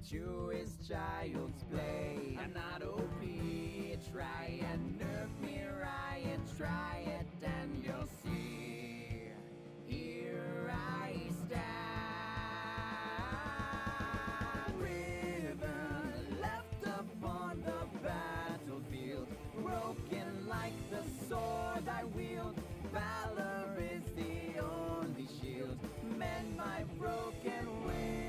Pikachu is child's play. I'm not OP, try and nerf me right, and try it and you'll see. Here I stand. Riven left upon the battlefield, broken like the sword I wield. Valor is the only shield, mend my broken wings.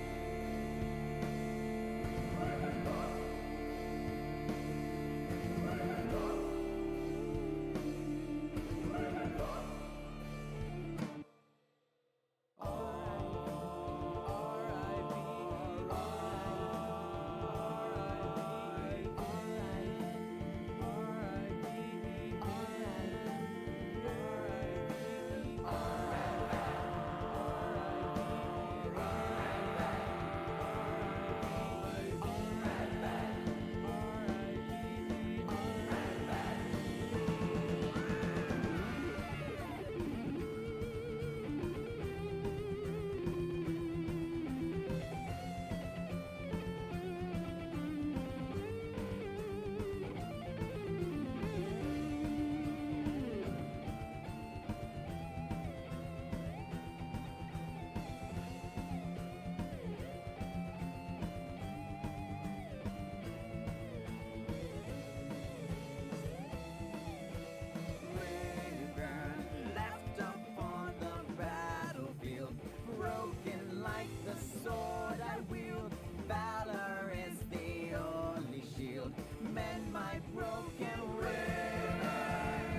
Left upon the battlefield, broken like the sword I wield. Valor is the only shield, mend my broken will.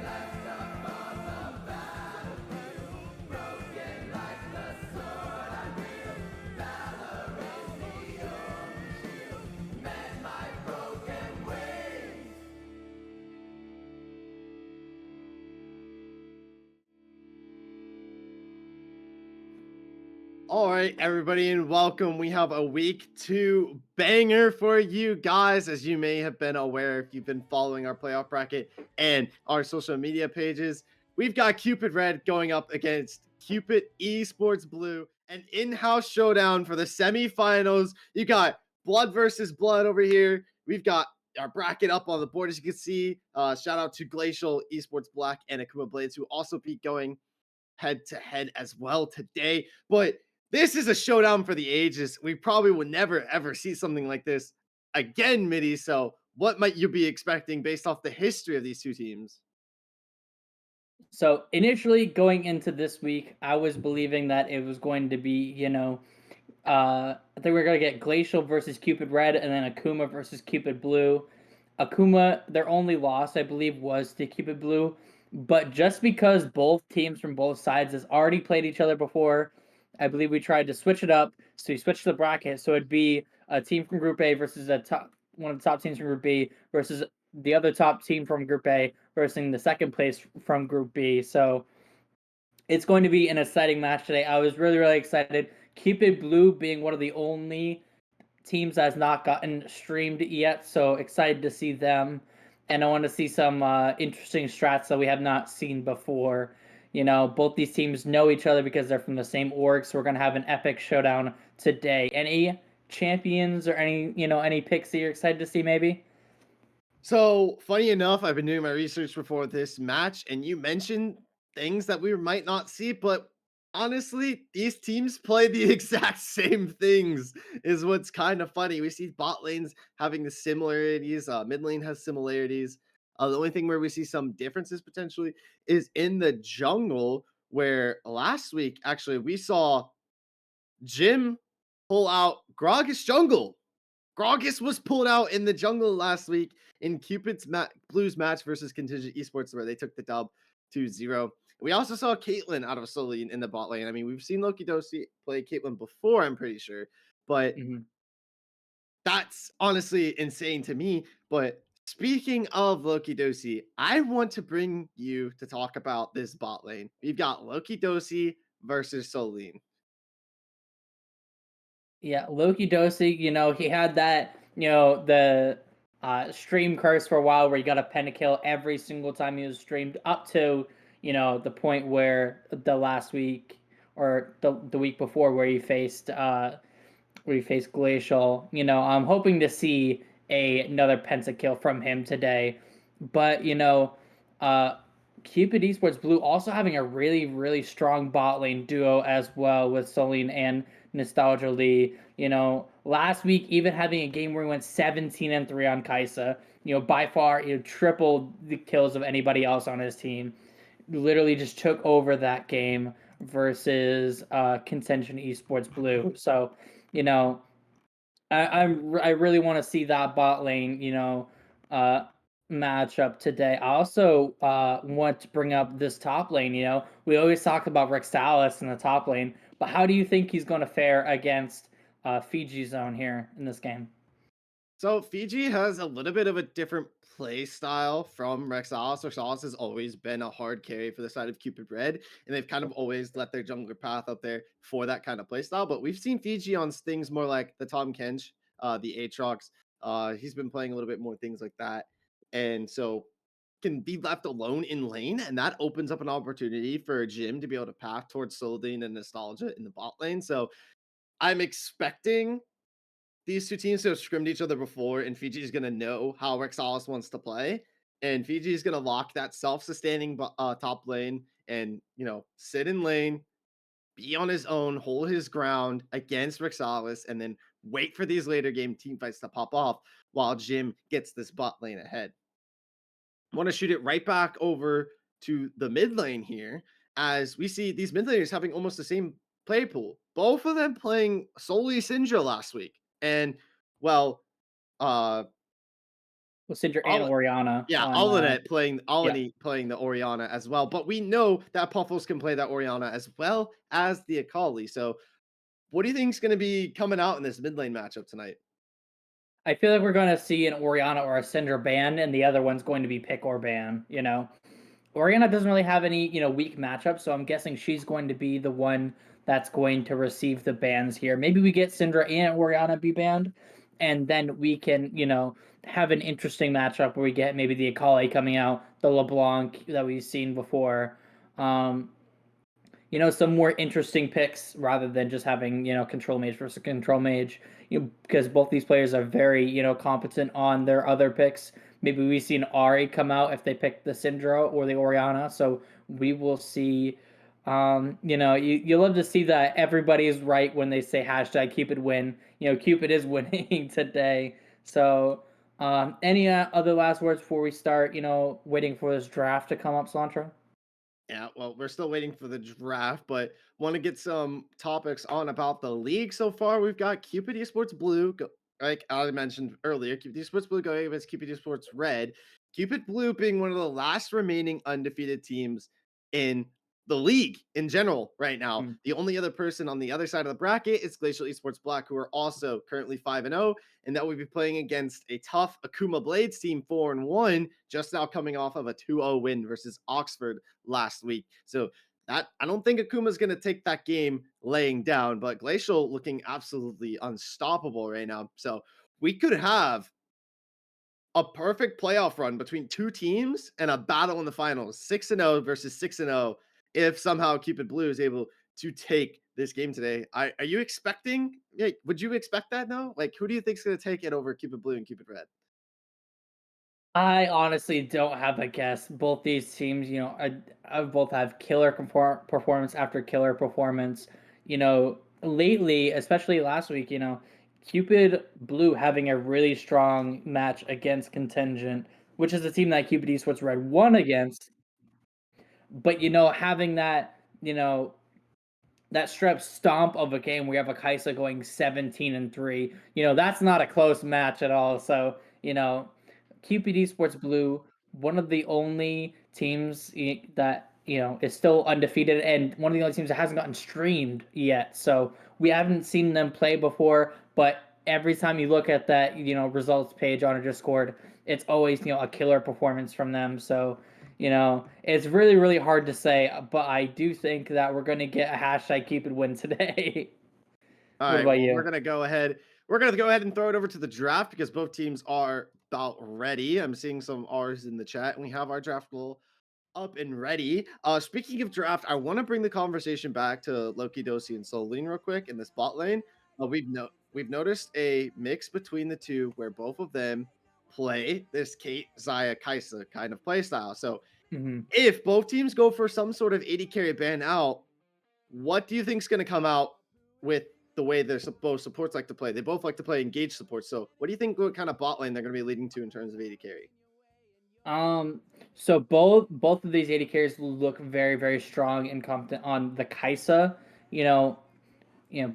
Left upon the battlefield, broken like the sword I wield. Valor is the only shield, mend my broken wings. All right, everybody, and welcome. We have a week 2 banger for you guys. As you may have been aware if you've been following our playoff bracket and our social media pages, we've got Cupid Red going up against Cupid eSports Blue, an in-house showdown for the semifinals. You got blood versus blood over here. We've got our bracket up on the board, as you can see. Shout out to Glacial Esports Black and Akuma Blades, who also be going head-to-head as well today. But this is a showdown for the ages. We probably will never, ever see something like this again, Mitty. So what might you be expecting based off the history of these two teams? So initially going into this week, I was believing that it was going to be, I think we were going to get Glacial versus Cupid Red and then Akuma versus Cupid Blue. Akuma, their only loss, I believe, was to Cupid Blue. But just because both teams from both sides has already played each other before, I believe we tried to switch it up. So we switched the bracket. So it'd be a team from Group A versus one of the top teams from Group B versus the other top team from Group A versus the second place from Group B. So it's going to be an exciting match today. I was really, really excited. Cupid Blue being one of the only teams that has not gotten streamed yet, so excited to see them. And I want to see some interesting strats that we have not seen before. Both these teams know each other because they're from the same org, so we're going to have an epic showdown today. Any champions or any picks that you're excited to see maybe? So funny enough, I've been doing my research before this match, and you mentioned things that we might not see, but honestly, these teams play the exact same things, is what's kind of funny. We see bot lanes having the similarities, mid lane has similarities. The only thing where we see some differences potentially is in the jungle, where last week actually we saw Jim pull out Gragas jungle. Gragas was pulled out in the jungle last week in Cupid's Blues match versus Contingent Esports, where they took the dub 2-0. We also saw Caitlyn out of Solienn in the bot lane. I mean, we've seen Lokidosi play Caitlyn before, I'm pretty sure, but that's honestly insane to me. But speaking of Lokidosi, I want to bring you to talk about this bot lane. We've got Lokidosi versus Solienn. Yeah, Lokidosi, he had that, the stream curse for a while where he got a pentakill every single time he was streamed up to, the point where the last week or the week before where he faced we face Glacial. I'm hoping to see another pentakill from him today. But uh, Cupid Esports Blue also having a really really strong bot lane duo as well with Solienn and Nostalgia Lee. Last week even having a game where we went 17-3 on Kaisa. By far tripled the kills of anybody else on his team. Literally just took over that game versus Contention Esports Blue. So, you know, I really want to see that bot lane, uh, matchup today. I also want to bring up this top lane. We always talk about Rexalis in the top lane, but how do you think he's going to fare against Fijizone here in this game? So Fiji has a little bit of a different play style from Rexalis. Rexalis has always been a hard carry for the side of Cupid Red, and they've kind of always let their jungler path up there for that kind of play style. But we've seen Fiji on things more like the Tom Kench, the Aatrox. He's been playing a little bit more things like that, and so can be left alone in lane, and that opens up an opportunity for Jim to be able to path towards Solienn and Nostalgia in the bot lane. So I'm expecting these two teams have scrimmed each other before, and Fiji is going to know how Rexalis wants to play. And Fiji is going to lock that self-sustaining top lane and, sit in lane, be on his own, hold his ground against Rexalis, and then wait for these later game team fights to pop off while Jim gets this bot lane ahead. I want to shoot it right back over to the mid lane here as we see these mid laners having almost the same play pool. Both of them playing solely Syndra last week. And well, uh With Cinder and all Oriana yeah, on, Alanet playing yeah. Alani playing the Oriana as well. But we know that Puffles can play that Oriana as well as the Akali. So what do you think is going to be coming out in this mid lane matchup tonight? I feel like we're going to see an Oriana or a Cinder ban, and the other one's going to be pick or ban. Oriana doesn't really have any, weak matchups, so I'm guessing she's going to be the one that's going to receive the bans here. Maybe we get Syndra and Oriana be banned, and then we can, have an interesting matchup where we get maybe the Akali coming out, the LeBlanc that we've seen before. Um, some more interesting picks rather than just having, control mage versus control mage. Because both these players are very, competent on their other picks. Maybe we see an Ari come out if they pick the Syndra or the Oriana. So we will see. You love to see that everybody is right when they say hashtag Cupid win. Cupid is winning today. So, any other last words before we start? Waiting for this draft to come up, Cilantro. Yeah, well, we're still waiting for the draft, but want to get some topics on about the league so far. We've got Cupid Esports Blue, like I mentioned earlier, Cupid Esports Blue going against Cupid Esports Red. Cupid Blue being one of the last remaining undefeated teams in the league in general right now. Mm. The only other person on the other side of the bracket is Glacial Esports Black, who are also currently 5-0, and that would be playing against a tough Akuma Blades team 4-1, just now coming off of a 2-0 win versus Oxford last week. So that I don't think Akuma's going to take that game laying down, but Glacial looking absolutely unstoppable right now. So we could have a perfect playoff run between two teams and a battle in the finals, 6-0 versus 6-0, if somehow Cupid Blue is able to take this game today. Are you expecting? Yeah, would you expect that? No, like who do you think is going to take it over Cupid Blue and Cupid Red? I honestly don't have a guess. Both these teams, I both have killer performance after killer performance. Lately, especially last week, Cupid Blue having a really strong match against Contingent, which is a team that Cupid Esports Red won against. But having that strep stomp of a game where you have a Kaisa going 17-3, that's not a close match at all. So, Cupid Esports Blue, one of the only teams that is still undefeated, and one of the only teams that hasn't gotten streamed yet. So we haven't seen them play before, but every time you look at that results page on our Discord, it's always a killer performance from them. So it's really really hard to say, but I do think that we're going to get a hashtag Cupid win today. All What right, about well, we're you? gonna go ahead. We're gonna go ahead and throw it over to the draft because both teams are about ready. I'm seeing some R's in the chat, and we have our draft goal up and ready. Speaking of draft, I want to bring the conversation back to Lokidosi and Solienn real quick in this bot lane. We've no we've noticed a mix between the two where both of them play this Kate, Zaya, Kaisa kind of play style. So Mm-hmm. if both teams go for some sort of AD carry ban out, what do you think is going to come out with the way both supports like to play? They both like to play engaged support. So what do you think what kind of bot lane they're going to be leading to in terms of AD carry? So both of these AD carries look very, very strong and competent on the Kaisa.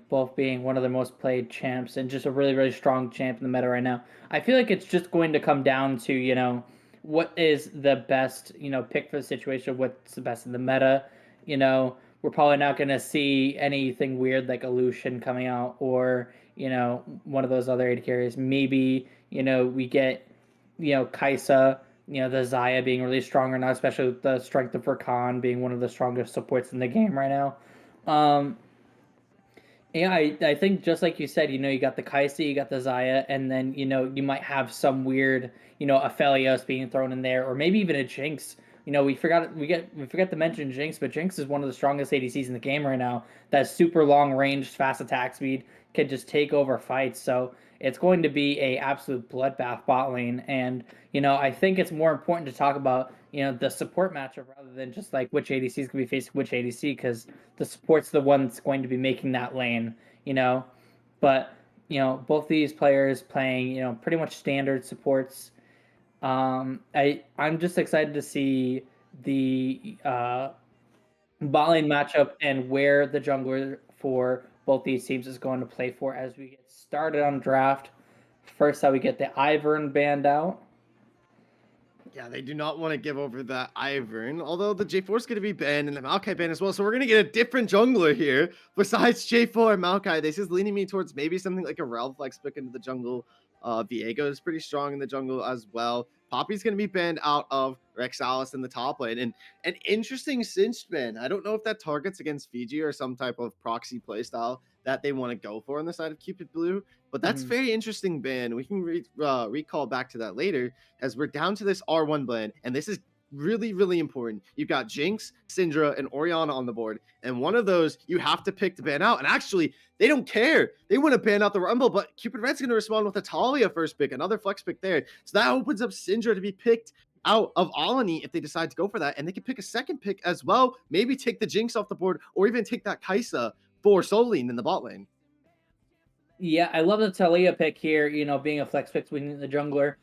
Both being one of the most played champs and just a really, really strong champ in the meta right now. I feel like it's just going to come down to, what is the best, pick for the situation, what's the best in the meta. We're probably not going to see anything weird like Illusion coming out or, one of those other AD carries. Maybe, we get, Kaisa, the Zaya being really strong right now, especially with the strength of Rakan being one of the strongest supports in the game right now. Yeah, I think just like you said, you got the Kaisa, you got the Zaya, and then, you might have some weird, Aphelios being thrown in there, or maybe even a Jinx. We forgot to mention Jinx, but Jinx is one of the strongest ADCs in the game right now. That super long range, fast attack speed can just take over fights. So it's going to be a absolute bloodbath bot lane. And, I think it's more important to talk about, the support matchup rather than just like which ADC is going to be facing which ADC, because the support's the one that's going to be making that lane, But, both these players playing, pretty much standard supports. I'm just excited to see the bot lane matchup and where the jungler for both these teams is going to play for as we get started on draft. First, how we get the Ivern banned out. Yeah, they do not want to give over that Ivern, although the J4 is going to be banned and the Maokai banned as well. So we're going to get a different jungler here besides J4 and Maokai. This is leaning me towards maybe something like a Ralph Flex pick into the jungle. Viego is pretty strong in the jungle as well. Poppy's going to be banned out of Rexalis in the top lane. And an interesting cinch ban. I don't know if that targets against Fiji or some type of proxy playstyle that they want to go for on the side of Cupid Blue. But that's very interesting ban. We can recall back to that later as we're down to this R1 ban. And this is really, really important. You've got Jinx, Syndra, and Orianna on the board. And one of those you have to pick to ban out. And actually, they don't care. They want to ban out the Rumble, but Cupid Red's going to respond with a Talia first pick, another flex pick there. So that opens up Syndra to be picked out of Alani if they decide to go for that. And they can pick a second pick as well. Maybe take the Jinx off the board or even take that Kaisa for Solienn in the bot lane. Yeah, I love the Talia pick here, being a flex pick between the jungler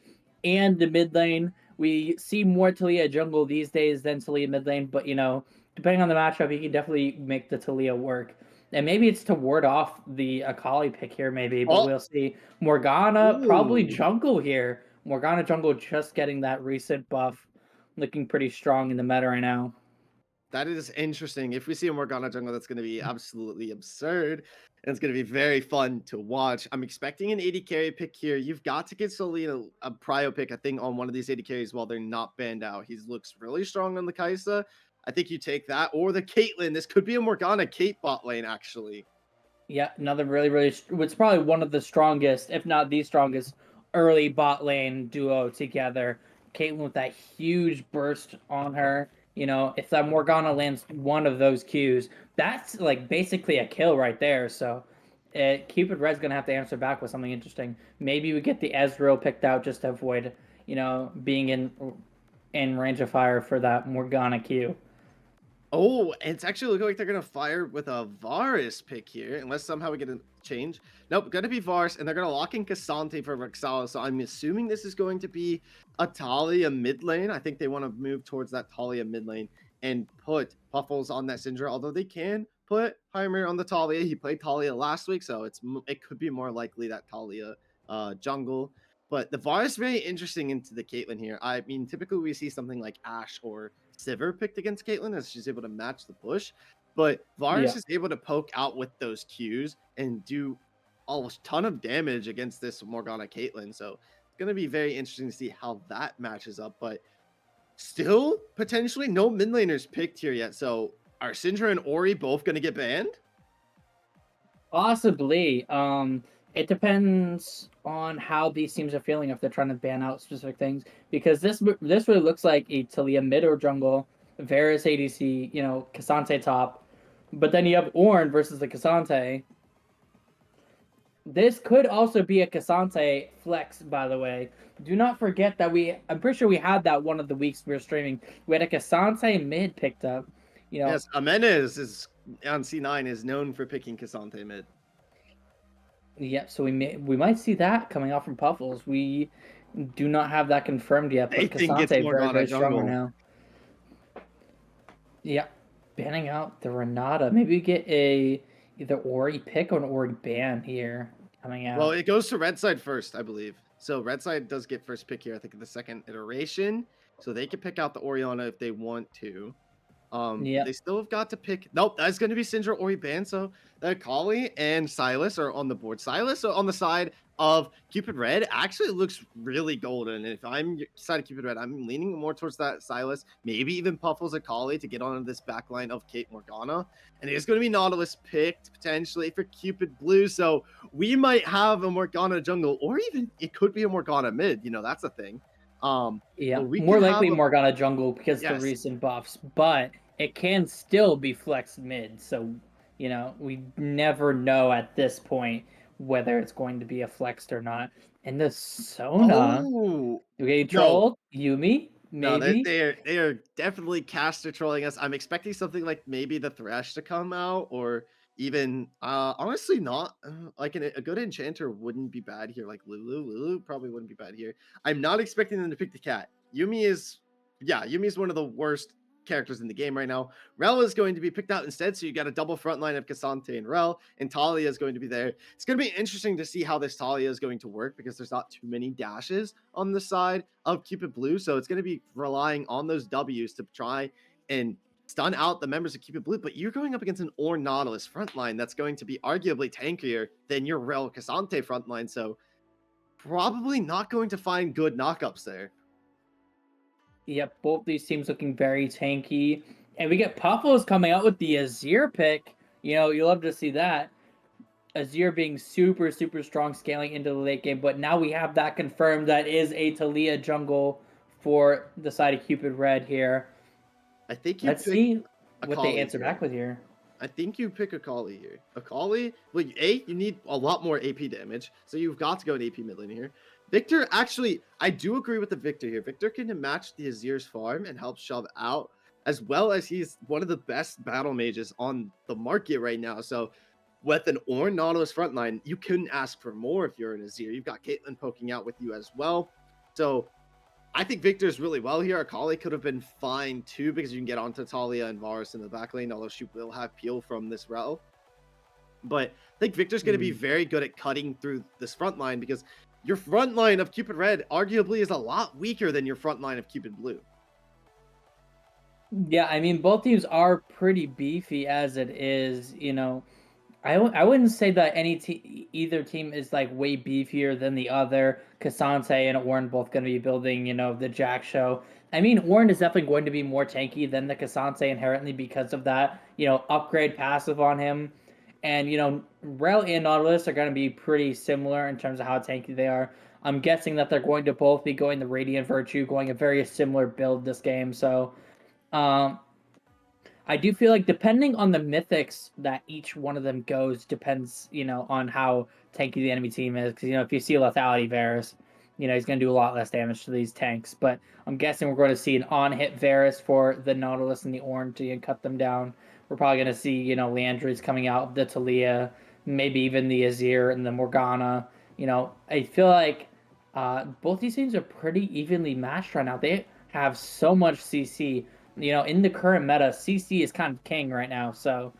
and the mid lane. We see more Talia jungle these days than Talia mid lane, but, depending on the matchup, he can definitely make the Talia work. And maybe it's to ward off the Akali pick here, maybe, but we'll see. Morgana, probably jungle here. Morgana jungle just getting that recent buff, looking pretty strong in the meta right now. That is interesting. If we see a Morgana jungle, that's going to be absolutely absurd. And it's going to be very fun to watch. I'm expecting an 80 carry pick here. You've got to get Solienn a prio pick, I think, on one of these 80 carries while they're not banned out. He looks really strong on the Kaisa. I think you take that. Or the Caitlyn. This could be a Morgana Kate bot lane, actually. Yeah, another really, really, it's probably one of the strongest, if not the strongest, early bot lane duo together. Caitlyn with that huge burst on her. If that Morgana lands one of those Qs, that's like basically a kill right there. So Cupid Red's going to have to answer back with something interesting. Maybe we get the Ezreal picked out just to avoid, being in range of fire for that Morgana Q. Oh, it's actually looking like they're going to fire with a Varus pick here, unless somehow we get a change. Nope, going to be Varus, and they're going to lock in Cassante for Rexalis. So I'm assuming this is going to be a Talia mid lane. I think they want to move towards that Talia mid lane and put Puffles on that Syndra, although they can put Heimer on the Talia. He played Talia last week, so it could be more likely that Talia jungle. But the Varus is very interesting into the Caitlyn here. I mean, typically we see something like Ashe or Sivir picked against Caitlyn as she's able to match the push. But Varus is able to poke out with those Qs and do a ton of damage against this Morgana Caitlyn. So it's going to be very interesting to see how that matches up. But still, potentially no mid laners picked here yet. So are Syndra and Ori both going to get banned? Possibly. It depends on how these teams are feeling if they're trying to ban out specific things. Because this really looks like a Talia mid or jungle, Varus ADC, Cassante top. But then you have Ornn versus the Cassante. This could also be a Cassante flex, by the way. Do not forget that I'm pretty sure we had that one of the weeks we were streaming. We had a Cassante mid picked up. Yes, Amenez is on C9 is known for picking Cassante mid. Yep, so we might see that coming out from Puffles. We do not have that confirmed yet, They but think it's Cassante Morgana very strong right jungle. now. Yep, banning out the Renata. Maybe we get either Ori pick or an Ori ban here coming out. Well, it goes to red side first, I believe. So red side does get first pick here, I think, in the second iteration. So they can pick out the Orianna if they want to. Yep. They still have got to pick. Nope, that's going to be Syndra Ori ban. So Kali and Silas are on the board. Silas on the side of Cupid Red actually looks really golden. And if I'm side of Cupid Red, I'm leaning more towards that Silas, maybe even Puffles and Kali to get on this backline of Kate Morgana. And it's going to be Nautilus picked potentially for Cupid Blue. So we might have a Morgana jungle, or even it could be a Morgana mid. You know, that's a thing. Yeah, we more could likely have Morgana jungle because Yes. the recent buffs, but it can still be flexed mid. So, we never know at this point whether it's going to be a flexed or not. And the Sona, Oh, we get no. trolled. Yumi, No, maybe. they are definitely caster trolling us. I'm expecting something like maybe the Thresh to come out, or even honestly not like a good enchanter wouldn't be bad here. Like Lulu probably wouldn't be bad here. I'm not expecting them to pick the cat. Yumi is one of the worst characters in the game right now. Rel is going to be picked out instead, so you got a double front line of Cassante and Rel, and Talia is going to be there. It's going to be interesting to see how this Talia is going to work because there's not too many dashes on the side of Cupid Blue, so it's going to be relying on those W's to try and stun out the members of Cupid Blue. But you're going up against an Or Nautilus frontline that's going to be arguably tankier than your Rel Cassante frontline, so probably not going to find good knockups there. Yep, both these teams looking very tanky. And we get Puffles coming out with the Azir pick. You love to see that. Azir being super, super strong scaling into the late game. But now we have that confirmed. That is a Talia jungle for the side of Cupid Red here. I think Let's see what they answer back with here. I think you pick Akali here. Akali, well, you need a lot more AP damage, so you've got to go an AP mid lane here. Victor, actually, I do agree with the Victor here. Victor can match the Azir's farm and help shove out, as well as he's one of the best battle mages on the market right now. So with an Ornn Nautilus frontline, you couldn't ask for more if you're an Azir. You've got Caitlyn poking out with you as well. So I think Victor's really well here. Akali could have been fine too because you can get onto Talia and Varus in the back lane, although she will have peel from this Rel. But I think Victor's going to be very good at cutting through this front line because your front line of Cupid Red arguably is a lot weaker than your front line of Cupid Blue. Yeah, I mean, both teams are pretty beefy as it is, I wouldn't say that either team is like way beefier than the other. Cassante and Ornn both going to be building, the Jack show. I mean, Ornn is definitely going to be more tanky than the Cassante inherently because of that, upgrade passive on him. And, Rel and Nautilus are going to be pretty similar in terms of how tanky they are. I'm guessing that they're going to both be going the Radiant Virtue, going a very similar build this game. So, I do feel like depending on the mythics that each one of them goes depends, on how tanky the enemy team is. Because, if you see Lethality Varus, he's going to do a lot less damage to these tanks. But I'm guessing we're going to see an on-hit Varus for the Nautilus and the Ornn to cut them down. We're probably going to see, Liandry's coming out, the Talia, maybe even the Azir and the Morgana. I feel like both these teams are pretty evenly matched right now. They have so much CC. In the current meta, CC is kind of king right now. So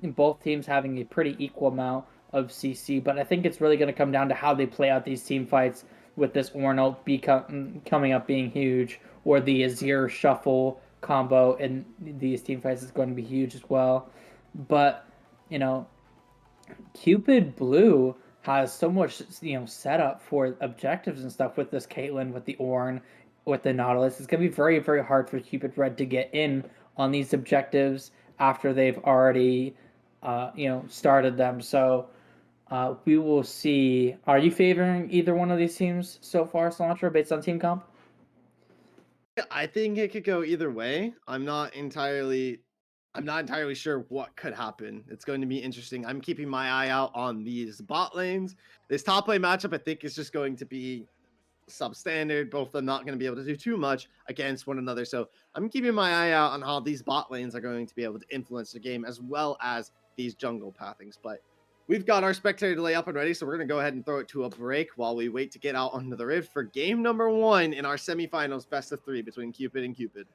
both teams having a pretty equal amount of CC. But I think it's really going to come down to how they play out these team fights with this Ornn coming up being huge, or the Azir shuffle combo in these team fights is going to be huge as well. But, Cupid Blue has so much, set up for objectives and stuff with this Caitlyn, with the Ornn, with the Nautilus. It's going to be very, very hard for Cupid Red to get in on these objectives after they've already, started them. So we will see. Are you favoring either one of these teams so far, Cilantro, based on team comp? I think it could go either way. I'm not entirely I'm not entirely sure what could happen. It's going to be interesting. I'm keeping my eye out on these bot lanes. This top lane matchup, I think, is just going to be substandard. Both of them not going to be able to do too much against one another. So I'm keeping my eye out on how these bot lanes are going to be able to influence the game, as well as these jungle pathings. But we've got our spectator delay up and ready, so we're going to go ahead and throw it to a break while we wait to get out onto the Rift for game number 1 in our semifinals best of 3 between Cupid and Cupid.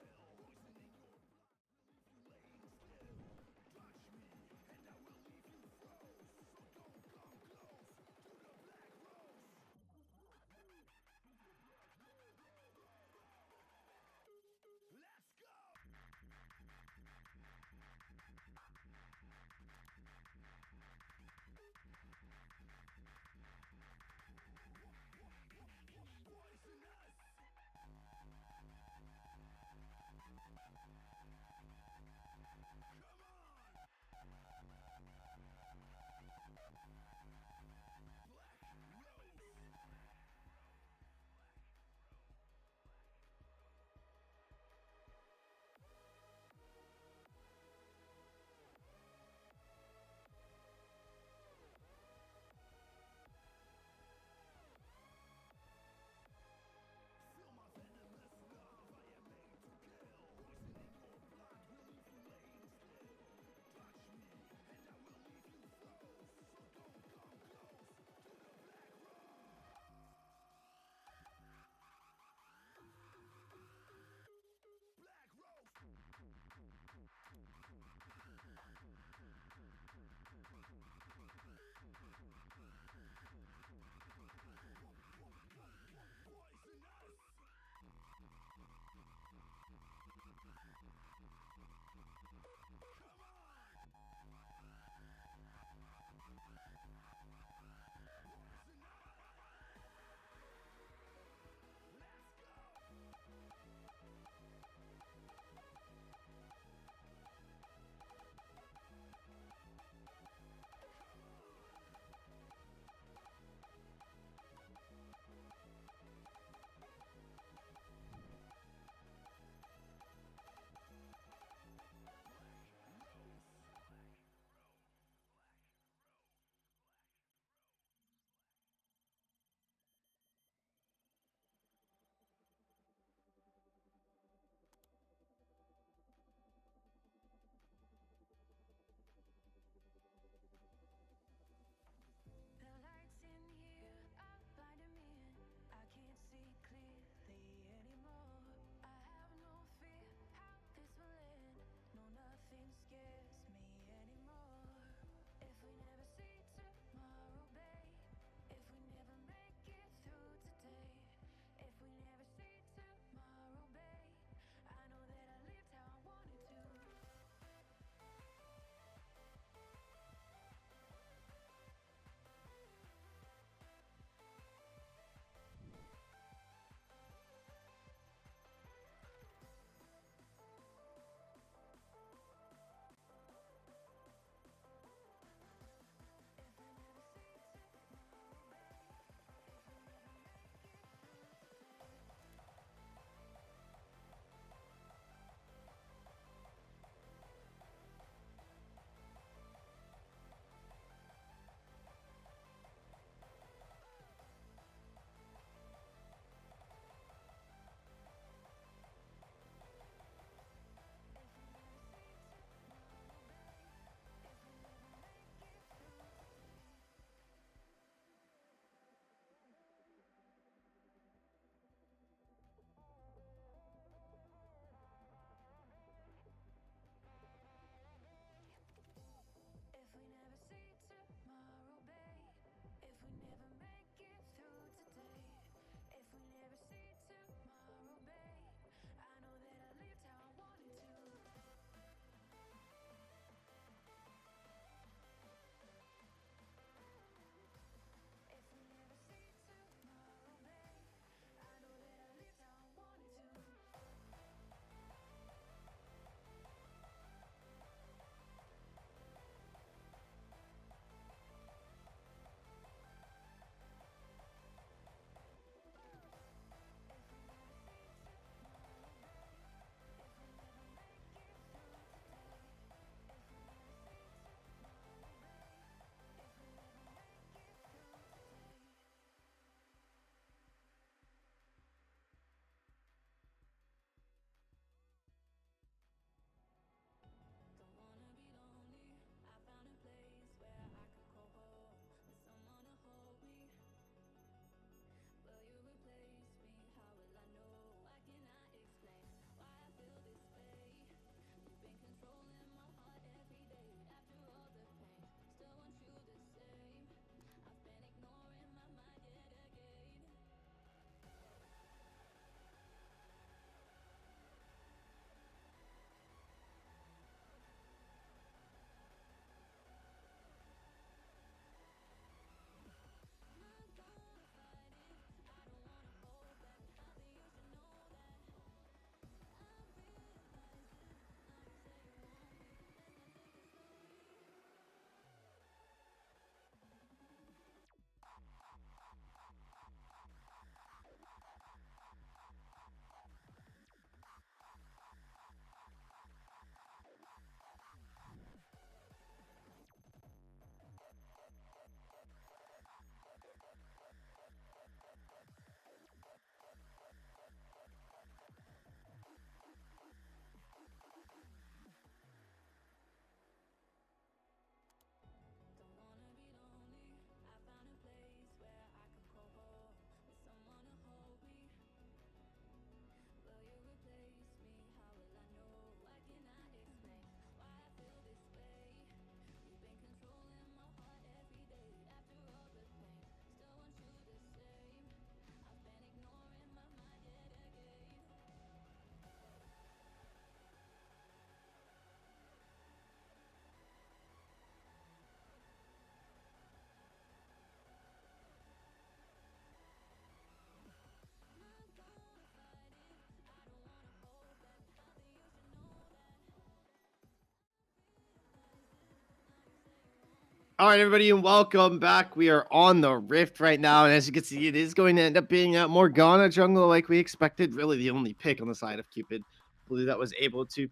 All right, everybody, and welcome back. We are on the Rift right now, and as you can see, it is going to end up being a Morgana jungle like we expected. Really, the only pick on the side of Cupid Blue that was able to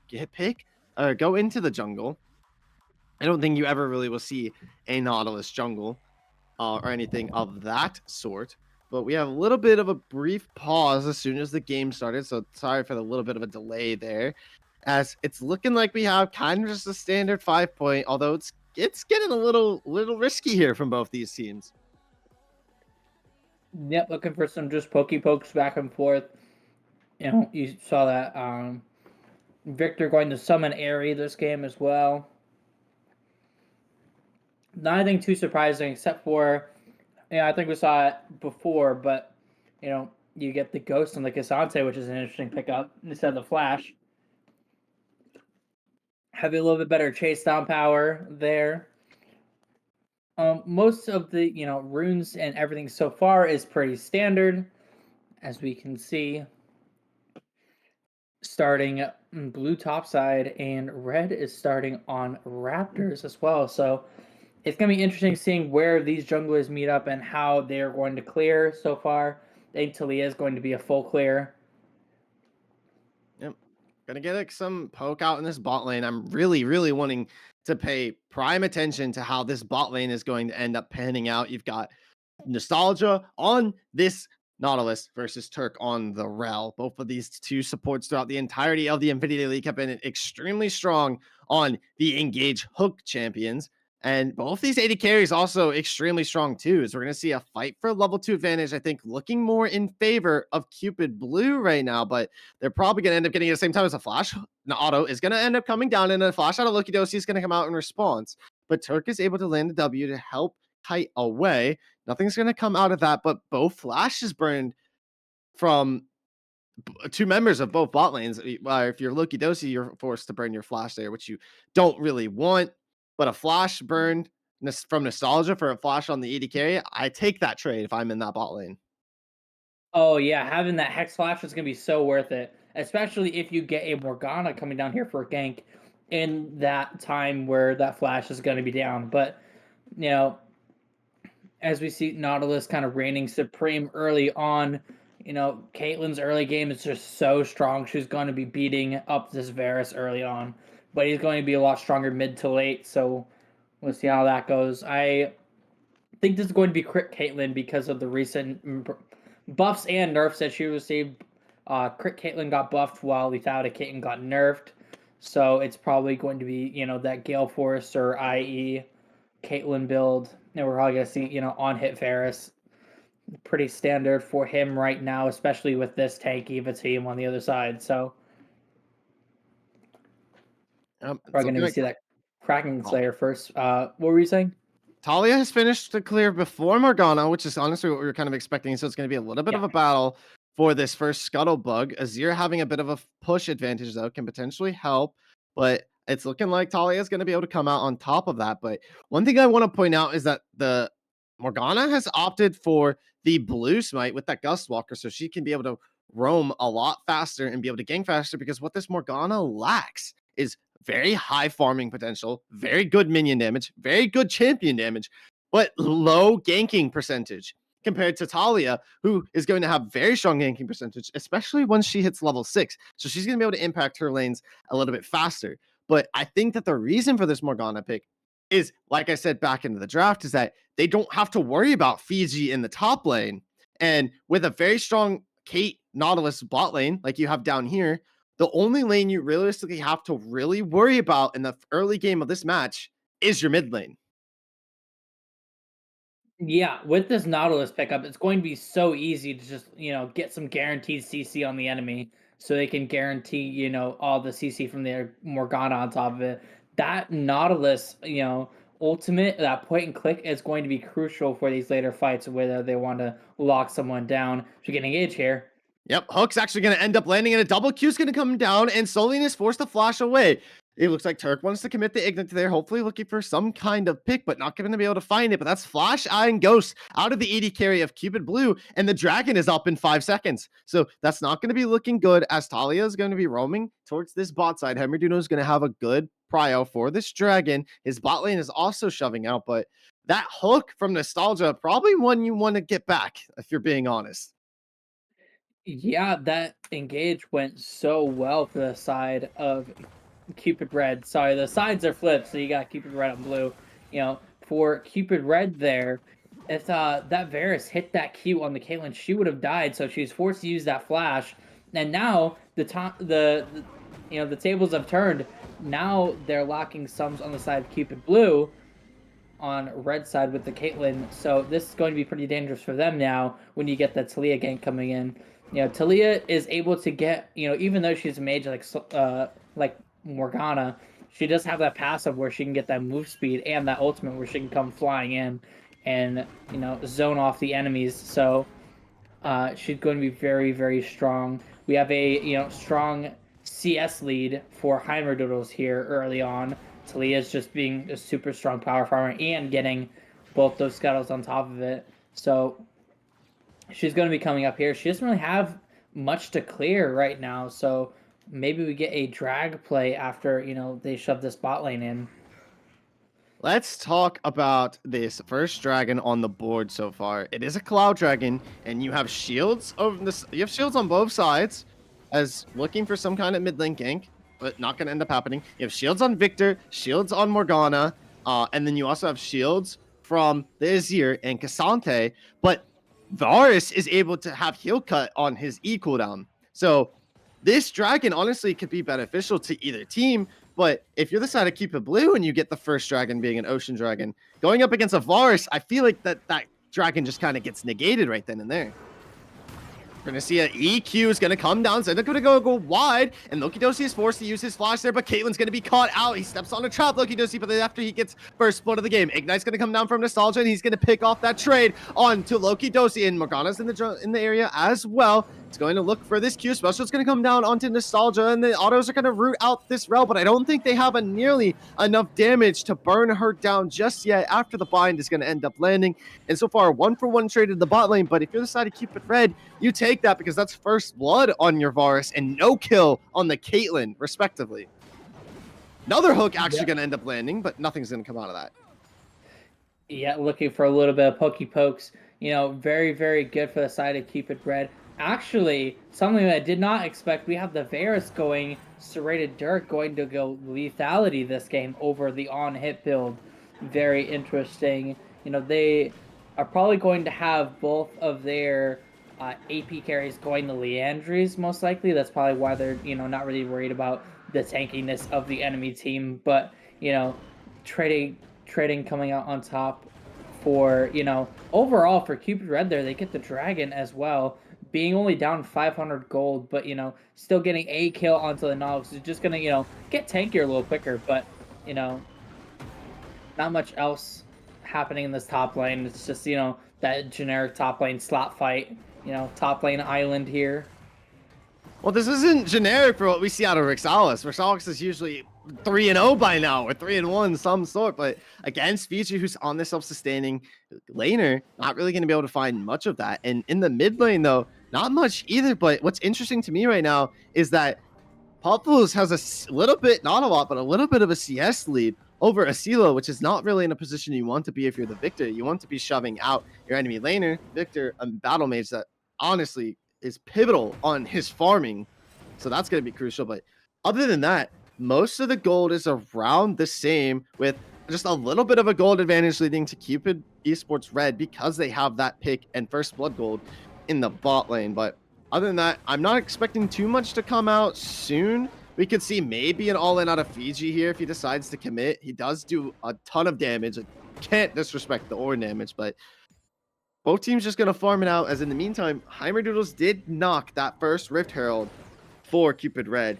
go into the jungle. I don't think you ever really will see a Nautilus jungle or anything of that sort. But we have a little bit of a brief pause as soon as the game started, so sorry for the little bit of a delay there. As it's looking like we have kind of just a standard 5-point, although it's getting a little risky here from both these teams. Yep, looking for some just pokes back and forth. You know, you saw that Victor going to summon Airy this game as well. Not anything too surprising except for, I think we saw it before, but, you get the Ghost and the Cassante, which is an interesting pickup instead of the Flash. Having a little bit better chase down power there. Most of the, runes and everything so far is pretty standard, as we can see. Starting blue top side, and red is starting on Raptors as well. So it's going to be interesting seeing where these junglers meet up and how they're going to clear so far. I think Talia is going to be a full clear. Yep. Gonna get like some poke out in this bot lane. I'm really wanting to pay prime attention to how this bot lane is going to end up panning out. You've got Nostalgia on this Nautilus versus Turc on the Rel. Both of these two supports throughout the entirety of the Infinity League have been extremely strong on the Engage Hook champions. And both these AD carries also extremely strong too. So we're going to see a fight for level 2 advantage, I think, looking more in favor of Cupid Blue right now. But they're probably going to end up getting it at the same time as a flash. Now, Auto is going to end up coming down, and a flash out of Lokidosi is going to come out in response. But Turc is able to land the W to help kite away. Nothing's going to come out of that, but both flashes burned from two members of both bot lanes. If you're Lokidosi, you're forced to burn your flash there, which you don't really want. But a flash burned from Nostalgia for a flash on the AD carry, I take that trade if I'm in that bot lane. Oh yeah, having that Hex Flash is going to be so worth it, especially if you get a Morgana coming down here for a gank in that time where that Flash is going to be down. But, as we see Nautilus kind of reigning supreme early on, Caitlyn's early game is just so strong. She's going to be beating up this Varus early on, but he's going to be a lot stronger mid to late, so we'll see how that goes. I think this is going to be Crit Caitlyn because of the recent buffs and nerfs that she received. Crit Caitlyn got buffed while Lethality Caitlyn got nerfed, so it's probably going to be, that Gale Force or IE Caitlyn build. And we're probably going to see, on-hit Varus. Pretty standard for him right now, especially with this tank Eva team on the other side. So we're going to see that Kraken Slayer first. What were you saying? Talia has finished the clear before Morgana, which is honestly what we were kind of expecting. So it's going to be a little bit of a battle for this first Scuttlebug. Azir having a bit of a push advantage, though, can potentially help. But it's looking like Talia is going to be able to come out on top of that. But one thing I want to point out is that the Morgana has opted for the blue smite with that Gust Walker, so she can be able to roam a lot faster and be able to gank faster, because what this Morgana lacks is very high farming potential, very good minion damage, very good champion damage, but low ganking percentage compared to Talia, who is going to have very strong ganking percentage, especially once she hits level 6. So she's going to be able to impact her lanes a little bit faster. But I think that the reason for this Morgana pick is, like I said back into the draft, is that they don't have to worry about Fiji in the top lane. And with a very strong Kate Nautilus bot lane, like you have down here, the only lane you realistically have to really worry about in the early game of this match is your mid lane. Yeah, with this Nautilus pickup, it's going to be so easy to just, get some guaranteed CC on the enemy so they can guarantee, all the CC from their Morgana on top of it. That Nautilus, ultimate, that point and click is going to be crucial for these later fights, whether they want to lock someone down. Should get engaged here. Yep, Hook's actually going to end up landing, and a double Q's going to come down, and Solienn is forced to flash away. It looks like Turc wants to commit the Ignite there, hopefully looking for some kind of pick, but not going to be able to find it. But that's Flash, Eye, and Ghost out of the AD carry of Cupid Blue, and the Dragon is up in 5 seconds. So that's not going to be looking good, as Talia is going to be roaming towards this bot side. Heimerdoodles is going to have a good prio for this Dragon. His bot lane is also shoving out, but that hook from Nostalgia, probably one you want to get back, if you're being honest. Yeah, that engage went so well for the side of Cupid Red. Sorry, the sides are flipped, so you got Cupid Red and blue. You know, for Cupid Red there, if that Varus hit that Q on the Caitlyn, she would have died. So she was forced to use that flash, and now the tables have turned. Now they're locking sums on the side of Cupid Blue, on red side with the Caitlyn. So this is going to be pretty dangerous for them now when you get the Talia gank coming in. You know, Talia is able to get, you know, even though she's a mage like Morgana, she does have that passive where she can get that move speed and that ultimate where she can come flying in and, you know, zone off the enemies. So she's going to be very, very strong. We have a, you know, strong CS lead for Heimerdoodles here early on. Talia's just being a super strong power farmer and getting both those scuttles on top of it. So she's going to be coming up here. She doesn't really have much to clear right now, so maybe we get a drag play after, you know, they shove this bot lane in. Let's talk about this first dragon on the board so far. It is a cloud dragon, and you have shields over this. You have shields on both sides, as looking for some kind of mid lane gank, but not going to end up happening. You have shields on Victor, shields on Morgana, and then you also have shields from the Azir and Cassante, but Varus is able to have heal cut on his E cooldown. So this dragon honestly could be beneficial to either team, but if you're the side of Cupid Blue and you get the first dragon being an ocean dragon, going up against a Varus, I feel like that dragon just kind of gets negated right then and there. We're going to see an EQ is going to come down. So they're going to go wide. And Lokidosi is forced to use his flash there. But Caitlyn's going to be caught out. He steps on a trap, Lokidosi. But then after he gets first blood of the game, Ignite's going to come down from Nostalgia. And he's going to pick off that trade onto Lokidosi. And Morgana's in the area as well. It's going to look for this Q. Special's going to come down onto Nostalgia. And the autos are going to root out this rel. But I don't think they have nearly enough damage to burn her down just yet after the bind is going to end up landing. And so far, 1-for-1 traded the bot lane. But if you're the side of Cupid Red, you take that because that's first blood on your Varus and no kill on the Caitlyn, respectively. Another hook actually going to end up landing, but nothing's going to come out of that. Yeah, looking for a little bit of pokey pokes. You know, very, very good for the side of Cupid Red. Actually, something that I did not expect, we have the Varus going serrated Turc going to go lethality this game over the on-hit build. Very interesting. You know, they are probably going to have both of their AP carries going to Leandries, most likely. That's probably why they're, you know, not really worried about the tankiness of the enemy team. But, you know, trading coming out on top for, you know, overall for Cupid Red there, they get the dragon as well. Being only down 500 gold, but, you know, still getting a kill onto the Nox is just going to, you know, get tankier a little quicker. But, you know, not much else happening in this top lane. It's just, you know, that generic top lane slot fight. You know, top lane island here. Well, this isn't generic for what we see out of Rexalis. Rexalis is usually 3-0 by now, or 3-1, some sort. But against Fiji, who's on the self-sustaining laner, not really going to be able to find much of that. And in the mid lane, though, not much either. But what's interesting to me right now is that Puffles has a little bit, not a lot, but a little bit of a CS lead over asilah, which is not really in a position you want to be if you're the Victor. You want to be shoving out your enemy laner. Victor, a battle mage that honestly is pivotal on his farming. So that's going to be crucial. But other than that, most of the gold is around the same, with just a little bit of a gold advantage leading to Cupid eSports Red because they have that pick and first blood gold in the bot lane. But other than that, I'm not expecting too much to come out soon. We could see maybe an all-in out of Fiji here if he decides to commit. He does do a ton of damage. I can't disrespect the Ornn damage, but both teams just going to farm it out, as in the meantime, Heimerdoodles did knock that first Rift Herald for Cupid Red.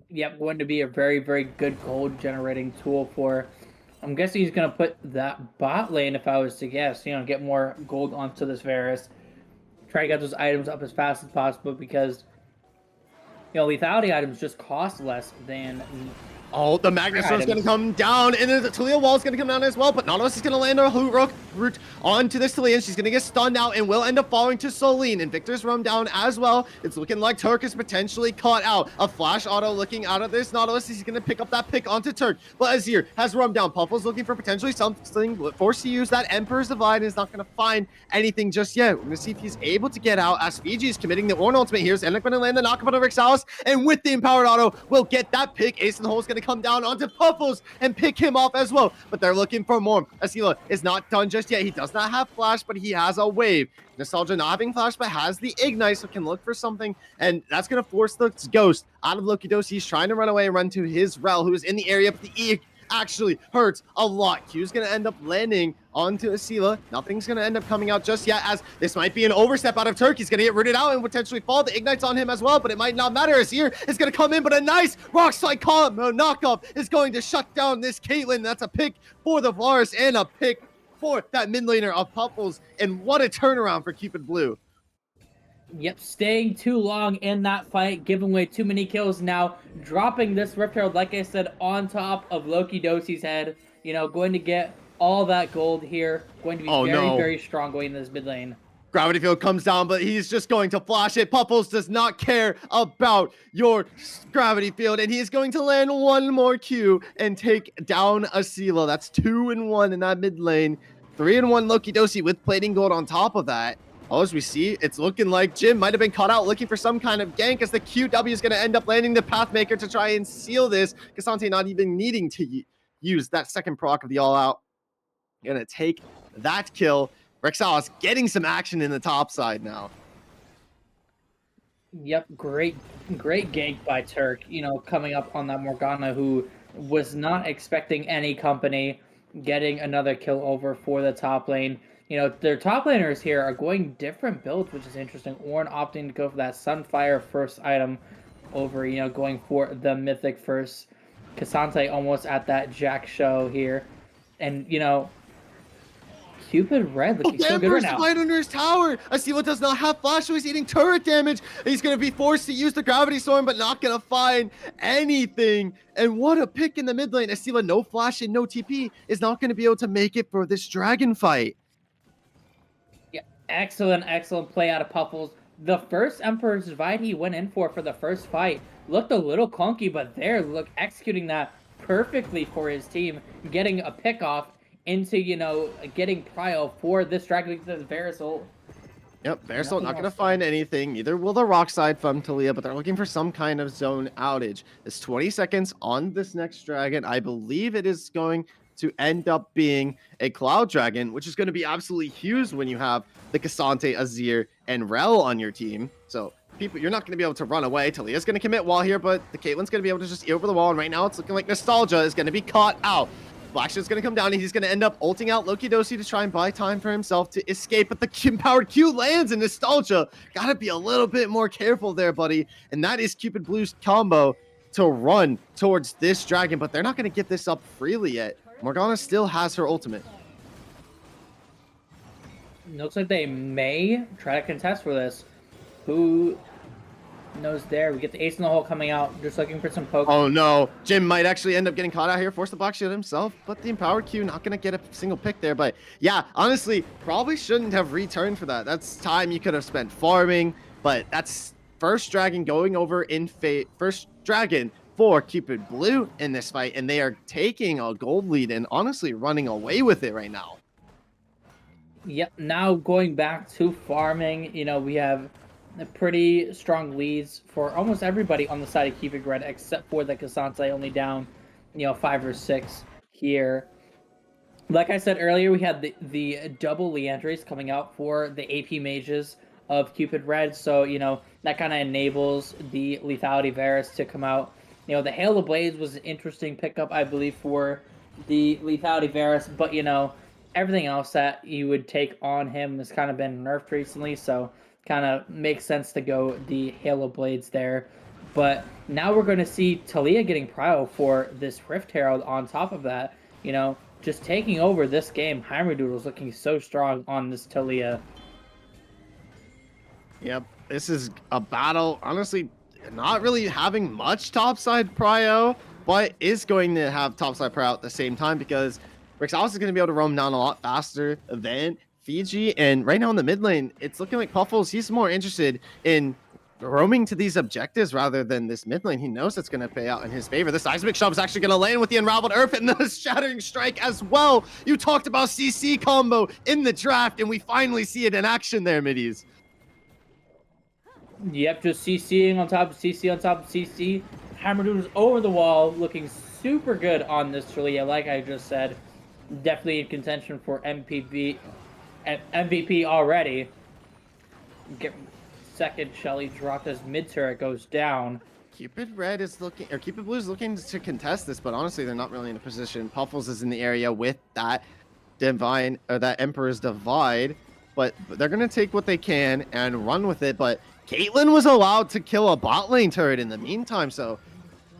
Yep, going to be a very, very good gold generating tool for... I'm guessing he's going to put that bot lane, if I was to guess, you know, get more gold onto this Varus. Try to get those items up as fast as possible, because lethality items just cost less than Oh, the Magnus is going to come down, and then the Talia wall is going to come down as well, but Nautilus is going to land a root onto this Talia. She's going to get stunned out and will end up falling to Solienn, and Victor's roam down as well. It's looking like Turc is potentially caught out. A flash auto looking out of this Nautilus. He's going to pick up that pick onto Turc, but Azir has roamed down. Puffles looking for potentially something, forced to use that Emperor's Divide, and is not going to find anything just yet. We're going to see if he's able to get out as Fiji is committing the Ornn ultimate here. Zenlik going to land the knockup on Rexalis, and with the empowered auto, will get that pick. Ace in the hole is going to come down onto Puffles and pick him off as well, but they're looking for more. Asilah is not done just yet. He does not have flash, but he has a wave. Nostalgia not having flash, but has the ignite, so can look for something, and that's going to force the ghost out of Lokidosi. He's trying to run away and run to his Rel, who is in the area, but the E actually hurts a lot. Q's going to end up landing onto Asilah. Nothing's going to end up coming out just yet, as this might be an overstep out of Turc. He's going to get rooted out and potentially fall. The ignite's on him as well, but it might not matter. Azir is going to come in, but a nice rock slide combo knockup is going to shut down this Caitlyn. That's a pick for the Varus and a pick for that mid laner of Puffles, and what a turnaround for Cupid Blue. Yep, staying too long in that fight, giving away too many kills now, dropping this Rift Herald, like I said, on top of Lokidosi's head. Going to get all that gold here. Going to be very strong going in this mid lane. Gravity Field comes down, but he's just going to flash it. Puffles does not care about your Gravity Field, and he's going to land one more Q and take down Asilah. That's 2-1 in that mid lane. 3-1 Lokidosi with plating gold on top of that. As we see, it's looking like Jim might have been caught out looking for some kind of gank, as the QW is going to end up landing the Pathmaker to try and seal this. K'Sante not even needing to use that second proc of the All-Out. Going to take that kill. Rexalis getting some action in the top side now. Yep, great gank by Turc, coming up on that Morgana, who was not expecting any company, getting another kill over for the top lane. Their top laners here are going different builds, which is interesting. Ornn opting to go for that Sunfire first item over, going for the Mythic first. K'Sante almost at that Jack show here. And, Cupid Red looking so good right now. Right under his tower. Asilah does not have flash, so he's eating turret damage. He's going to be forced to use the Gravity Storm, but not going to find anything. And what a pick in the mid lane. Asilah, no flash and no TP, is not going to be able to make it for this dragon fight. Yeah, excellent play out of Puffles. The first Emperor's Divide he went in for the first fight looked a little clunky, but executing that perfectly for his team, getting a pick off into, getting prio for this dragon because of Varus ult. Yep, Varus ult not going to find anything. Neither will the rock side from Talia, but they're looking for some kind of zone outage. It's 20 seconds on this next dragon. I believe it is going to end up being a Cloud Dragon, which is going to be absolutely huge when you have the K'Sante, Azir, and Rel on your team. So you're not going to be able to run away. Talia's going to commit wall here, but the Caitlyn's going to be able to just eat over the wall. And right now it's looking like Nostalgia is going to be caught out. Blackshot's going to come down, and he's going to end up ulting out Lokidosi to try and buy time for himself to escape, but the empowered Q lands, and Nostalgia got to be a little bit more careful there, buddy. And that is Cupid Blue's combo to run towards this dragon, but they're not going to get this up freely yet. Morgana still has her ultimate. Looks like they may try to contest for this. Who knows there? We get the ace in the hole coming out, just looking for some poke. Oh no, Jim might actually end up getting caught out here, force the box shield himself, but the empowered Q not going to get a single pick there. But yeah, honestly, probably shouldn't have returned for that. That's time you could have spent farming, but that's first dragon going over in first dragon for Cupid Blue in this fight, and they are taking a gold lead and honestly running away with it right now. Yep, now going back to farming, we have pretty strong leads for almost everybody on the side of Cupid Red, except for the K'Sante, only down, 5 or 6 here. Like I said earlier, we had the double Leandres coming out for the AP mages of Cupid Red, so, that kind of enables the lethality Varus to come out. The Hail of Blades was an interesting pickup, I believe, for the lethality Varus, but, everything else that you would take on him has kind of been nerfed recently, so kind of makes sense to go the Halo Blades there. But now we're going to see Talia getting prio for this Rift Herald on top of that. Just taking over this game. Heimerdoodles looking so strong on this Talia. Yep, this is a battle. Honestly, not really having much topside prio, but is going to have topside prio at the same time because Rexalis is going to be able to roam down a lot faster than Fiji. And right now in the mid lane, it's looking like Puffles, he's more interested in roaming to these objectives rather than this mid lane. He knows it's going to pay out in his favor. The seismic shove is actually going to land with the unraveled earth and the shattering strike as well. You talked about CC combo in the draft, and we finally see it in action there, middies. Yep, just CCing on top of CC on top of CC. Heimerdoodles over the wall, looking super good on this Solienn, like I just said. Definitely in contention for MVP already. Second Shelly dropped as mid turret goes down. Cupid Red is looking, or Cupid Blue is looking to contest this, but honestly, they're not really in a position. Puffles is in the area with that divine, or that Emperor's Divide, but they're going to take what they can and run with it. But Caitlyn was allowed to kill a bot lane turret in the meantime, so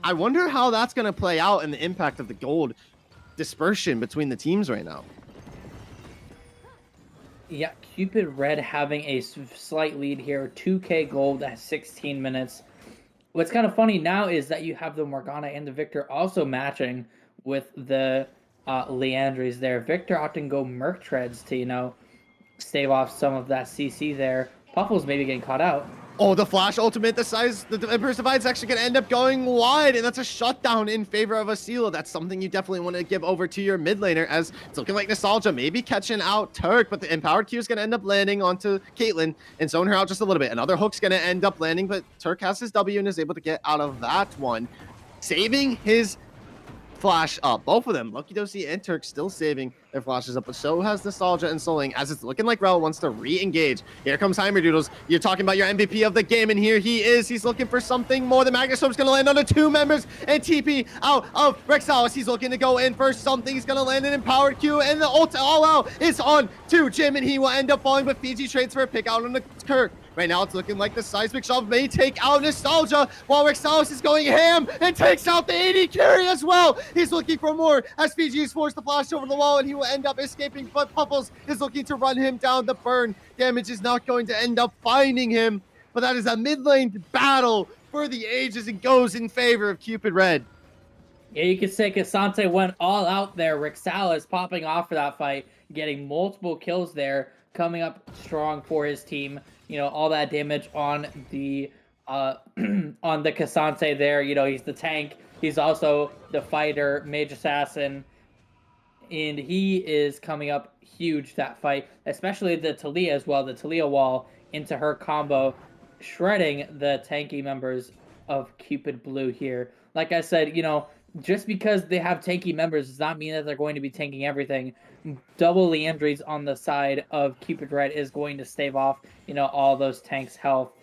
I wonder how that's going to play out and the impact of the gold dispersion between the teams right now. Yeah, Cupid Red having a slight lead here, 2k gold at 16 minutes. What's kind of funny now is that you have the Morgana and the Victor also matching with the Leandries there. Victor opting go Merc Treads to, you know, stave off some of that CC there. Puffles maybe getting caught out. Oh, the flash ultimate, the Emperor's Divide is actually going to end up going wide, and that's a shutdown in favor of asilah. That's something you definitely want to give over to your mid laner, as it's looking like Nostalgia maybe catching out Turc, but the empowered Q is going to end up landing onto Caitlyn and zone her out just a little bit. Another hook's going to end up landing, but Turc has his W and is able to get out of that one, saving his flash up. Both of them, Lokidosi and Turc, still saving their flashes up, but so has Nostalgia and Solienn, as it's looking like Rel wants to re-engage. Here comes Heimerdoodles. You're talking about your MVP of the game, and here he is. He's looking for something more. The Magnustorm's going to land on the 2 members and TP out of Rexalis. He's looking to go in for something. He's going to land an empowered Q, and the ult all out is on to Jim, and he will end up falling, but Fiji trades for a pick out on the Turc. Right now, it's looking like the seismic shove may take out Nostalgia, while Rexalis is going ham and takes out the AD carry as well. He's looking for more as Fiji is forced to flash over the wall, and he will end up escaping, but Puffles is looking to run him down. The burn damage is not going to end up finding him, but that is a mid lane battle for the ages and goes in favor of Cupid Red. Yeah, you could say Cassante went all out there. Rexalis popping off for that fight, getting multiple kills there, coming up strong for his team. You know, all that damage on the on the Cassante there. You know, he's the tank. He's also the fighter, mage assassin, and he is coming up huge that fight, especially the Talia as well. The Talia wall into her combo, shredding the tanky members of Cupid Blue here. Like I said, you know, just because they have tanky members does not mean that they're going to be tanking everything. Double Leandries on the side of Cupid Red is going to stave off, you know, all those tanks' health.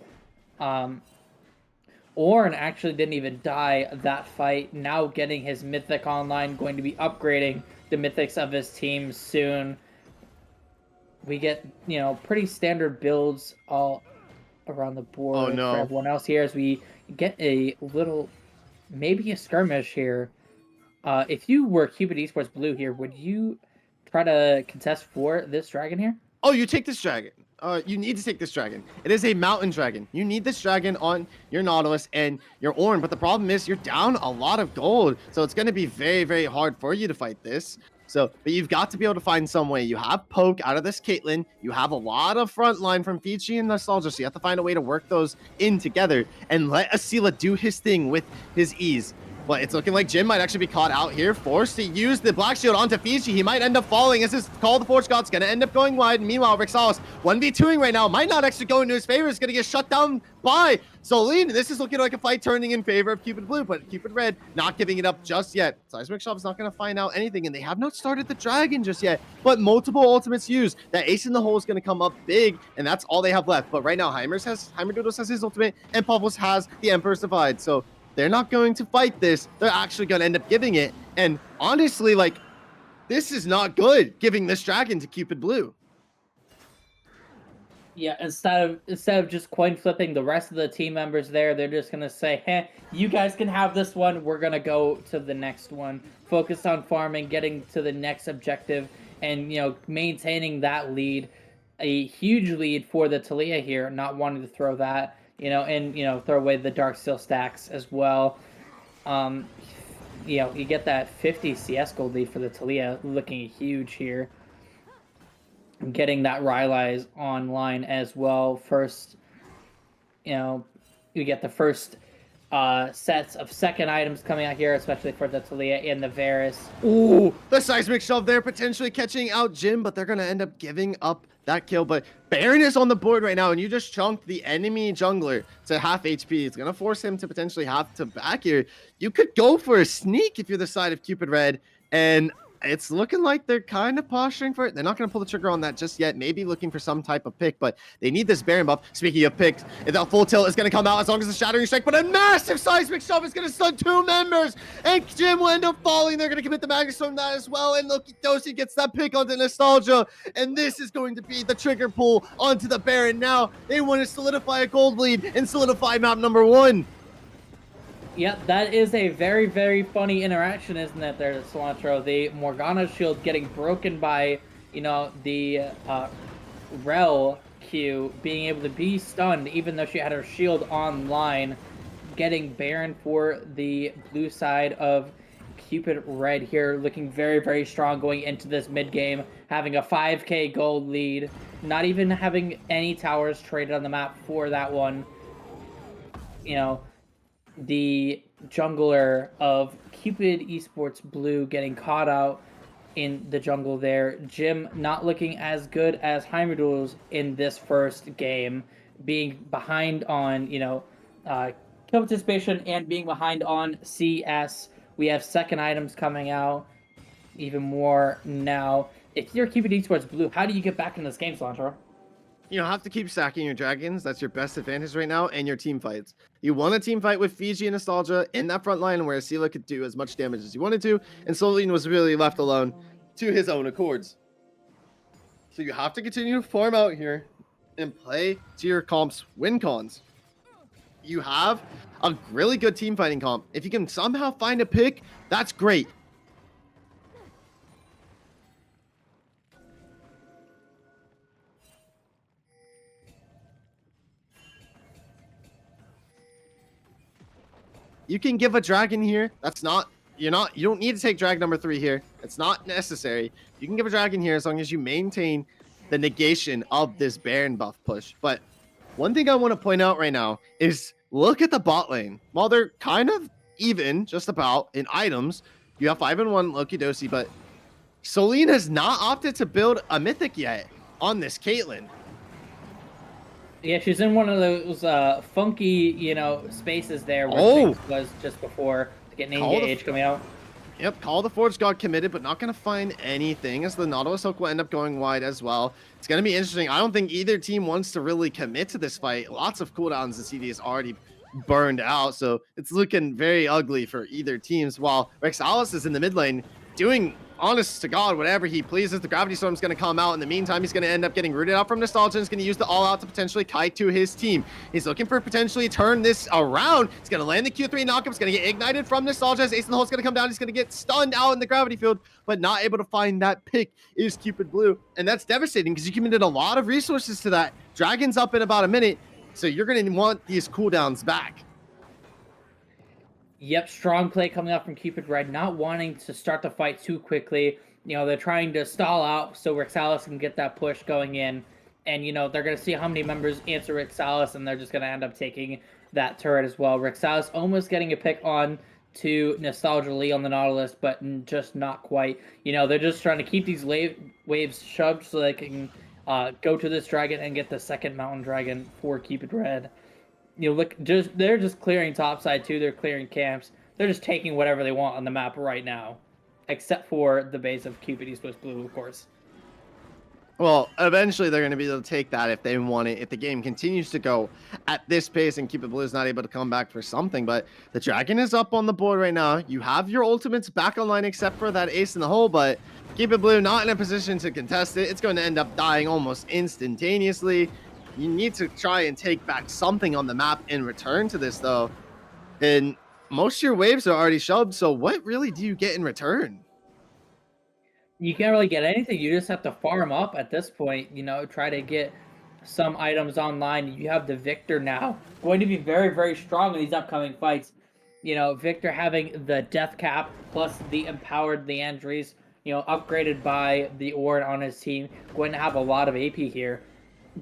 Ornn actually didn't even die that fight. Now getting his Mythic online, going to be upgrading the Mythics of his team soon. We get, you know, pretty standard builds all around the board for everyone else here as we get a little, maybe a skirmish here. If you were Cupid Esports Blue here, would you try to contest for this dragon here? Oh, you take this dragon. You need to take this dragon. It is a mountain dragon. You need this dragon on your Nautilus and your Ornn, but the problem is you're down a lot of gold, so it's going to be very, very hard for you to fight this. So, but you've got to be able to find some way. You have poke out of this Caitlyn. You have a lot of front line from Fiji and Nostalgia, so you have to find a way to work those in together and let asilah do his thing with his ease. But it's looking like Jim might actually be caught out here, forced to use the Black Shield onto Fiji. He might end up falling as his Call of the Forge God's going to end up going wide. Meanwhile, Rexalis 1v2ing right now, might not actually go into his favor. It's going to get shut down by Solienn. This is looking like a fight turning in favor of Cupid Blue, but Cupid Red not giving it up just yet. Seismic Shop's not going to find out anything, and they have not started the dragon just yet. But multiple ultimates used. That ace in the hole is going to come up big, and that's all they have left. But right now, Heimerdoodles has his ultimate, and Puffles has the Emperor's Divide. So they're not going to fight this. They're actually going to end up giving it. And honestly, like, this is not good, giving this dragon to Cupid Blue. Yeah, instead of just coin flipping the rest of the team members there, they're just going to say, hey, you guys can have this one. We're going to go to the next one. Focus on farming, getting to the next objective, and, you know, maintaining that lead. A huge lead for the Talia here, not wanting to throw that. and throw away the Dark Steel stacks as well. You get that 50 CS gold lead for the Talia, looking huge here. Getting that Rylai's online as well. First, you get the first sets of second items coming out here, especially for the Talia and the Varus. Ooh, the seismic shove there, potentially catching out Jim, but they're going to end up giving up that kill. But Baron is on the board right now, and you just chunked the enemy jungler to half HP. It's going to force him to potentially have to back here. You could go for a sneak if you're the side of Cupid Red, and it's looking like they're kind of posturing for it. They're not going to pull the trigger on that just yet. Maybe looking for some type of pick, but they need this Baron buff. Speaking of picks, that full tilt is going to come out as long as the Shattering Strike, but a massive seismic shove is going to stun 2 members, and Jim will end up falling. They're going to commit the Magus from that as well, and Lokidosi gets that pick onto Nostalgia, and this is going to be the trigger pull onto the Baron. Now they want to solidify a gold lead and solidify map number 1. Yeah, that is a very, very funny interaction, isn't it, there, Cilantro? The Morgana shield getting broken by, the Rel Q being able to be stunned, even though she had her shield online, getting Baron for the blue side of Cupid Red here, looking very, very strong going into this mid-game, having a 5k gold lead, not even having any towers traded on the map for that one. The jungler of Cupid eSports Blue getting caught out in the jungle there. Jim not looking as good as Heimerdoodles in this first game, being behind on, kill participation and being behind on CS. We have second items coming out even more now. If you're Cupid eSports Blue, how do you get back in this game, Cilantro? You have to keep stacking your dragons. That's your best advantage right now, and your team fights. You want a team fight with Fiji and Nostalgia in that front line where asilah could do as much damage as he wanted to, and Solienn was really left alone to his own accords. So you have to continue to farm out here and play to your comp's win cons. You have a really good team fighting comp. If you can somehow find a pick, that's great. You can give a dragon here. That's not, you don't need to take drag number 3 here. It's not necessary. You can give a dragon here as long as you maintain the negation of this Baron buff push. But one thing I want to point out right now is look at the bot lane. While they're kind of even, just about, in items, you have 5-1 Lokidosi, but Solienn has not opted to build a mythic yet on this Caitlyn. Yeah, she's in one of those funky, spaces there where Fix was just before to get an engage coming out. Yep, Call of the Forge got committed, but not going to find anything as the Nautilus Hook will end up going wide as well. It's going to be interesting. I don't think either team wants to really commit to this fight. Lots of cooldowns the CD is already burned out, so it's looking very ugly for either teams, while Rexalis is in the mid lane doing, honest to God, whatever he pleases. The Gravity Storm's going to come out. In the meantime, he's going to end up getting rooted out from Nostalgia. He's going to use the all-out to potentially kite to his team. He's looking for potentially turn this around. He's going to land the Q3 knockup. He's going to get ignited from Nostalgia. As Ace in the Hole's going to come down. He's going to get stunned out in the gravity field, but not able to find that pick is Cupid Blue. And that's devastating because you committed a lot of resources to that. Dragon's up in about a minute, so you're going to want these cooldowns back. Yep, strong play coming out from Cupid Red, not wanting to start the fight too quickly. They're trying to stall out so Rexalis can get that push going in. And, they're going to see how many members answer Rexalis, and they're just going to end up taking that turret as well. Rexalis almost getting a pick on to Nostalgia Lee on the Nautilus, but just not quite. They're just trying to keep these waves shoved so they can go to this dragon and get the second mountain dragon for Cupid Red. They're just clearing topside too. They're clearing camps. They're just taking whatever they want on the map right now, except for the base of Cupid eSports Blue, of course. Well, eventually they're going to be able to take that if they want it. If the game continues to go at this pace and Cupid Blue is not able to come back for something, but the dragon is up on the board right now. You have your ultimates back online except for that ace in the hole, but Cupid Blue not in a position to contest it. It's going to end up dying almost instantaneously. You need to try and take back something on the map in return to this, though. And most of your waves are already shoved, so what really do you get in return? You can't really get anything. You just have to farm up at this point, try to get some items online. You have the Victor now, going to be very, very strong in these upcoming fights. You know, Victor having the death cap plus the empowered Leandries, you know, upgraded by the Ord on his team, going to have a lot of AP here.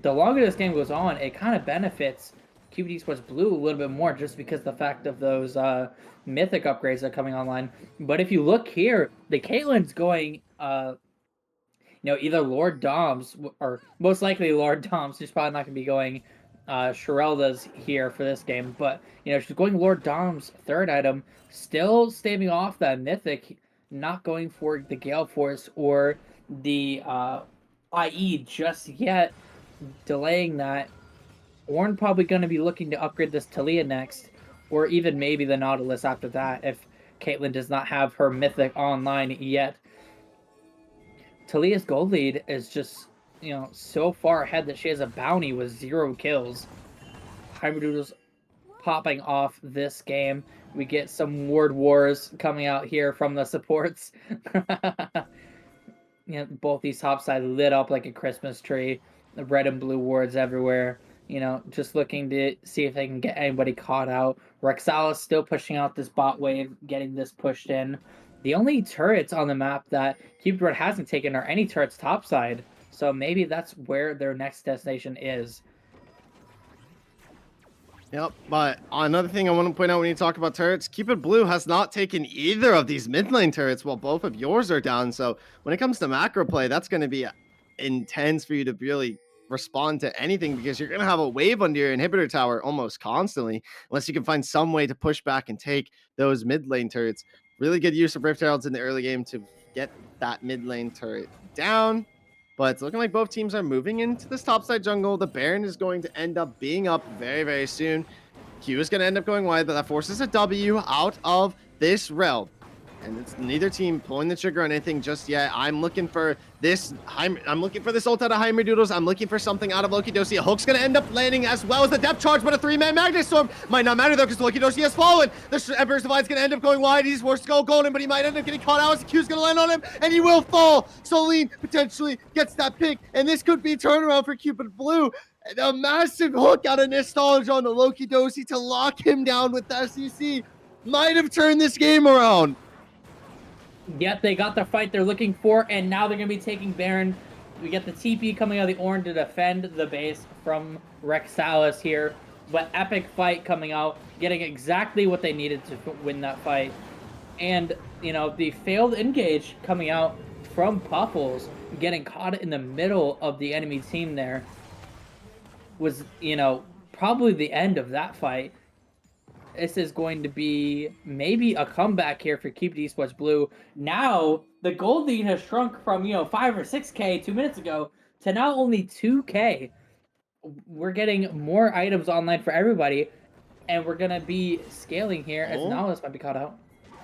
The longer this game goes on, it kind of benefits Cupid eSports Blue a little bit more just because the fact of those mythic upgrades that are coming online. But if you look here, the Caitlyn's going you know, either Lord Doms or most likely Lord Doms. She's probably not going to be going Shirelda's here for this game, but you know, she's going Lord Dom's third item, still staving off that mythic, not going for the Gale Force or the IE just yet, delaying that. Ornn probably going to be looking to upgrade this Talia next, or even maybe the Nautilus after that if Caitlyn does not have her mythic online yet. Talia's gold lead is just, you know, so far ahead that she has a bounty with 0 kills. Heimerdoodles popping off this game. We get some ward wars coming out here from the supports. You know, both these top sides lit up like a Christmas tree. The red and blue wards everywhere. You know, just looking to see if they can get anybody caught out. Rexalis still pushing out this bot wave, getting this pushed in. The only turrets on the map that Cupid Red hasn't taken are any turrets topside. So maybe that's where their next destination is. Yep, but another thing I want to point out when you talk about turrets, Cupid Blue has not taken either of these mid lane turrets while both of yours are down. So when it comes to macro play, that's going to be intense for you to really respond to anything because you're going to have a wave under your inhibitor tower almost constantly unless you can find some way to push back and take those mid lane turrets. Really good use of Rift Heralds in the early game to get that mid lane turret down. But it's looking like both teams are moving into this topside jungle. The Baron is going to end up being up very, very soon. Q is going to end up going wide, but that forces a W out of this realm. And it's neither team pulling the trigger on anything just yet. I'm looking for this. I'm looking for this ult out of Heimerdoodles. I'm looking for something out of Lokidosi. A hook's going to end up landing as well as the depth charge, but a 3-man Magnet Storm might not matter though because Lokidosi has fallen. The Emperor's Divide's going to end up going wide. He's forced to go golden, but he might end up getting caught out as the Q's going to land on him, and he will fall. Solienn potentially gets that pick, and this could be a turnaround for Cupid Blue. A massive hook out of Nostalgia on the Lokidosi to lock him down with the SEC might have turned this game around. Yet they got the fight they're looking for, and now they're going to be taking Baron. We get the TP coming out of the Ornn to defend the base from Rexalis here. But epic fight coming out, getting exactly what they needed to win that fight. And, you know, the failed engage coming out from Puffles, getting caught in the middle of the enemy team there, was, you know, probably the end of that fight. This is going to be maybe a comeback here for Cupid eSports Blue. Now, the gold lead has shrunk from, you know, 5 or 6K 2 minutes ago to now only 2K. We're getting more items online for everybody, and we're going to be scaling here as Nautilus might be caught out.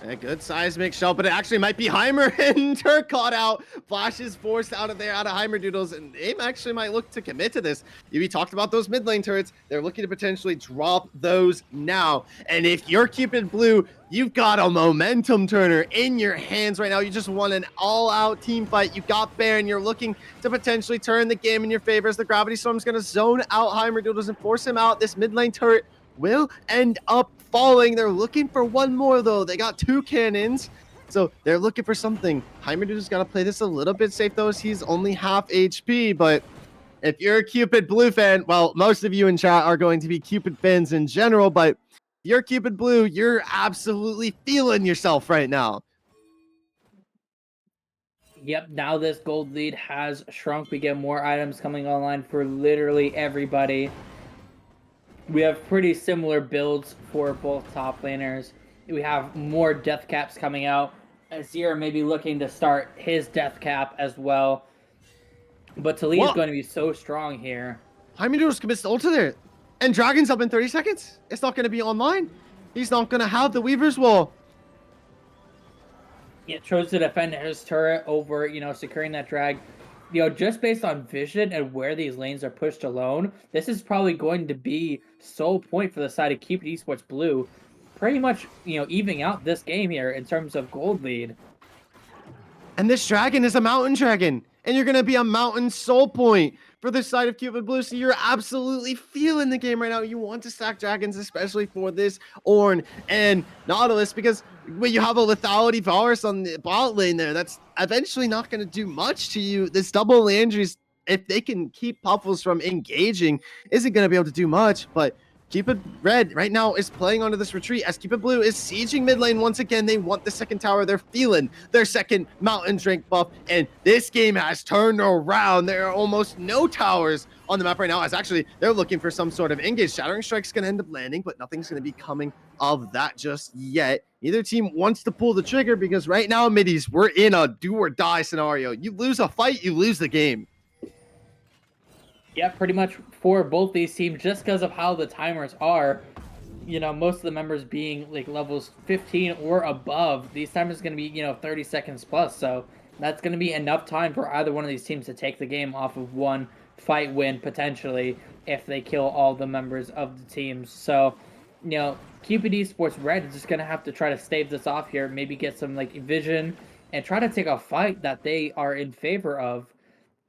A good seismic shell, but it actually might be Heimer and Turc caught out. Flash is forced out of there, out of Heimerdoodles, and they actually might look to commit to this. We talked about those mid lane turrets. They're looking to potentially drop those now. And if you're Cupid Blue, you've got a momentum turner in your hands right now. You just won an all-out team fight. You got Baron. You're looking to potentially turn the game in your favor as the Gravity Storm's going to zone out Heimerdoodles and force him out. This mid lane turret will end up falling. They're looking for one more though. They got 2 cannons, so they're looking for something. Heimerdoodles got to play this a little bit safe though, as he's only half HP. But if you're a Cupid Blue fan, well, most of you in chat are going to be Cupid fans in general, but if you're Cupid Blue, you're absolutely feeling yourself right now. Yep, now this gold lead has shrunk. We get more items coming online for literally everybody. We have pretty similar builds for both top laners. We have more death caps coming out. Azir may be looking to start his death cap as well. But Talia is going to be so strong here. Heimerdoodles commits the ult there. And Dragon's up in 30 seconds. It's not going to be online. He's not going to have the Weaver's Wall. Yeah, chose to defend his turret over, you know, securing that drag. You know, just based on vision and where these lanes are pushed alone, this is probably going to be sole point for the side of Cupid eSports Blue. Pretty much, you know, evening out this game here in terms of gold lead. And this dragon is a mountain dragon. And you're going to be a mountain soul point for the side of Cupid Blue. So you're absolutely feeling the game right now. You want to stack dragons, especially for this Ornn and Nautilus, because when you have a lethality virus on the bot lane there, that's eventually not going to do much to you. This double Landry's, if they can keep Puffles from engaging, isn't going to be able to do much. But Cupid Red right now is playing onto this retreat as Cupid Blue is sieging mid lane once again. They want the second tower. They're feeling their second mountain drink buff, and this game has turned around. There are almost no towers on the map right now, as actually they're looking for some sort of engage. Shattering Strike's going to end up landing, but nothing's going to be coming of that just yet. Neither team wants to pull the trigger because right now, middies, we're in a do or die scenario. You lose a fight, you lose the game. Yeah, pretty much for both these teams, just because of how the timers are, you know, most of the members being like levels 15 or above, these timers are going to be, you know, 30 seconds plus. So that's going to be enough time for either one of these teams to take the game off of one fight win, potentially, if they kill all the members of the teams. So, you know, Cupid eSports Red is just going to have to try to stave this off here, maybe get some like vision and try to take a fight that they are in favor of,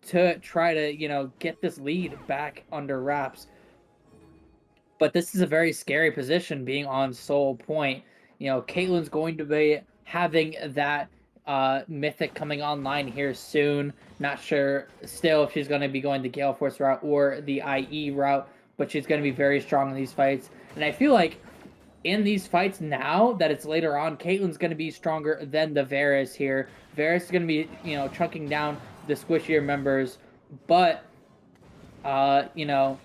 to try to, you know, get this lead back under wraps. But this is a very scary position, being on Soul Point. You know, Caitlyn's going to be having that Mythic coming online here soon. Not sure still if she's going to be going the Gale Force route or the IE route, but she's going to be very strong in these fights. And I feel like in these fights now that it's later on, Caitlyn's going to be stronger than the Varus here. Varus is going to be, you know, chunking down the squishier members, but you know,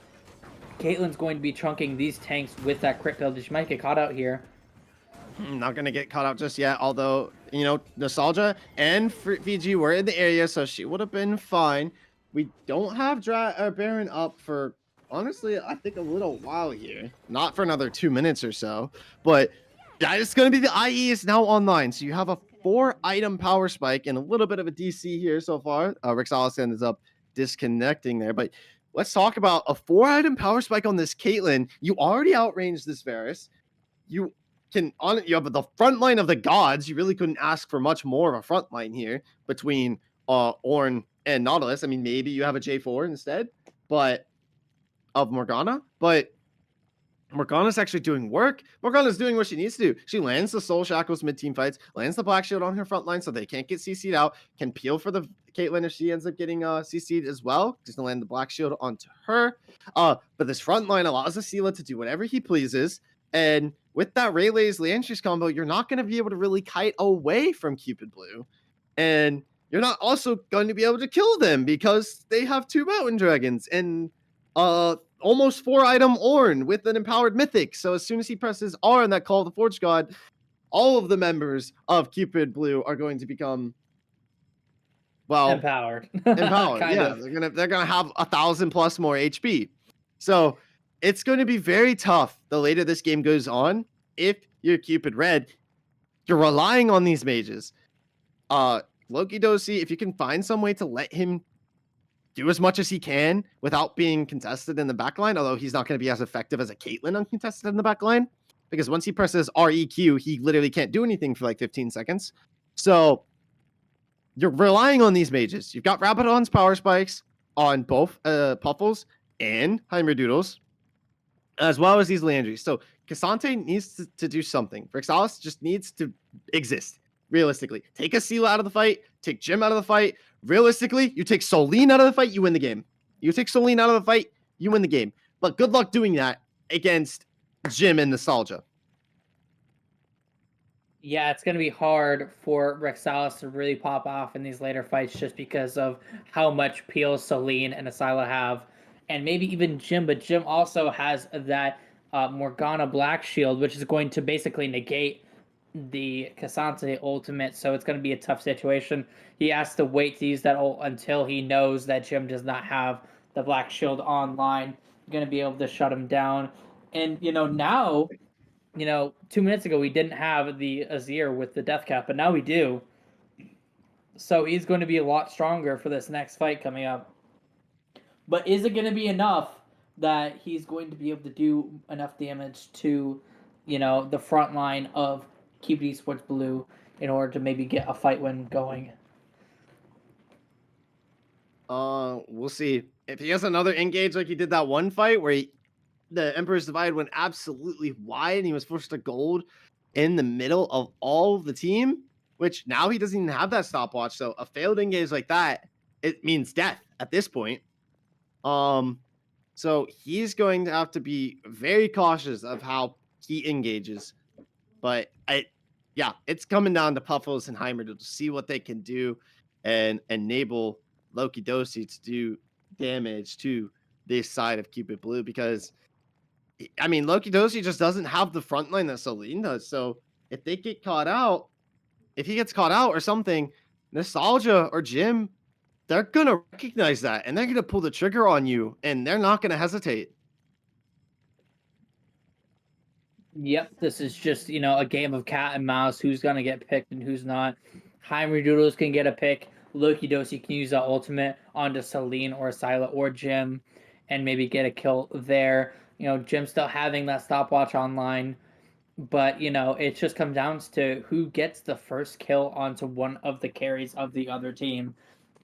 Caitlyn's going to be chunking these tanks with that crit build. She might get caught out here. Not gonna get caught out just yet, although, you know, Nostalgia and Fiji were in the area, so she would have been fine. We don't have Baron up for, honestly, I think a little while here. Not for another 2 minutes or so, but that is going to be the IE is now online, so you have a 4-item power spike and a little bit of a DC here so far. Rexalis ends up disconnecting there, but let's talk about a 4-item power spike on this Caitlyn. You already outranged this Varus. You have the front line of the gods. You really couldn't ask for much more of a front line here between Ornn and Nautilus. I mean, maybe you have a J4 instead, but of Morgana, but Morgana's actually doing work. Morgana's doing what she needs to do. She lands the Soul Shackles mid-team fights, lands the Black Shield on her front line so they can't get CC'd out, can peel for the Caitlyn if she ends up getting CC'd as well. Just to land the Black Shield onto her. But this front line allows asilah to do whatever he pleases. And with that Rayleigh's Leandris combo, you're not going to be able to really kite away from Cupid Blue. And you're not also going to be able to kill them because they have 2 Mountain Dragons and almost 4-item Ornn with an empowered mythic. So as soon as he presses R in that Call of the Forge God, all of the members of Cupid Blue are going to become, well, empowered. Yeah, they're gonna have 1,000 plus more HP. So it's going to be very tough the later this game goes on. If you're Cupid Red, you're relying on these mages. Lokidosi, if you can find some way to let him do as much as he can without being contested in the backline, although he's not going to be as effective as a Caitlyn uncontested in the backline, because once he presses REQ, he literally can't do anything for like 15 seconds. So you're relying on these mages. You've got Rabadon's power spikes on both Puffles and Heimerdoodles, as well as these Landrys. So Cassante needs to do something. Rexalis just needs to exist, realistically. Take asilah out of the fight, take Jim out of the fight. Realistically, you take Solienn out of the fight, you win the game. You take Solienn out of the fight, you win the game. But good luck doing that against Jim and Nostalgia. Yeah, it's going to be hard for Rexalis to really pop off in these later fights just because of how much peel Solienn and asilah have. And maybe even Jim, but Jim also has that Morgana Black Shield, which is going to basically negate the Cassante ultimate, so it's going to be a tough situation. He has to wait to use that ult until he knows that Jim does not have the Black Shield online. Going to be able to shut him down. And, you know, now, you know, 2 minutes ago we didn't have the Azir with the death cap, but now we do. So he's going to be a lot stronger for this next fight coming up. But is it going to be enough that he's going to be able to do enough damage to, you know, the front line of Cupid eSports Blue in order to maybe get a fight win going? We'll see. If he has another engage like he did that one fight where the Emperor's Divide went absolutely wide and he was forced to gold in the middle of all of the team, which now he doesn't even have that stopwatch. So a failed engage like that, it means death at this point. So he's going to have to be very cautious of how he engages. But yeah, it's coming down to Puffles and Heimerdoodles to see what they can do and enable Lokidosi to do damage to this side of Cupid Blue, because I mean Lokidosi just doesn't have the front line that Solienn does. So if they get caught out, if he gets caught out or something, Nostalgia or Jim, they're gonna recognize that and they're gonna pull the trigger on you and they're not gonna hesitate. Yep, this is just, a game of cat and mouse. Who's going to get picked and who's not. Heimerdoodles can get a pick. Lokidosi can use that ultimate onto Solienn or asilah or Jim and maybe get a kill there. Jim still having that stopwatch online. But, it just comes down to who gets the first kill onto one of the carries of the other team.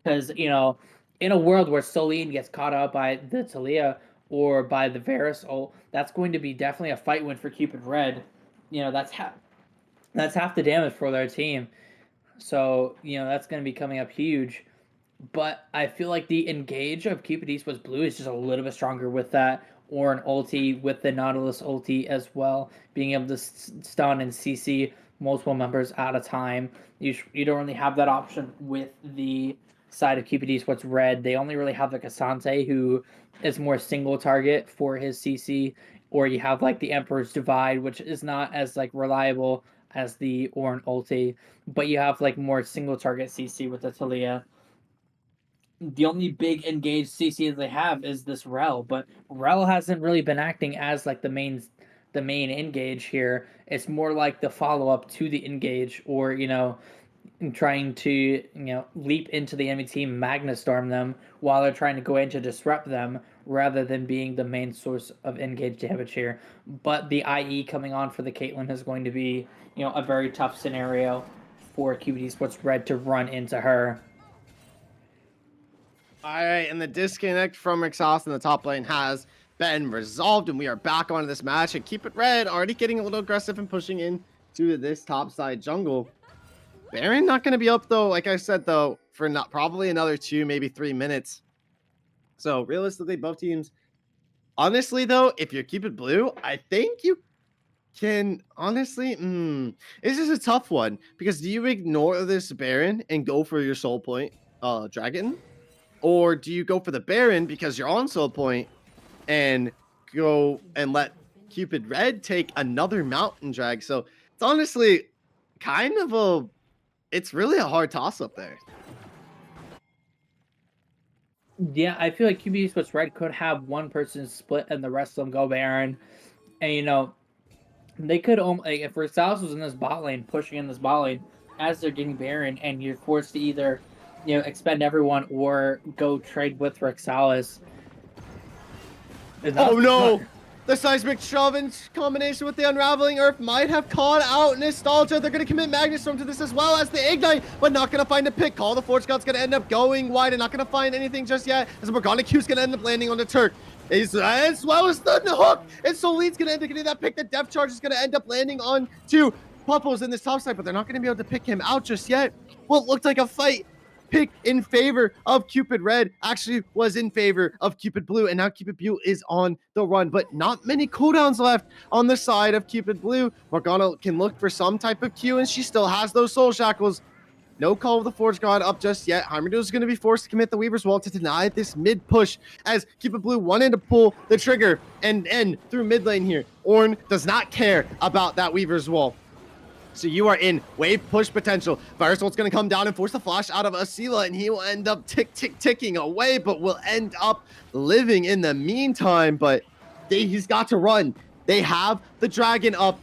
Because, in a world where Solienn gets caught out by the Talia or by the Varus ult, that's going to be definitely a fight win for Cupid Red. That's half the damage for their team. So, that's going to be coming up huge. But I feel like the engage of Cupid eSports Blue is just a little bit stronger with that, or an ulti with the Nautilus ulti as well, being able to stun and CC multiple members at a time. You don't really have that option with the side of Cupid eSports Red. They only really have like Asante, who is more single target for his CC, or you have like the Emperor's Divide, which is not as like reliable as the Ornn ulti, but you have like more single target CC with the Talia. The only big engaged CC that they have is this Rel, but Rel hasn't really been acting as like the main engage here. It's more like the follow up to the engage, or trying to leap into the enemy team, Magna Storm them while they're trying to go in to disrupt them, rather than being the main source of engage damage here. But the IE coming on for the Caitlyn is going to be a very tough scenario for Cupid eSports Red to run into her. All right, and the disconnect from Rexalis in the top lane has been resolved, and we are back onto this match. And Keep It Red already getting a little aggressive and pushing in to this top side jungle. Baron not going to be up, though, like I said, though, for not probably another 2, maybe 3 minutes. So realistically, both teams, honestly, though, if you're Cupid Blue, I think you can, honestly, this is a tough one, because do you ignore this Baron and go for your soul point dragon? Or do you go for the Baron because you're on soul point and go and let Cupid Red take another mountain drag? So it's honestly kind of it's really a hard toss up there. Yeah, I feel like Cupid eSports Red could have one person split and the rest of them go Baron. And, they could, like, if Rexalis was in this bot lane, pushing in this bot lane as they're getting Baron, and you're forced to either expend everyone or go trade with Rexalis. Oh no! The seismic shove in combination with the unraveling earth might have caught out Nostalgia. They're going to commit Magnustorm to this as well as the Ignite, but not going to find a pick. Call the Forge God's going to end up going wide and not going to find anything just yet, as Morgana Q's going to end up landing on the Turc. As well as the hook, and Solienn's going to end up getting that pick. The Depth Charge is going to end up landing on to Puffles in this top side, but they're not going to be able to pick him out just yet. Well, it looked like a fight pick in favor of Cupid Red actually was in favor of Cupid Blue, and now Cupid Blue is on the run, but not many cooldowns left on the side of Cupid Blue. Morgana can look for some type of Q, and she still has those soul shackles. No call of the Forge God up just yet. Heimerdoodles is going to be forced to commit the Weaver's Wall to deny this mid push, as Cupid Blue wanted to pull the trigger and end through mid lane here. Ornn does not care about that Weaver's Wall. So you are in wave push potential. Virus Volt's going to come down and force the flash out of asilah, and he will end up ticking away, but will end up living in the meantime. But he's got to run. They have the dragon up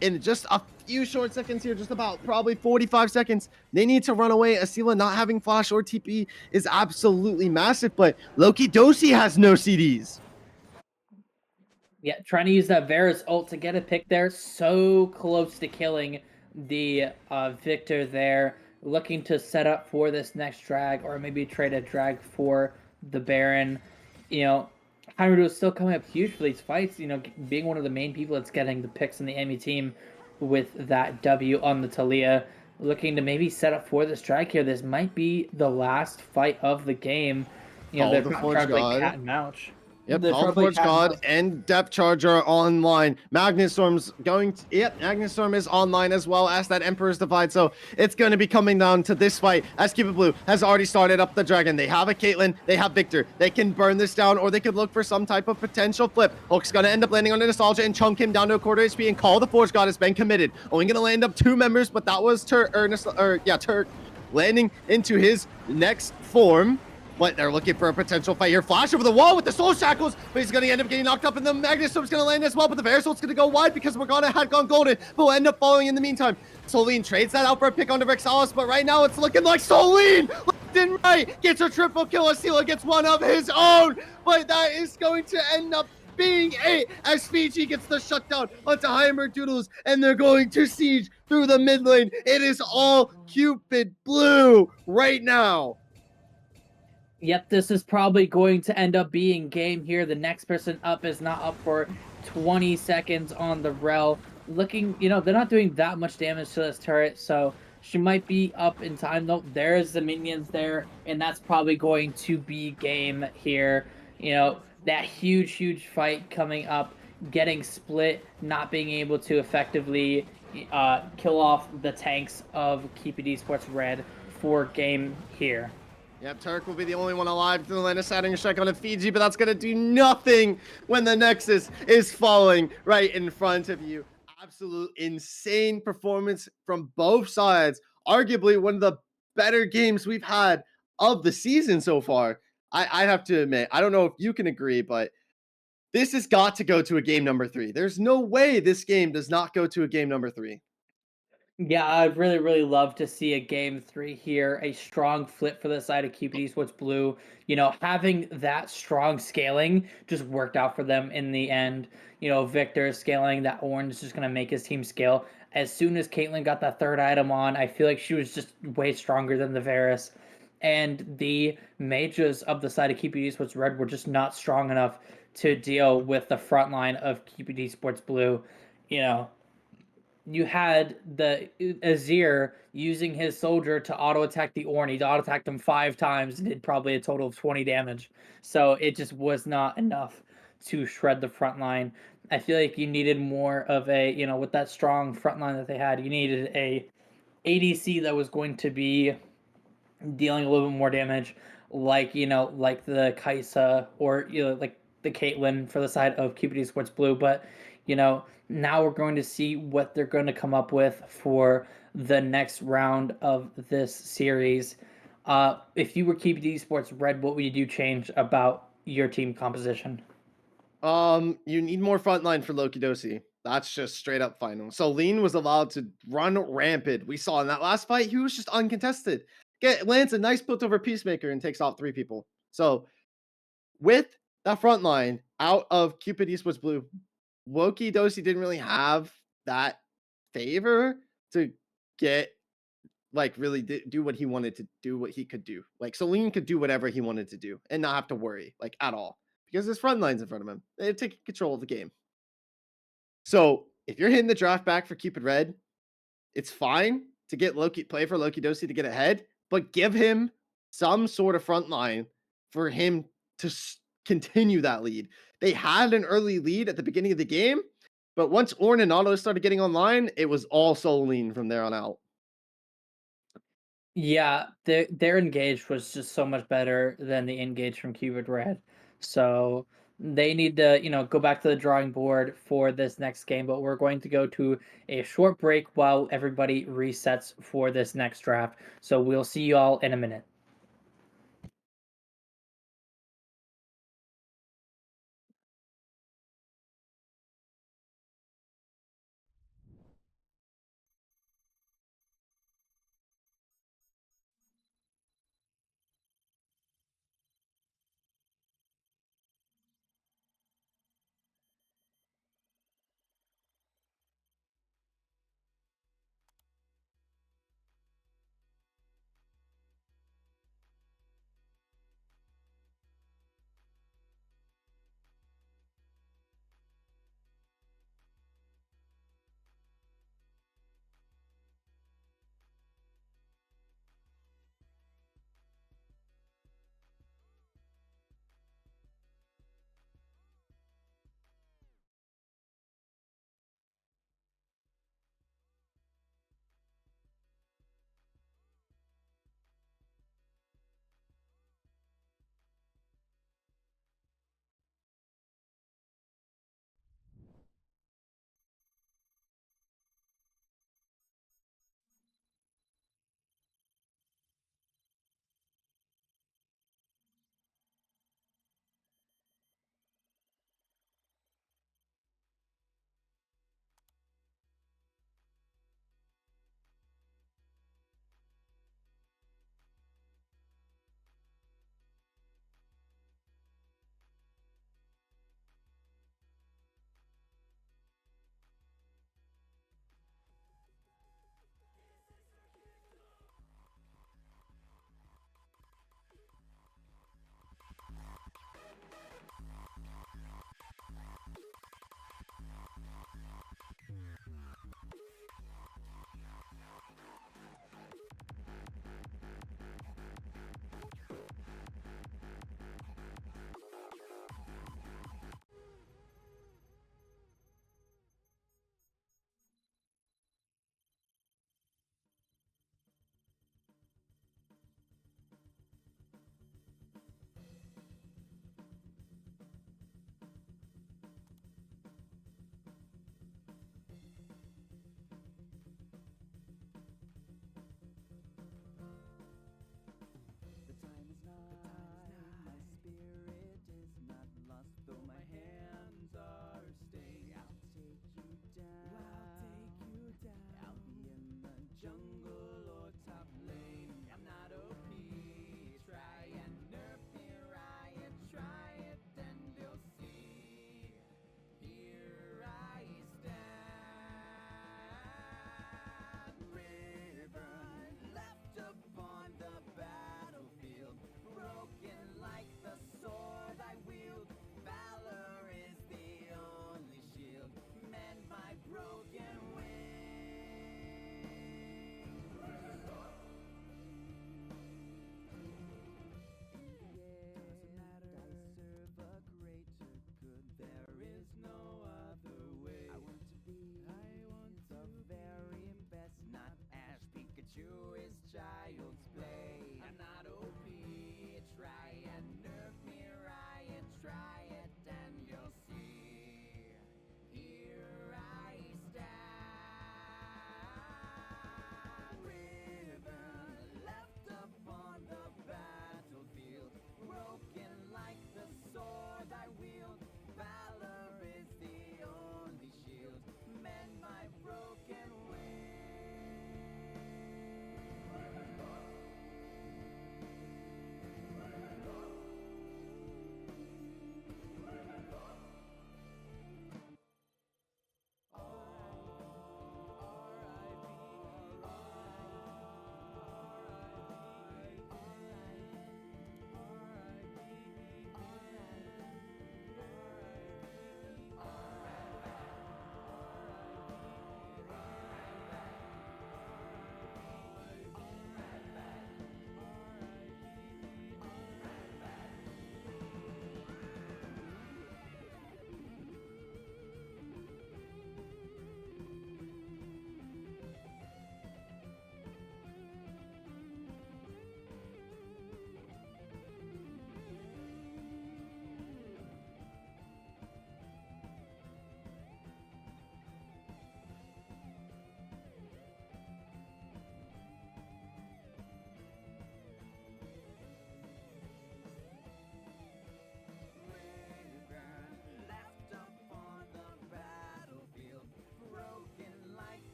in just a few short seconds here, just about probably 45 seconds. They need to run away. asilah not having flash or TP is absolutely massive, but Lokidosi has no CDs. Yeah, trying to use that Varus ult to get a pick there. So close to killing the Victor there. looking to set up for this next drag, or maybe trade a drag for the Baron. You know, Heimerdoodles is still coming up huge for these fights. You know, being one of the main people that's getting the picks in the Emmy team with that W on the Talia, looking to maybe set up for this drag here. This might be the last fight of the game. You know, Call they're the trying Forge to play God. cat and mouse. Yep, They're Call trying the to play Forge cat and God mouse. and Depth Charger are online. Magnetstorm's going to, yep, Magnetstorm is online as well as that Emperor's Divide. So it's going to be coming down to this fight as Cupid Blue has already started up the dragon. They have a Caitlyn, they have Victor. They can burn this down or they could look for some type of potential flip. Hulk's going to end up landing on the Nostalgia and chunk him down to a quarter HP, and Call the Forge God has been committed. Only going to land up 2 members, but that was Turc landing into his next form. But they're looking for a potential fight here. Flash over the wall with the soul shackles, but he's going to end up getting knocked up, and the Magnetstorm's going to land as well. But the Verisol's going to go wide because Morgana had gone golden, but will end up falling in the meantime. Solienn trades that out for a pick onto Rexalis, but right now it's looking like Solienn left and right gets a triple kill. asilah gets one of his own, but that is going to end up being 8 as Fiji gets the shutdown onto Heimerdoodles, and they're going to siege through the mid lane. It is all Cupid Blue right now. Yep, this is probably going to end up being game here. The next person up is not up for 20 seconds on the Rel. Looking, you know, they're not doing that much damage to this turret, so she might be up in time, though. There's the minions there, and that's probably going to be game here. You know, that huge fight coming up, getting split, not being able to effectively kill off the tanks of Cupid eSports Red for game here. Yep, Turc will be the only one alive to land a Saturn strike on a Fiji, but that's going to do nothing when the Nexus is falling right in front of you. Absolute insane performance from both sides. Arguably one of the better games we've had of the season so far. I have to admit, I don't know if you can agree, but this has got to go to a game number 3. There's no way this game does not go to a game number 3. Yeah, I'd really love to see a game 3 here, a strong flip for the side of Cupid eSports Blue. You know, having that strong scaling just worked out for them in the end. You know, Victor scaling that orange is just going to make his team scale. As soon as Caitlyn got that third item on, I feel like she was just way stronger than the Varus. And the mages of the side of Cupid eSports Red were just not strong enough to deal with the front line of Cupid eSports Blue. You know, you had the Azir using his soldier to auto attack the Ornn. He auto attacked him 5 times and did probably a total of 20 damage. So it just was not enough to shred the front line. I feel like you needed more of a, you know, with that strong front line that they had, you needed a ADC that was going to be dealing a little bit more damage, like, you know, like the Kaisa or, you know, like the Caitlyn for the side of Cupid eSports Blue. But, you know, now we're going to see what they're going to come up with for the next round of this series. If you were Cupid eSports Red, what would you do change about your team composition? You need more frontline for Lokidosi. That's just straight up final. So Lean was allowed to run rampant. We saw in that last fight, he was just uncontested. Lands a nice built over Peacemaker and takes off 3 people. So with that front line out of Cupid eSports Blue, Lokidosi didn't really have that favor to get like really do what he wanted to do, what he could do. Like Solienn could do whatever he wanted to do and not have to worry like at all because his front line's in front of him. They're taking control of the game. So if you're hitting the draft back for Cupid Red, it's fine to get play for Lokidosi to get ahead, but give him some sort of front line for him to continue that lead. They had an early lead at the beginning of the game, but once Ornn and Otto started getting online, it was all Solienn from there on out. Yeah, their engage was just so much better than the engage from Cupid Red. So they need to, you know, go back to the drawing board for this next game, but we're going to go to a short break while everybody resets for this next draft. So we'll see you all in a minute.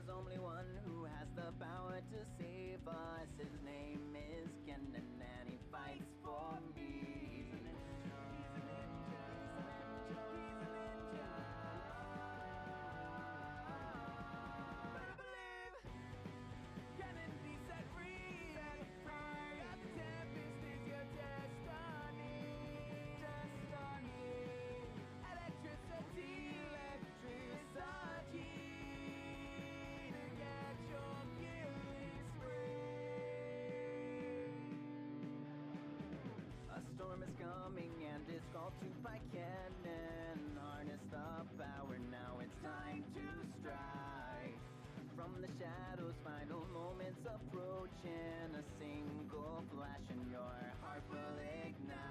There's only one who has the power to save us. His name is Kenan and he fights for me. He's a ninja. Better believe Kenan be set free. Fire at the tempest is your destiny. Electricity. To get your killing spree. A storm is coming and it's called to by Kenan. Harness the power, now it's time to strike. From the shadows, final moments approaching. A single flash and your heart will ignite.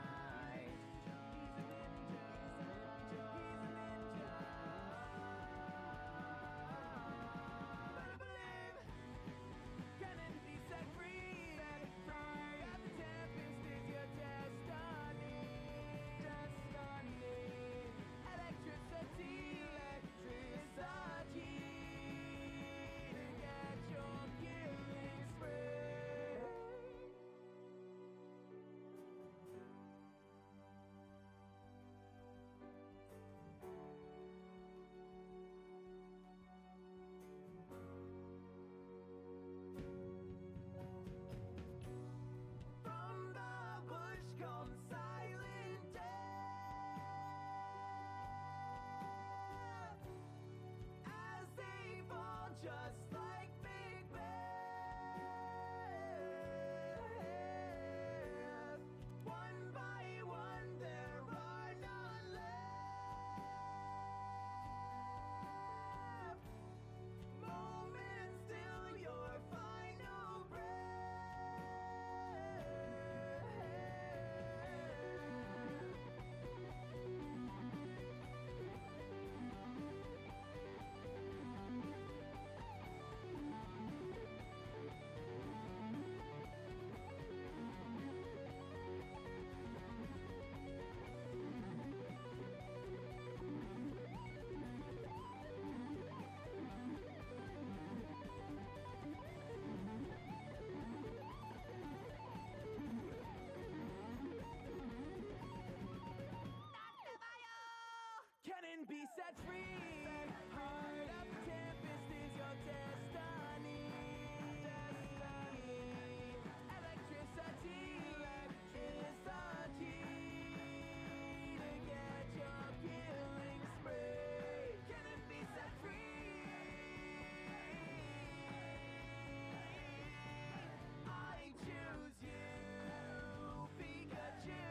Just like Big Ben. One by one, there are none left. Moments till your final Kenan be set free. Heart of the tempest is your destiny. Electricity is the key to get your killing spree. Kenan be set free. I choose you, Pikachu.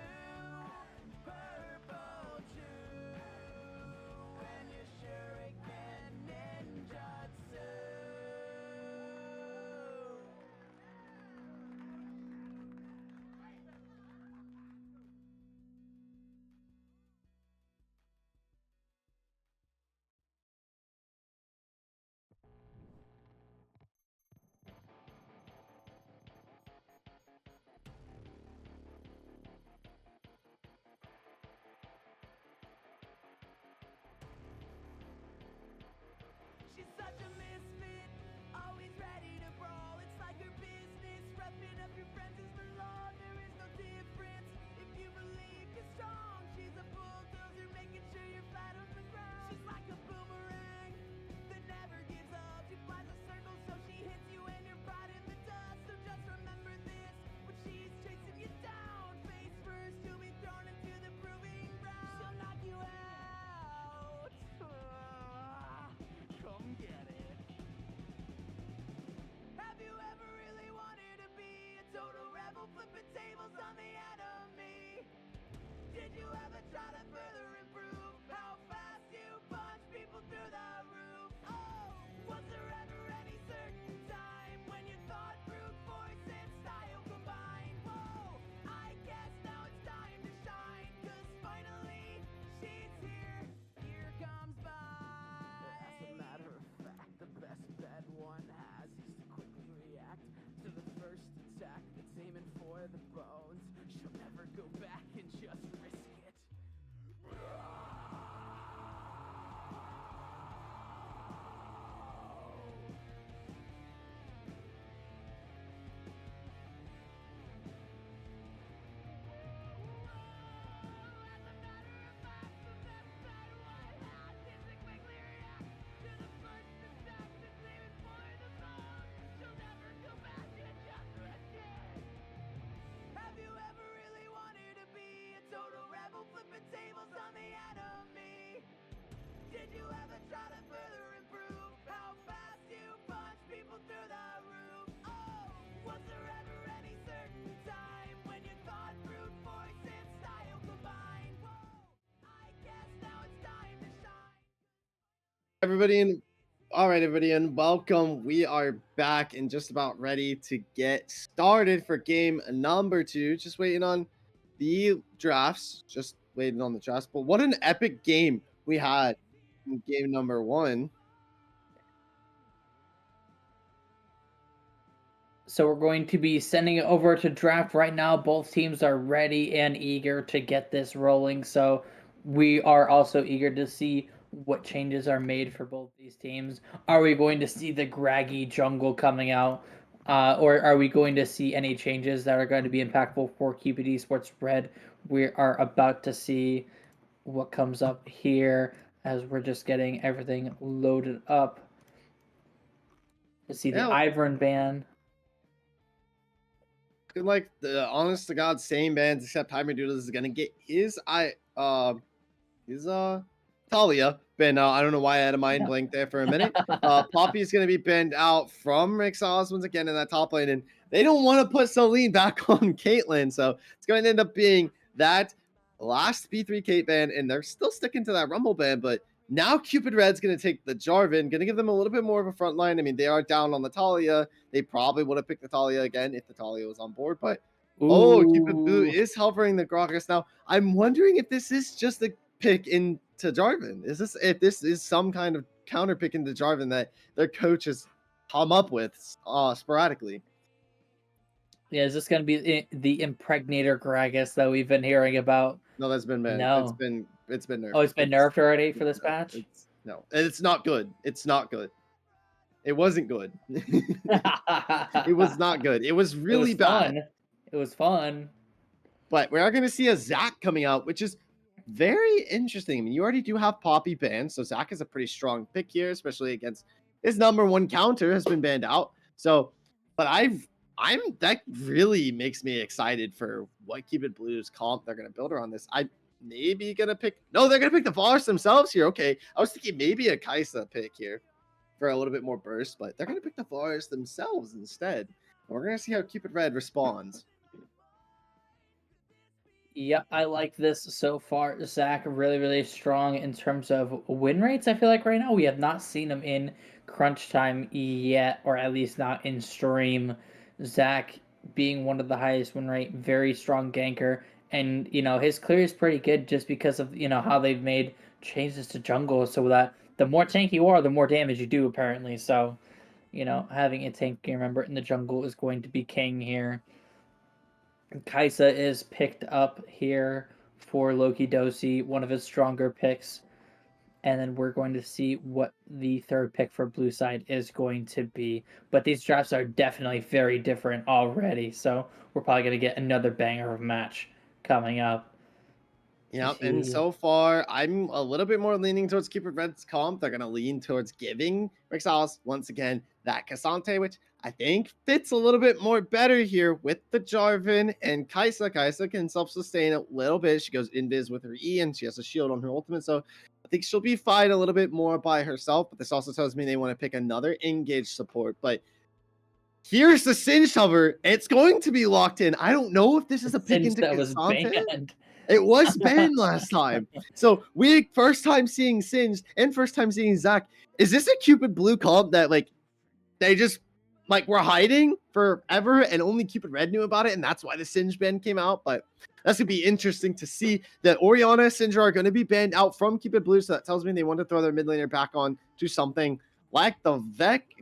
Purple Chew. When you're Shuriken Ninjutsu. She's such a misfit, always ready to brawl. It's like her business, roughing up your friends is the law. There is no difference if you believe you're strong. She's a bulldozer, making sure you're flat on the ground. She's like a boomerang that never gives up. She flies a circle so she hits you and you're brought in the dust. So just remember this, when she's chasing you down, face first you'll be thrown into the proving ground. She'll knock you out. Come get it. Have you ever really wanted to be a total rebel, flipping tables on the enemy? Did you ever try to further improve how fast you punch people through the roof? Oh, was there ever any certain time when you thought brute force and style combined? Whoa, I guess now it's time to shine, 'cause finally she's here. Here comes by. As a matter of fact, the best bet one has is to quickly react to the first attack that's aiming for the bones. She'll never go back and just risk it. Everybody and all right, everybody, and welcome. We are back and just about ready to get started for game number 2. Just waiting on the drafts. Just waiting on the drafts. But what an epic game we had in game number 1. So we're going to be sending it over to draft right now. Both teams are ready and eager to get this rolling. So we are also eager to see what changes are made for both these teams. Are we going to see the Graggy jungle coming out? Or are we going to see any changes that are going to be impactful for Cupid eSports Red? We are about to see what comes up here as we're just getting everything loaded up. To see the Ivern ban. Like the honest to God same bands, except Heimerdoodles is gonna get his Talia banned out. I don't know why I had a mind blank there for a minute. Poppy's gonna be banned out from Rexalis once again in that top lane, and they don't want to put Solienn back on Caitlyn, so it's going to end up being that last B3 Kate ban, and they're still sticking to that Rumble ban, but now Cupid Red's going to take the Jarvan, going to give them a little bit more of a front line. I mean, they are down on the Talia. They probably would have picked the Talia again if the Talia was on board, but Cupid Blue is hovering the Gragas. Now, I'm wondering if this is just a pick into Jarvan. If this is some kind of counter pick into Jarvan that their coach has come up with sporadically? Yeah, is this going to be the Impregnator Gragas that we've been hearing about? No, that's been banned. No. It's been nerfed. Oh, it's been nerfed already for this patch? No, it's not good. It's not good. It wasn't good. It was not good. It was really bad. It was fun. But we are going to see a Zac coming out, which is very interesting. I mean, you already do have Poppy banned, so Zac is a pretty strong pick here, especially against his number 1 counter has been banned out. So, but that really makes me excited for what Cupid Blue's comp they're going to build around this. I'm maybe going to pick, no, they're going to pick the Varus themselves here. Okay, I was thinking maybe a Kai'Sa pick here for a little bit more burst, but they're going to pick the Varus themselves instead. And we're going to see how Cupid Red responds. Yeah, I like this so far. Zac really, really strong in terms of win rates, I feel like right now. We have not seen him in crunch time yet, or at least not in stream. Zac being one of the highest win rate, very strong ganker. And, his clear is pretty good just because of, how they've made changes to jungle so that the more tanky you are, the more damage you do, apparently. So, having a tanky member in the jungle is going to be king here. Kai'Sa is picked up here for Lokidosi, one of his stronger picks. And then we're going to see what the third pick for blue side is going to be. But these drafts are definitely very different already. So we're probably going to get another banger of a match coming up. Yep, and so far, I'm a little bit more leaning towards Cupid Red's comp. They're going to lean towards giving Rexalis, once again, that Cassante, which I think fits a little bit more better here with the Jarvan and Kai'Sa. Kai'Sa can self-sustain a little bit. She goes invis with her E, and she has a shield on her ultimate, so I think she'll be fine a little bit more by herself, but this also tells me they want to pick another engaged support. But here's the Singed hover. It's going to be locked in. I don't know if this is a pick into Cassante. It was banned last time. So we first time seeing Singed and first time seeing Zac. Is this a Cupid Blue comp that they just were hiding forever and only Cupid Red knew about it, and that's why the Singed ban came out? But that's gonna be interesting to see that Orianna and Syndra are gonna be banned out from Cupid Blue. So that tells me they want to throw their mid laner back on to something like the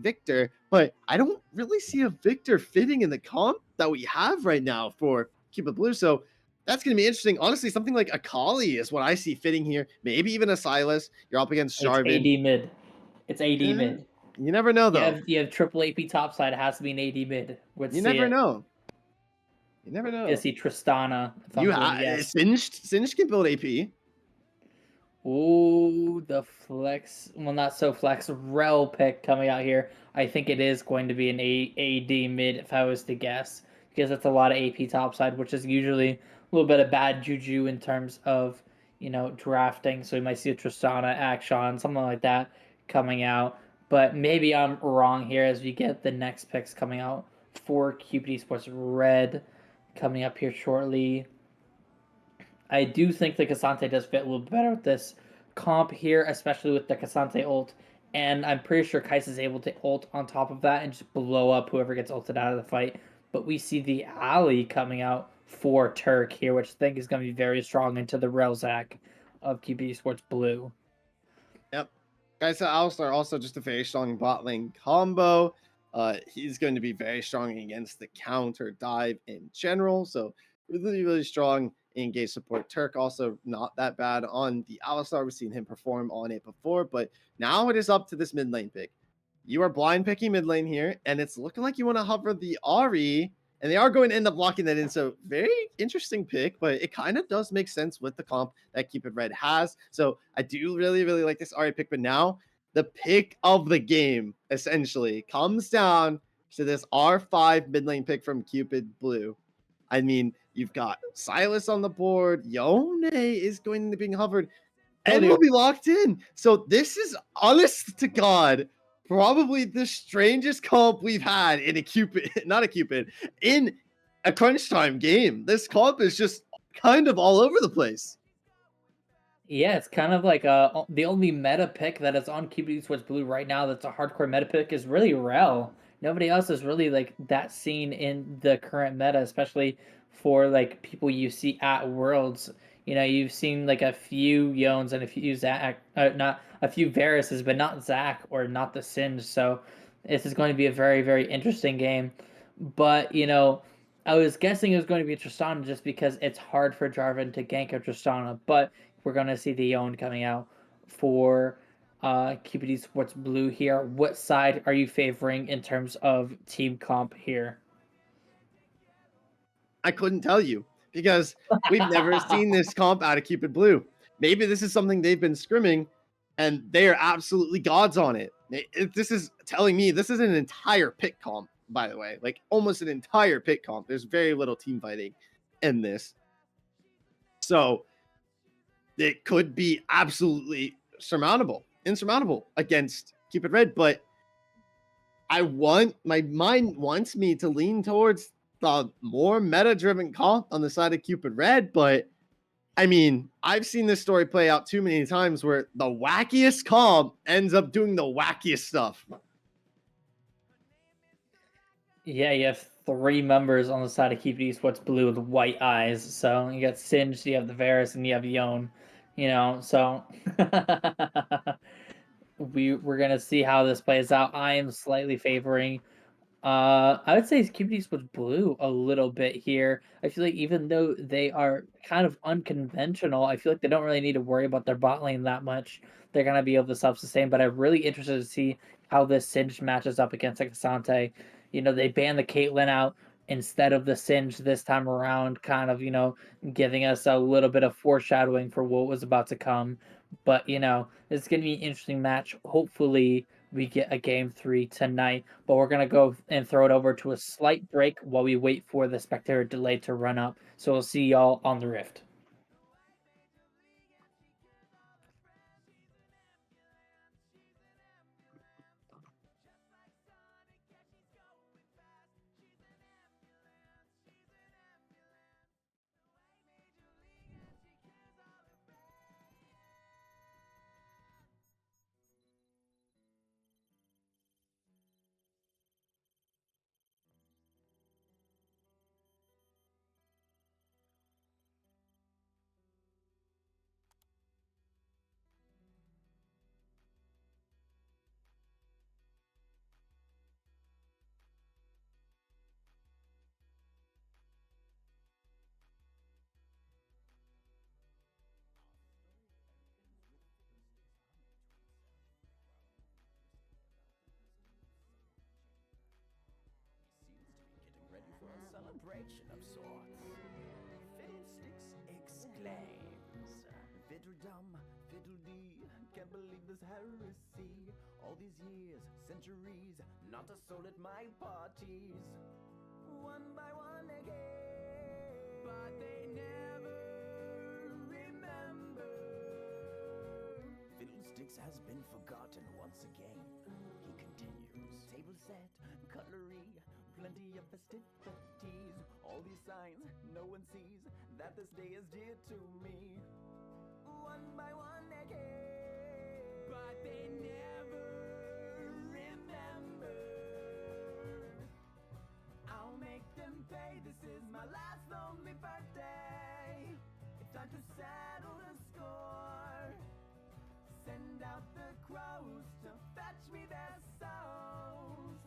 Victor. But I don't really see a Victor fitting in the comp that we have right now for Cupid Blue. So that's going to be interesting. Honestly, something like Akali is what I see fitting here. Maybe even a Silas. You're up against Jarvan. It's AD mid. It's AD mid. You never know, though. You have triple AP topside. It has to be an AD mid. You never know. You never know. You see Tristana. Singed can build AP. Ooh, the flex. Well, not so flex. Rel pick coming out here. I think it is going to be an AD mid if I was to guess, because that's a lot of AP topside, which is usually a little bit of bad juju in terms of, drafting. So we might see a Tristana, Action, something like that coming out. But maybe I'm wrong here as we get the next picks coming out for Cupid eSports Red coming up here shortly. I do think the Cassante does fit a little bit better with this comp here, especially with the Cassante ult. And I'm pretty sure Kais is able to ult on top of that and just blow up whoever gets ulted out of the fight. But we see the alley coming out for Turc here, which I think is going to be very strong into the Relzak of Cupid Esports Blue. Yep. Guys, so Alistar also just a very strong bot lane combo. He's going to be very strong against the counter dive in general. So really, really strong engage support. Turc also not that bad on the Alistar. We've seen him perform on it before, but now it is up to this mid lane pick. You are blind picking mid lane here, and it's looking like you want to hover the Ahri, and they are going to end up locking that in. So very interesting pick, but it kind of does make sense with the comp that Cupid Red has. So I do really, really like this Ahri pick, but now the pick of the game essentially comes down to this R5 mid lane pick from Cupid Blue. I mean, you've got Silas on the board. Yone is going to be hovered and will be locked in. So this is, honest to God, probably the strangest comp we've had in a Cupid, not a Cupid, in a crunch time game. This comp is just kind of all over the place. Yeah, it's kind of like the only meta pick that is on Cupid Esports Blue right now that's a hardcore meta pick is really Rel. Nobody else is really like that seen in the current meta, especially for like people you see at Worlds. You know, you've seen like a few Yones and a few Zach, not a few Varuses, but not Zach or not the Singe. So this is going to be a very, very interesting game. But, you know, I was guessing it was going to be Tristana just because it's hard for Jarvan to gank a Tristana, but we're going to see the Yone coming out for Cupid Esports Blue here. What side are you favoring in terms of team comp here? I couldn't tell you because we've never seen this comp out of Cupid Blue. Maybe this is something they've been scrimming and they are absolutely gods on it. This is telling me this is an entire pick comp, by the way, like almost an entire pick comp. There's very little team fighting in this. So it could be absolutely insurmountable against Cupid Red, but my mind wants me to lean towards the more meta-driven comp on the side of Cupid Red, but I mean, I've seen this story play out too many times where the wackiest comp ends up doing the wackiest stuff. Yeah, you have three members on the side of Cupid Esports Blue with white eyes. So you got Singed, you have the Varus, and you have Yone. You know, so we're gonna see how this plays out. I am slightly favoring I would say Cupid Esports Blue a little bit here. I feel like even though they are kind of unconventional, I feel like they don't really need to worry about their bot lane that much. They're gonna be able to self-sustain, but I'm really interested to see how this Singe matches up against Cassante. You know, they banned the Caitlyn out instead of the Singe this time around, kind of, you know, giving us a little bit of foreshadowing for what was about to come. But, you know, it's gonna be an interesting match. Hopefully we get a game 3 tonight, but we're going to go and throw it over to a slight break while we wait for the spectator delay to run up. So we'll see y'all on the Rift. Ready for a celebration of sorts. Fiddlesticks exclaims. Fiddledum, fiddledee, can't believe this heresy. All these years, centuries, not a soul at my parties. One by one again, but they never remember. Fiddlesticks has been forgotten once again. He continues. Table set, cutlery, plenty of festivities. All these signs no one sees that this day is dear to me. One by one they came, but they never remember. I'll make them pay, this is my last lonely birthday. It's time to settle the score. Send out the crows to fetch me their souls.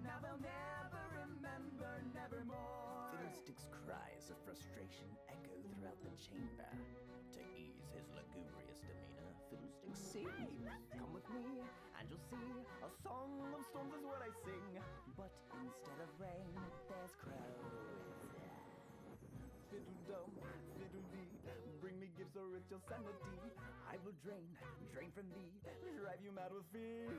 Now they'll never remember, nevermore. Fiddlestick's cries of frustration echo throughout the chamber. To ease his lugubrious demeanor, Fiddlestick sings. Come with me, and you'll see a song of storms is what I sing. But instead of rain, there's crows. Fiddle-dum, fiddle-dee, bring me gifts or it's your sanity. I will drain from thee, drive you mad with fear.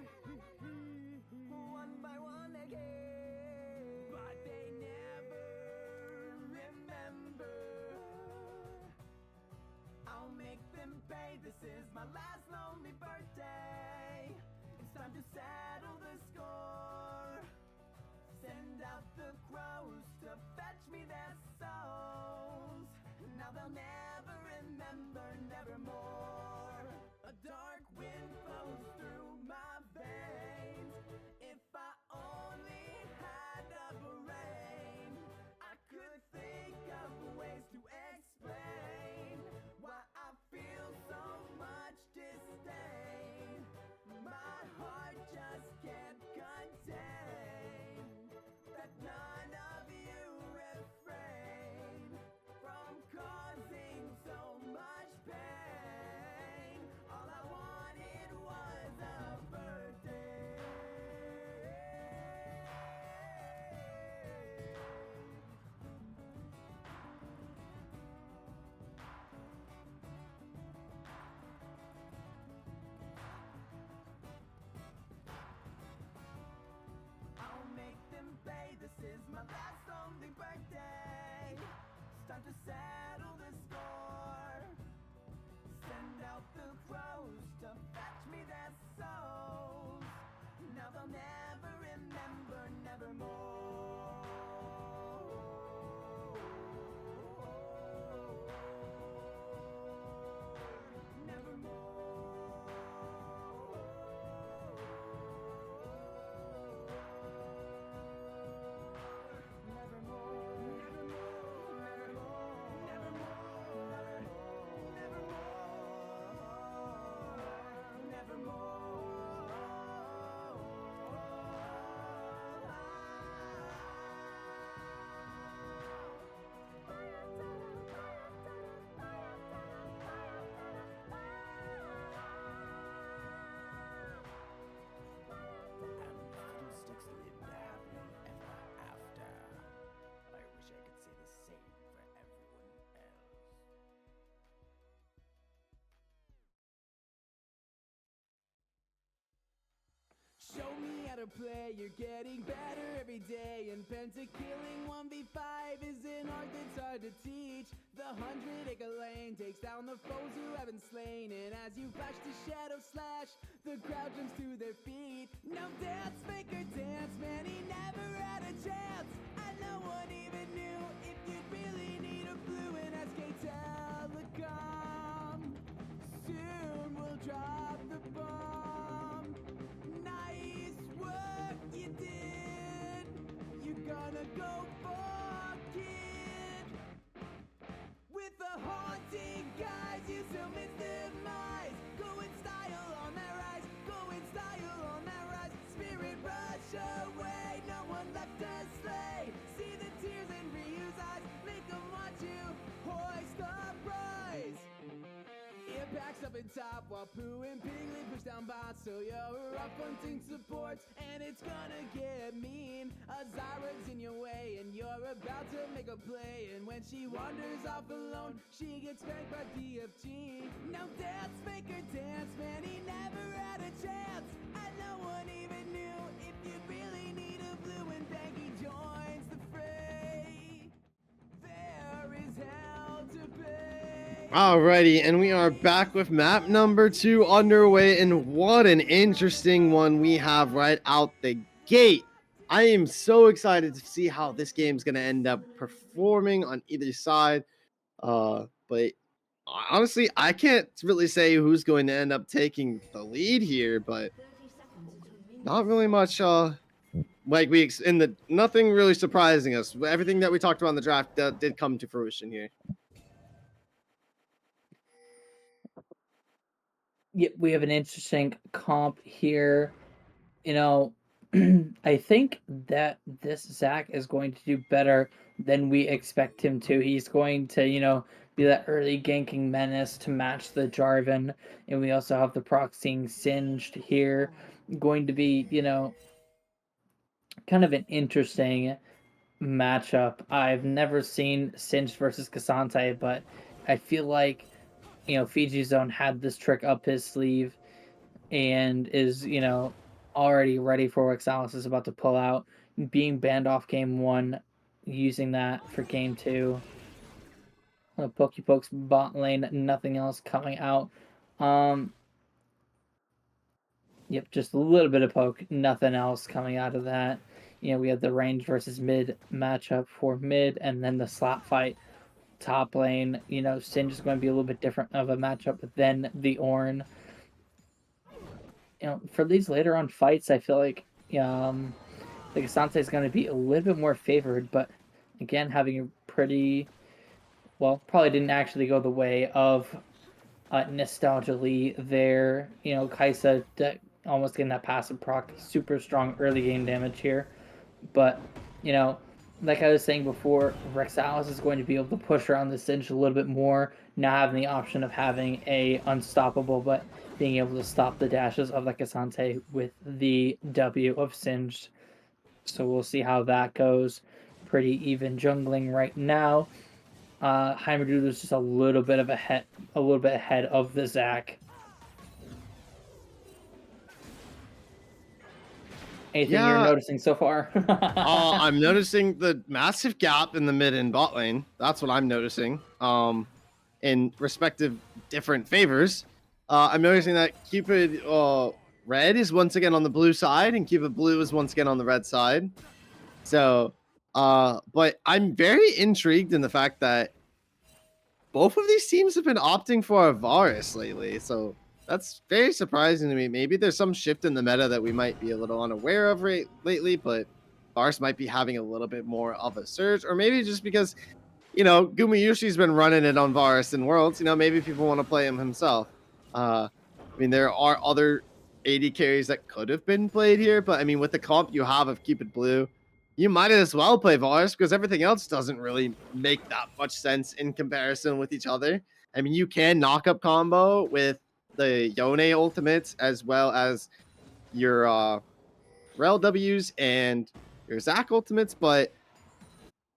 One by one they came, but they never remember. I'll make them pay, this is my last lonely birthday. It's time to settle the score. Send out the crows to fetch me their souls. Now they'll never remember, nevermore. A dark wind blows through my veins. If I only had a brain, I could think of ways to explain why I feel so much disdain. My heart just can't contain that none of you refrain from causing so much pain. All I wanted was a birthday. I'll make them pay, this is my last only birthday. It's time to settle the score. Send out the crows to fetch me their souls. Now they'll never remember, nevermore. And Fiddlesticks lived happily ever after. I wish I could say the same for everyone else. Show me how to play, you're getting better every day. And pentakilling 1v5 is an art that's hard to teach. The 100-acre lane takes down the foes who haven't slain. And as you flash the shadow slash, the crowd jumps to their feet. Now dance, maker dance, man, he never had a chance. And no one even knew if you'd really need a blue in SK Telecom. Soon we'll drop the bomb. Nice work you did. You're gonna go for kid. With the haunting guys, you still miss their minds. Go in style on that rise. Go in style on that rise. Spirit rush away. No one left to slay. See the tears in Ryu's eyes. Make them watch you hoist the prize. Impacts up and top while Pooh and Piglet push down bots. So you're up hunting supports and it's gonna get mean. Azara's in your way and you're about to make a play. And when she wanders off alone, she gets spanked by DFG. Now dance, make her dance, man, he never had a chance. And no one even knew if you really need a blue and Banky joins the fray. There is hell to pay. Alrighty, and we are back with map number 2 underway, and what an interesting one we have right out the gate. I am so excited to see how this game's going to end up performing on either side. But honestly, I can't really say who's going to end up taking the lead here, but not really much. Like nothing really surprising us. Everything that we talked about in the draft did come to fruition here. Yep, we have an interesting comp here. You know, I think that this Zach is going to do better than we expect him to. He's going to, be that early ganking menace to match the Jarvan. And we also have the proxying Singed here. Going to be, kind of an interesting matchup. I've never seen Singed versus Cassante, but I feel like, Fijizone had this trick up his sleeve and is, already ready for what Rexalis is about to pull out, being banned off game 1, using that for game 2. Pokes bot lane, nothing else coming out. Yep, just a little bit of poke, nothing else coming out of that. We have the range versus mid matchup for mid, and then the slap fight top lane. Singed is going to be a little bit different of a matchup than the Ornn. For these later on fights, I feel like the Cassante is going to be a little bit more favored, but again, having a pretty, probably didn't actually go the way of Nostalgia Lee there. Kaisa almost getting that passive proc, super strong early game damage here. But, like I was saying before, Rexalis is going to be able to push around the Singed a little bit more, now having the option of having a unstoppable, but being able to stop the dashes of the Cassante with the W of Singed. So we'll see how that goes. Pretty even jungling right now. Heimerdoodles is just a little bit ahead of the Zach. Anything you're noticing so far? I'm noticing the massive gap in the mid and bot lane. That's what I'm noticing. In respective different favors. I'm noticing that Cupid red is once again on the blue side, and Cupid blue is once again on the red side. So, but I'm very intrigued in the fact that both of these teams have been opting for a Varus lately. So that's very surprising to me. Maybe there's some shift in the meta that we might be a little unaware of lately, but Varus might be having a little bit more of a surge, or maybe just because, Gumayushi's been running it on Varus in Worlds. Maybe people want to play him himself. I mean, there are other AD carries that could have been played here, but I mean, with the comp you have of Cupid Blue, you might as well play Varus because everything else doesn't really make that much sense in comparison with each other. I mean, you can knock up combo with the Yone ultimates as well as your Rel Ws and your Zac ultimates, but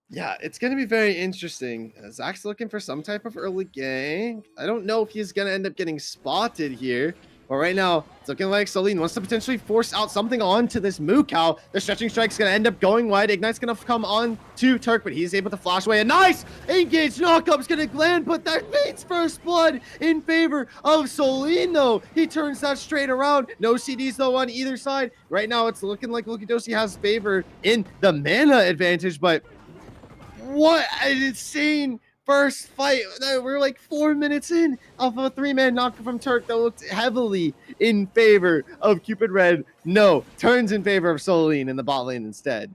yeah, it's going to be very interesting. Zach's looking for some type of early gank. I don't know if he's going to end up getting spotted here. But right now, it's looking like Solienn wants to potentially force out something onto this Moo Cow. The stretching strike's going to end up going wide. Ignite's going to come on to Turc, but he's able to flash away. A nice engage knockup's going to land, but that means first blood in favor of Solienn, though. He turns that straight around. No CDs, though, on either side. Right now, it's looking like Lokidosi has favor in the mana advantage, but what an insane first fight. We're like 4 minutes in of a 3-man knockup from Turc that looked heavily in favor of Cupid Red. No, turns in favor of Solienn in the bot lane instead.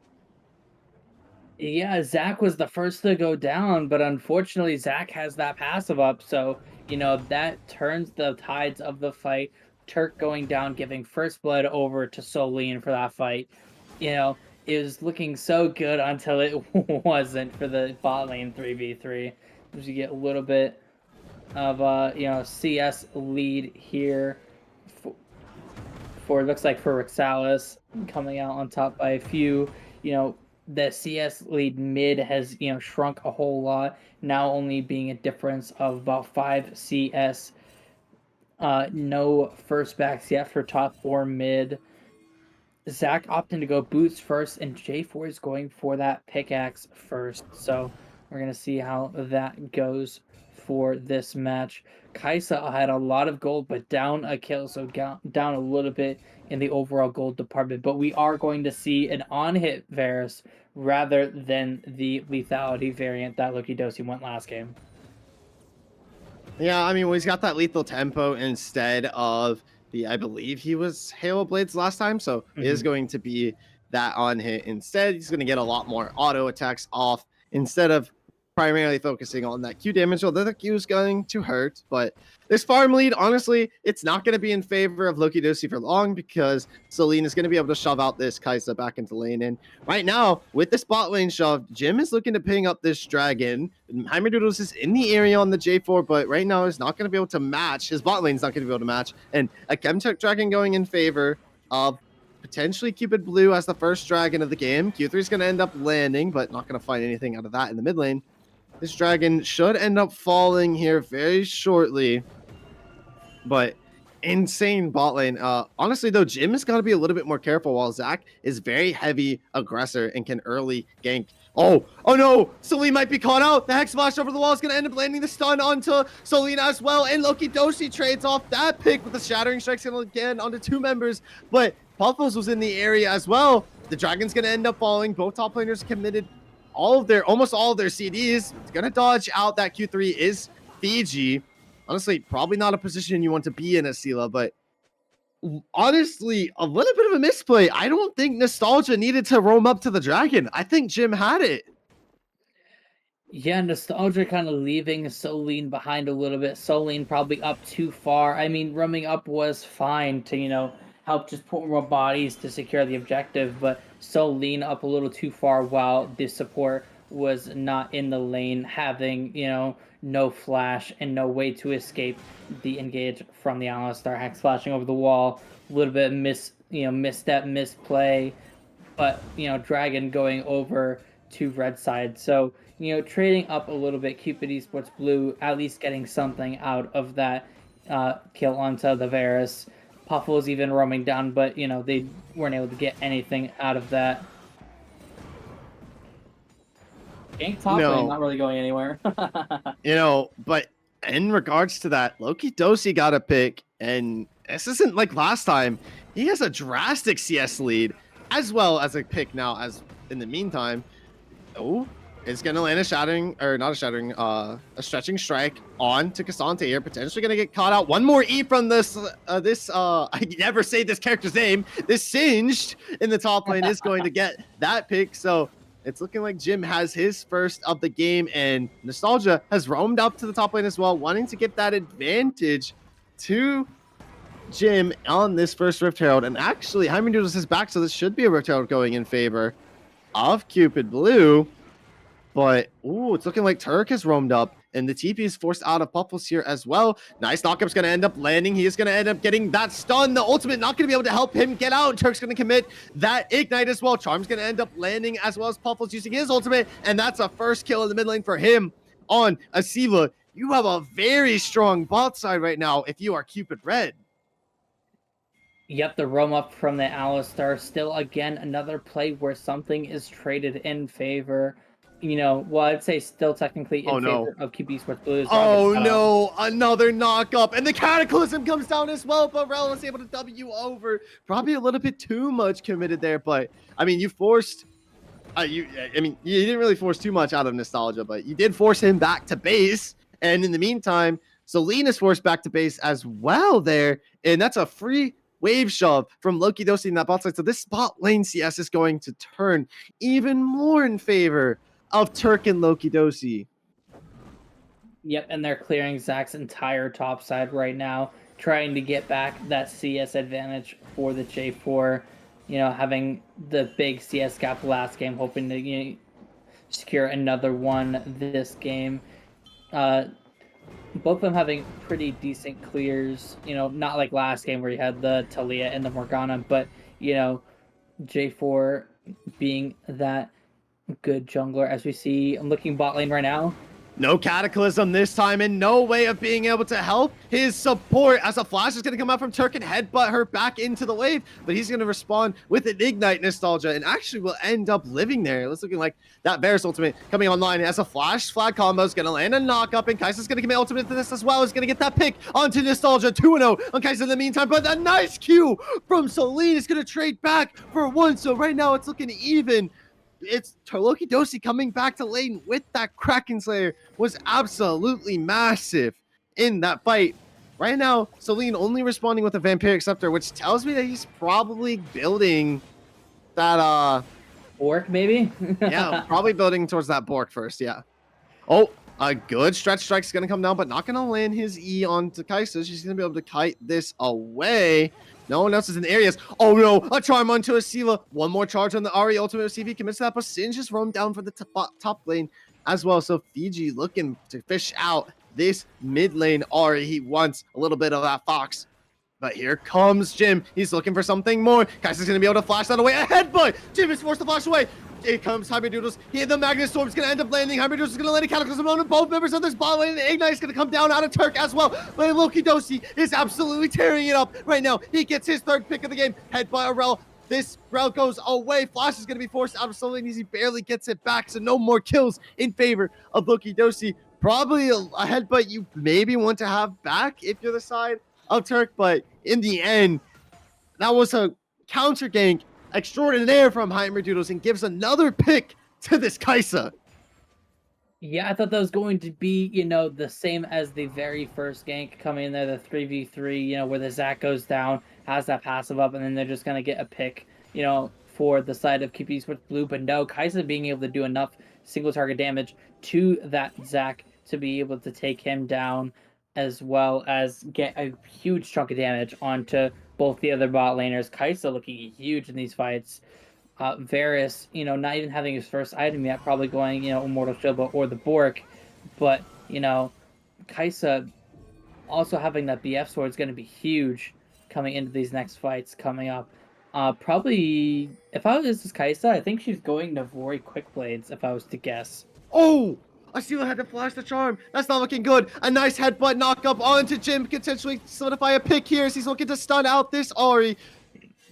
Yeah, Zach was the first to go down, but unfortunately Zach has that passive up, so that turns the tides of the fight. Turc going down, giving first blood over to Solienn for that fight. It was looking so good until it wasn't for the bot lane 3v3. You get a little bit of CS lead here for looks like for Rexalis, coming out on top by a few. The CS lead mid has shrunk a whole lot, now only being a difference of about 5 CS. No first backs yet for top 4 mid. Zach opting to go boots first, and J4 is going for that pickaxe first. So we're going to see how that goes for this match. Kaisa had a lot of gold, but down a kill, so down a little bit in the overall gold department. But we are going to see an on-hit Varus rather than the lethality variant that Lokidosi went last game. Yeah, I mean, well, he's got that lethal tempo instead of the, I believe he was Halo Blades last time, so it is going to be that on hit instead. He's going to get a lot more auto attacks off instead of primarily focusing on that Q damage, although the Q is going to hurt. But this farm lead, honestly, it's not going to be in favor of Lokidosi for long because Solienn is going to be able to shove out this Kai'Sa back into lane. And right now, with this bot lane shove, Jim is looking to ping up this dragon. Heimerdoodles is in the area on the J4, but right now is not going to be able to match. His bot lane's not going to be able to match. And a Chemtech dragon going in favor of potentially Cupid Blue as the first dragon of the game. Q3 is going to end up landing, but not going to find anything out of that in the mid lane. This dragon should end up falling here very shortly. But insane bot lane. Honestly, though, Jim has got to be a little bit more careful while Zach is very heavy aggressor and can early gank. Oh no! Solienn might be caught out. The Hex Flash over the wall is going to end up landing the stun onto Solienn as well. And Lokidosi trades off that pick with the Shattering Strikes again onto 2 members. But Puffles was in the area as well. The Dragon's going to end up falling. Both top laners committed almost all of their CDs. It's going to dodge out that Q3 is Fiji. Honestly, probably not a position you want to be in, asilah, but honestly, a little bit of a misplay. I don't think Nostalgia needed to roam up to the dragon. I think Jim had it. Yeah, Nostalgia kind of leaving Solienn behind a little bit. Solienn probably up too far. I mean, roaming up was fine to, help just put more bodies to secure the objective, but Solienn up a little too far while the support was not in the lane, having, no flash and no way to escape the engage from the Alistar. Hex flashing over the wall, a little bit misstep, misplay, but, Dragon going over to red side. So, trading up a little bit, Cupid eSports Blue at least getting something out of that kill onto the Varus. Puffles even roaming down, but, they weren't able to get anything out of that. Gank top lane, not really going anywhere. But in regards to that, Lokidosi got a pick, and this isn't like last time. He has a drastic CS lead, as well as a pick now, as in the meantime. Oh, it's going to land a stretching strike on to Cassante here, potentially going to get caught out. One more E from this, I never say this character's name, this Singed in the top lane is going to get that pick. So it's looking like Jim has his first of the game, and Nostalgia has roamed up to the top lane as well, wanting to get that advantage to Jim on this first Rift Herald. And actually, Heimerdoodles is back, so this should be a Rift Herald going in favor of Cupid Blue. But, it's looking like Turc has roamed up, and the TP is forced out of Puffles here as well. Nice knockup's going to end up landing. He is going to end up getting that stun. The ultimate not going to be able to help him get out. Turc's going to commit that ignite as well. Charm's going to end up landing as well as Puffles using his ultimate, and that's a first kill in the mid lane for him on asilah. You have a very strong bot side right now if you are Cupid Red. Yep, the roam up from the Alistar. Still, again, another play where something is traded in favor. I'd say still technically in favor of Cupid eSports Blue. Oh no, another knock-up, and the Cataclysm comes down as well, but Rel was able to W over. Probably a little bit too much committed there, but I mean, you forced, you didn't really force too much out of Nostalgia, but you did force him back to base, and in the meantime, Solienn is forced back to base as well there, and that's a free wave shove from Lokidosi in that bot side. So this bot lane CS is going to turn even more in favor of Turc and Lokidosi. Yep, and they're clearing Zach's entire top side right now, trying to get back that CS advantage for the J4. Having the big CS gap last game, hoping to secure another one this game. Both of them having pretty decent clears. Not like last game where you had the Talia and the Morgana, but J4 being that good jungler, as we see. I'm looking bot lane right now. No Cataclysm this time, and no way of being able to help his support, as a flash is going to come out from Turc and headbutt her back into the wave, but he's going to respond with an Ignite Nostalgia, and actually will end up living there. It's looking like that Varus ultimate coming online as a flash flag combo is going to land a knock-up, and Kai'Sa's going to commit ultimate to this as well. He's going to get that pick onto Nostalgia, 2-0 on Kai'Sa in the meantime, but a nice Q from Solienn is going to trade back for one, so right now it's looking even. It's Lokidosi coming back to lane with that Kraken Slayer was absolutely massive in that fight. Right now, Solienn only responding with a Vampiric Scepter, which tells me that he's probably building that, Orc, maybe? yeah, probably building towards that Bork first, yeah. Oh, a good stretch strike's going to come down, but not going to land his E onto Kaisa. She's going to be able to kite this away. No one else is in the areas. Oh no, a charm onto asilah. One more charge on the Ari ultimate. See if he commits to that, but Sin just roamed down for the top lane as well. So Fiji looking to fish out this mid lane Ari. He wants a little bit of that Fox. But here comes Jim. He's looking for something more. Kaisa's going to be able to flash that away. A headbutt. Jim is forced to flash away. Here comes Heimerdoodles. The Magnet Storm's going to end up landing. Heimerdoodles is going to land a Cataclysm on both members of this bot lane. And Ignite's going to come down out of Turc as well. But Lokidosi is absolutely tearing it up right now. He gets his third pick of the game. Headbutt Rel. This Rel goes away. Flash is going to be forced out of Solienn. He barely gets it back. So no more kills in favor of Lokidosi. Probably a headbutt you maybe want to have back if you're the side of Turc, but in the end, that was a counter gank extraordinaire from Heimerdoodles and gives another pick to this Kaisa. Yeah, I thought that was going to be, the same as the very first gank coming in there, the 3v3, where the Zac goes down, has that passive up, and then they're just going to get a pick, for the side of Cupid eSports Blue. But no, Kaisa being able to do enough single target damage to that Zac to be able to take him down, as well as get a huge chunk of damage onto both the other bot laners. Kaisa looking huge in these fights. Varus, not even having his first item yet, probably going, Immortal Shield or the Bork. But, Kaisa also having that BF sword is going to be huge coming into these next fights coming up. Probably, if I was Kaisa, I think she's going to Vori Quick Blades, if I was to guess. Oh! asilah had to flash the charm. That's not looking good. A nice headbutt knock up onto Jim. Potentially solidify a pick here as he's looking to stun out this Ari.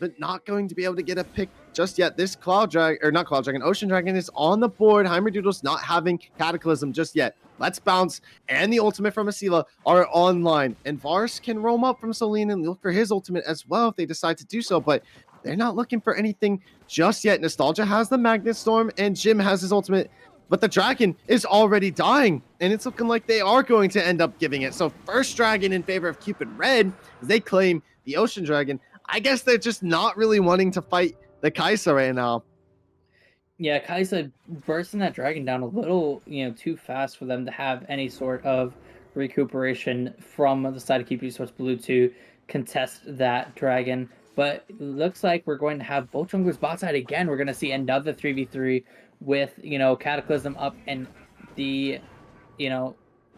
But not going to be able to get a pick just yet. This Ocean Dragon is on the board. Heimerdoodles not having Cataclysm just yet. Let's bounce. And the ultimate from asilah are online. And Varus can roam up from Solienn and look for his ultimate as well if they decide to do so. But they're not looking for anything just yet. Nostalgia has the Magnet Storm and Jim has his ultimate. But the dragon is already dying, and it's looking like they are going to end up giving it. So first dragon in favor of Cupid Red, as they claim the Ocean Dragon. I guess they're just not really wanting to fight the Kaisa right now. Yeah, Kaisa bursting that dragon down a little, too fast for them to have any sort of recuperation from the side of Cupid eSports Blue to contest that dragon. But it looks like we're going to have both junglers bot side again. We're going to see another 3v3 with, Cataclysm up and the,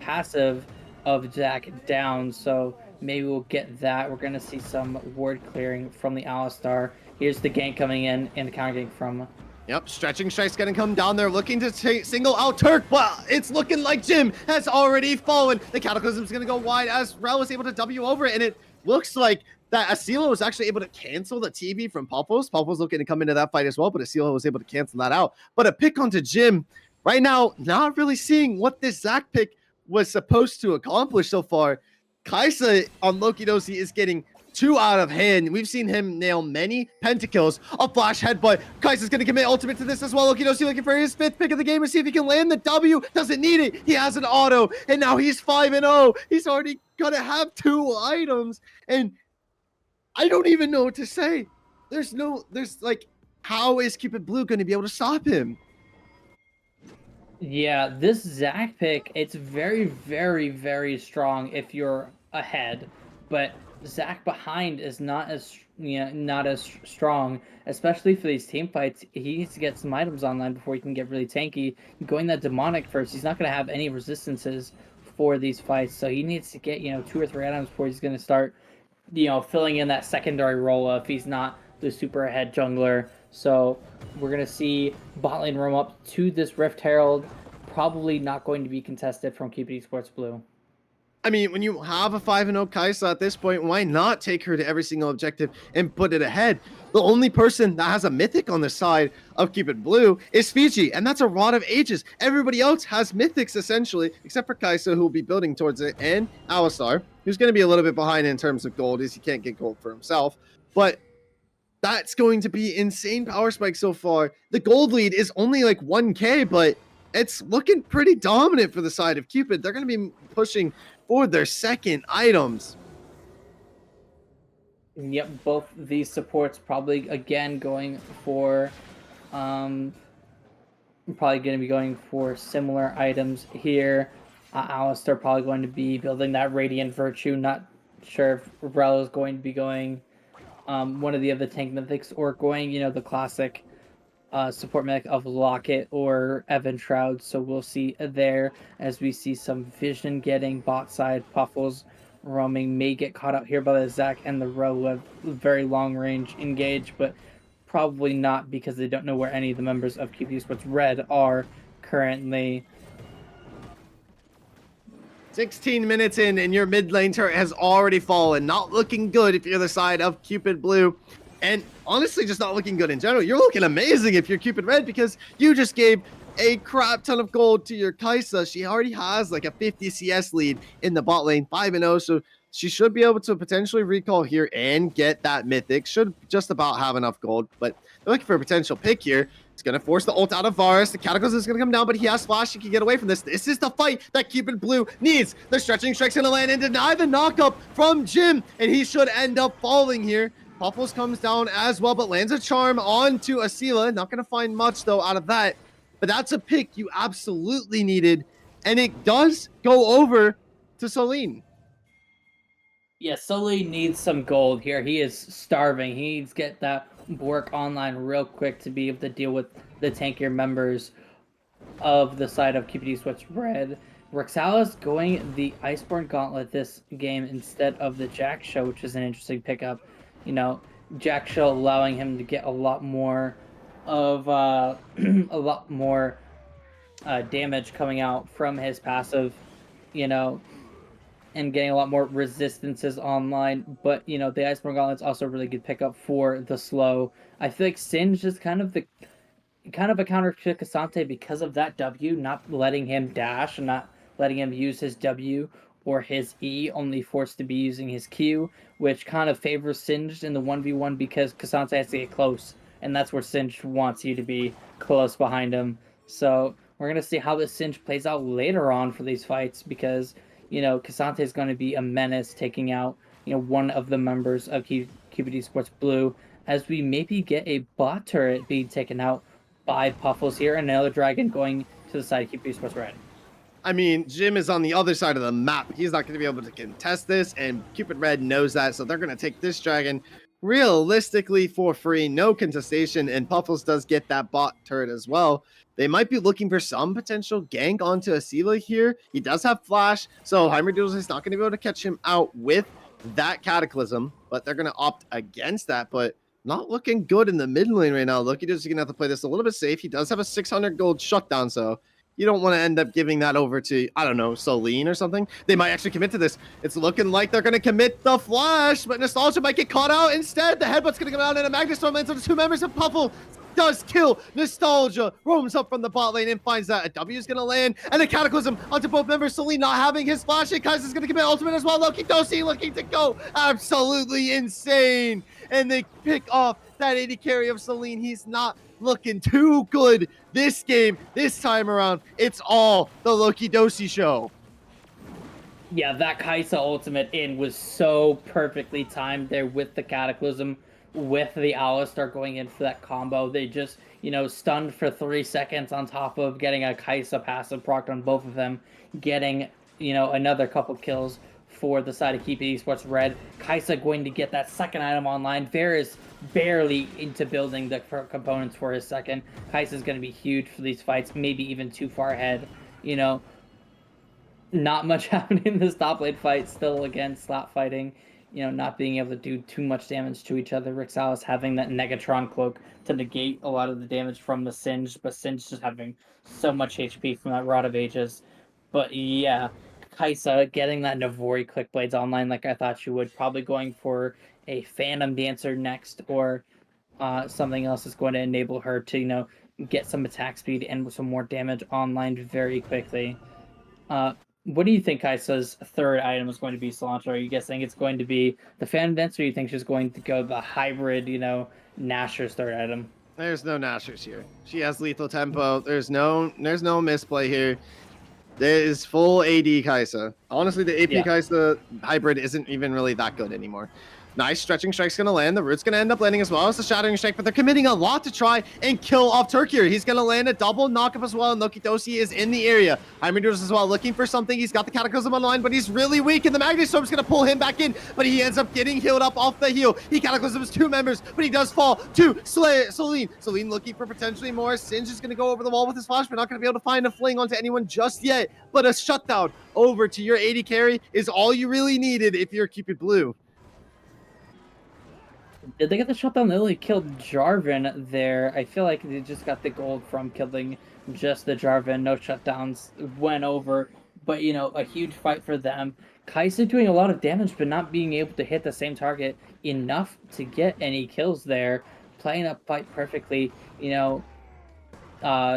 passive of Zac down. So maybe we'll get that. We're going to see some ward clearing from the Alistar. Here's the gank coming in and the counter gank from... Yep, stretching strike's going to come down there, looking to single out Turc, but it's looking like Jim has already fallen. The Cataclysm's going to go wide as Rel was able to W over it, and it looks like that asilah was actually able to cancel the TB from Puffles. Puffles looking to come into that fight as well, but asilah was able to cancel that out. But a pick onto Jim. Right now, not really seeing what this Zac pick was supposed to accomplish so far. Kaisa on Lokidosi is getting too out of hand. We've seen him nail many pentakills. A flash headbutt. Kaisa's going to commit ultimate to this as well. Lokidosi looking for his 5th pick of the game to see if he can land the W. Doesn't need it. He has an auto, and now he's 5-0. He's already going to have 2 items, and I don't even know what to say. How is Cupid Blue going to be able to stop him? Yeah, this Zac pick, it's very, very, very strong if you're ahead, but Zac behind is not as strong, especially for these team fights. He needs to get some items online before he can get really tanky. Going that demonic first, he's not going to have any resistances for these fights, so he needs to get 2 or 3 items before he's going to start filling in that secondary role if he's not the super ahead jungler. So we're going to see bot lane roam up to this Rift Herald. Probably not going to be contested from Cupid eSports Blue. I mean, when you have a 5-0 Kaisa at this point, why not take her to every single objective and put it ahead? The only person that has a mythic on the side of Cupid Blue is Fiji, and that's a Rod of Ages. Everybody else has mythics, essentially, except for Kaisa, who will be building towards it, and Alistar, who's going to be a little bit behind in terms of gold, as he can't get gold for himself. But that's going to be insane power spike so far. The gold lead is only like 1K, but it's looking pretty dominant for the side of Cupid. They're going to be pushing for their second items. Yep, both these supports probably again going for probably going to be going for similar items here. Alistar probably going to be building that Radiant Virtue. Not sure if Rel is going to be going one of the other tank mythics or going, the classic support mythic of Locket or Evan Shroud. So we'll see there as we see some vision getting bot side. Puffles roaming may get caught out here by the Zac and the Rel who have very long range engage, but probably not because they don't know where any of the members of Cupid eSports Red are currently. 16 minutes in, and your mid lane turret has already fallen. Not looking good if you're the side of Cupid Blue. And honestly, just not looking good in general. You're looking amazing if you're Cupid Red because you just gave a crap ton of gold to your Kai'Sa. She already has like a 50 CS lead in the bot lane, 5-0. So she should be able to potentially recall here and get that mythic. Should just about have enough gold, but they're looking for a potential pick here. It's going to force the ult out of Varus. The Cataclysm is going to come down, but he has Flash. He can get away from this. This is the fight that Cupid Blue needs. The stretching strike's going to land and deny the knockup from Jim, and he should end up falling here. Puffles comes down as well, but lands a charm onto asilah. Not going to find much, though, out of that. But that's a pick you absolutely needed, and it does go over to Solienn. Yeah, Solienn needs some gold here. He is starving. He needs to get that work online real quick to be able to deal with the tankier members of the side of Cupid eSports Red. Rexalis going the Iceborne Gauntlet this game instead of the Jack Show, which is an interesting pickup. Jack Show allowing him to get a lot more of damage coming out from his passive, and getting a lot more resistances online. But, the Iceborne Gauntlet's also a really good pickup for the slow. I feel like Singe is kind of a counter to K'Sante because of that W, not letting him dash and not letting him use his W or his E, only forced to be using his Q, which kind of favors Singed in the 1v1 because K'Sante has to get close, and that's where Singed wants you to be close behind him. So we're going to see how this Singe plays out later on for these fights because, K'Sante is going to be a menace taking out, one of the members of Cupid eSports Blue, as we maybe get a bot turret being taken out by Puffles here, and another dragon going to the side of Cupid eSports Red. I mean, Jim is on the other side of the map. He's not going to be able to contest this, and Cupid Red knows that, so they're going to take this dragon realistically for free, no contestation, and Puffles does get that bot turret as well. They might be looking for some potential gank onto asilah here. He does have Flash, so Heimerdoodles is not going to be able to catch him out with that Cataclysm, but they're going to opt against that, but not looking good in the mid lane right now. Lokidosi is going to have to play this a little bit safe. He does have a 600 gold shutdown, so you don't want to end up giving that over to, I don't know, Solienn or something. They might actually commit to this. It's looking like they're going to commit the Flash, but Nostalgia might get caught out instead. The Headbutt's going to come out, and a Magnustorm lands on the two members of Puffle. Does kill Nostalgia, roams up from the bot lane and finds that a W is going to land, and a Cataclysm onto both members. Solienn not having his Flash, and Kai'Sa's going to commit ultimate as well. Lokidosi looking to go absolutely insane, and they pick off that AD carry of Solienn. He's not looking too good this game, this time around. It's all the Lokidosi show. Yeah, that Kai'Sa ultimate in was so perfectly timed there with the Cataclysm, with the Alistar going in for that combo. They just, stunned for 3 seconds on top of getting a Kai'Sa passive proc on both of them, getting, another couple kills for the side of Cupid eSports Red. Kai'Sa going to get that second item online. Varus barely into building the components for his second. Kai'Sa is going to be huge for these fights, maybe even too far ahead. Not much happening in this top lane fight. Still, again, slap fighting. Not being able to do too much damage to each other. Rexalis having that Negatron cloak to negate a lot of the damage from the Singe, but Singe just having so much HP from that Rod of Ages. But yeah, Kai'Sa getting that Navori Click Blades online like I thought she would. Probably going for a Phantom Dancer next, or something else is going to enable her to, get some attack speed and some more damage online very quickly. What do you think Kai'Sa's third item is going to be, Cilantro? Are you guessing it's going to be the Phantom Dancer, or do you think she's going to go the hybrid, Nasher's third item? There's no Nashers here. She has lethal tempo. There's no misplay here. There is full AD Kaisa. Honestly, the AP Yeah. Kaisa hybrid isn't even really that good anymore. Nice stretching strike's gonna land. The root's gonna end up landing as well as the shattering strike, but they're committing a lot to try and kill off Turc here. He's gonna land a double knockup as well, and Lokidosi is in the area. Heimerdoodles as well, looking for something. He's got the Cataclysm on the line, but he's really weak, and the Magnet Storm's gonna pull him back in, but he ends up getting healed up off the heel. He Cataclysms 2 members, but he does fall to Solienn. Solienn looking for potentially more. Singe is gonna go over the wall with his flash, but not gonna be able to find a fling onto anyone just yet. But a shutdown over to your 80 carry is all you really needed if you're Cupid Blue. Did they get the shutdown? They only killed Jarvan there. I feel like they just got the gold from killing just the Jarvan. No shutdowns went over, but you know, a huge fight for them. Kaisa doing a lot of damage, but not being able to hit the same target enough to get any kills there. Playing that fight perfectly. You know,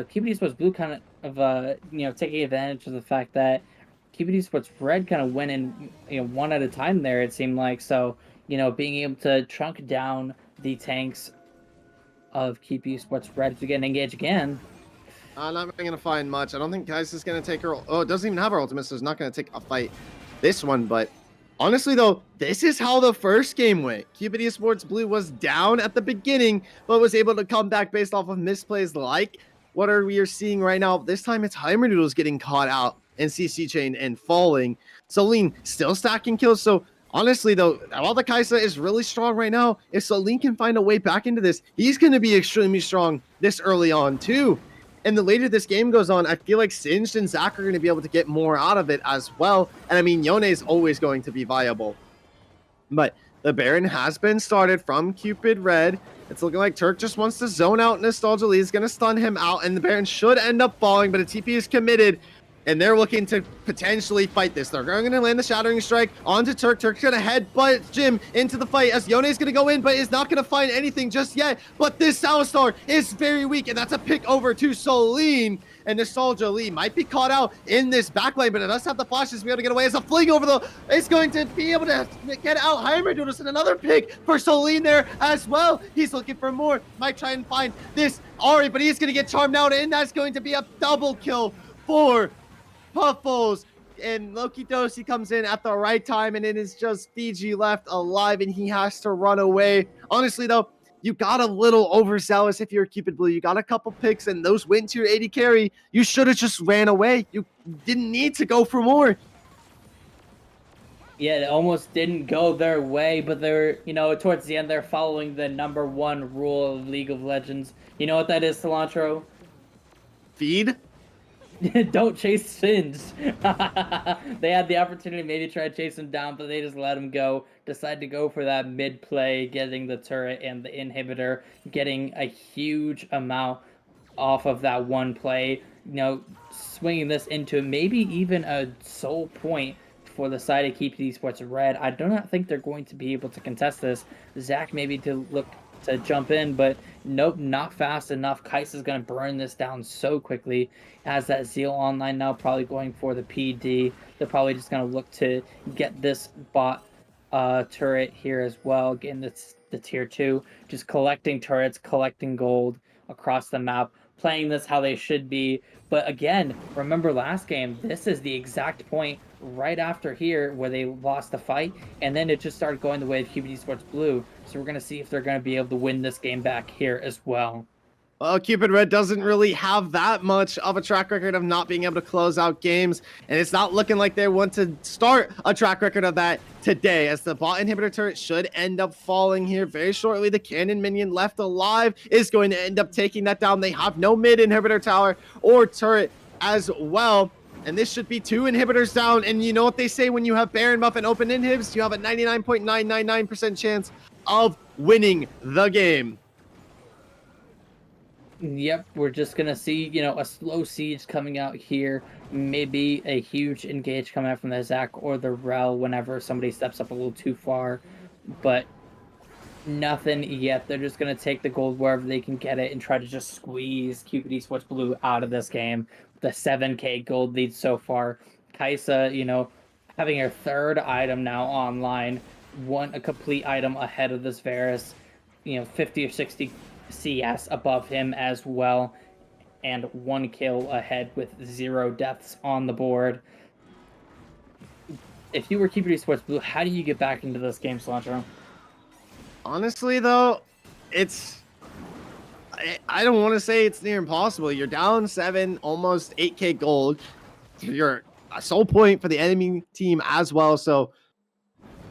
Cupid Esports Blue kind of you know, taking advantage of the fact that Cupid Esports Red kind of went in, you know, one at a time there. It seemed like so. You know, being able to chunk down the tanks of Cupid Esports Red to get engaged again. Not going to find much. I don't think Kaisa's going to take her. Oh, it doesn't even have her ultimate, so it's not going to take a fight this one. But honestly, though, this is how the first game went. Cupid Esports Blue was down at the beginning, but was able to come back based off of misplays like what we are seeing right now. This time, it's Heimerdoodles getting caught out and CC chain and falling. Solienn still stacking kills, so honestly, though, while the Kaisa is really strong right now, if Solienn can find a way back into this, he's going to be extremely strong this early on, too. And the later this game goes on, I feel like Singed and Zach are going to be able to get more out of it as well. And I mean, Yone is always going to be viable. But the Baron has been started from Cupid Red. It's looking like Turc just wants to zone out Nostalgia Lee. He's going to stun him out, and the Baron should end up falling, but a TP is committed. And they're looking to potentially fight this. They're going to land the Shattering Strike onto Turc. Turc's going to headbutt Jim into the fight as Yone's going to go in, but is not going to find anything just yet. But this Soulstar is very weak, and that's a pick over to Solienn. And Nostalgia Lee might be caught out in this backline, but it does have the flashes to be able to get away as a fling over the... It's going to be able to get out Heimerdoodles, and another pick for Solienn there as well. He's looking for more. Might try and find this Ari, but he's going to get charmed out, and that's going to be a double kill for Puffles. And Lokidosi comes in at the right time, and it is just Fiji left alive, and he has to run away. Honestly, though, you got a little overzealous if you're Cupid Blue. You got a couple picks, and those went to your 80 carry. You should have just ran away. You didn't need to go for more. Yeah, it almost didn't go their way, but they're, you know, towards the end, they're following the #1 rule of League of Legends. You know what that is, Cilantro? Feed? Don't chase Sins. They had the opportunity to maybe try to chase him down, but they just let him go. Decide to go for that mid play, getting the turret and the inhibitor, getting a huge amount off of that one play. You know, swinging this into maybe even a sole point for the side of Cupid Esports Red. I do not think they're going to be able to contest this. Zach maybe to look to jump in, but nope, not fast enough. Kaisa's going to burn this down so quickly. Has that Zeal online now, probably going for the PD. They're probably just going to look to get this bot turret here as well, getting the tier 2, just collecting turrets, collecting gold across the map, playing this how they should be. But again, remember last game, this is the exact point right after here where they lost the fight, and then it just started going the way of Cupid Esports Blue. So we're going to see if they're going to be able to win this game back here as well. Well, Cupid Red doesn't really have that much of a track record of not being able to close out games, and it's not looking like they want to start a track record of that today, as the bot inhibitor turret should end up falling here very shortly. The cannon minion left alive is going to end up taking that down. They have no mid inhibitor tower or turret as well, and this should be 2 inhibitors down. And you know what they say when you have Baron buff and open inhibs, you have a 99.999% chance of winning the game. Yep, we're just going to see, you know, a slow siege coming out here. Maybe a huge engage coming out from the Zach or the Rel whenever somebody steps up a little too far. But nothing yet. They're just going to take the gold wherever they can get it and try to just squeeze Cupid Esports Blue out of this game. The 7k gold lead so far. Kaisa, you know, having her 3rd item now online. A complete item ahead of this Varus. You know, 50 or 60 CS above him as well. and 1 kill ahead with 0 deaths on the board. If you were Cupid eSports Blue, how do you get back into this game, Cilantro? Honestly, though, it's... I don't want to say it's near impossible. You're down 7, almost 8k gold. You're a soul point for the enemy team as well, so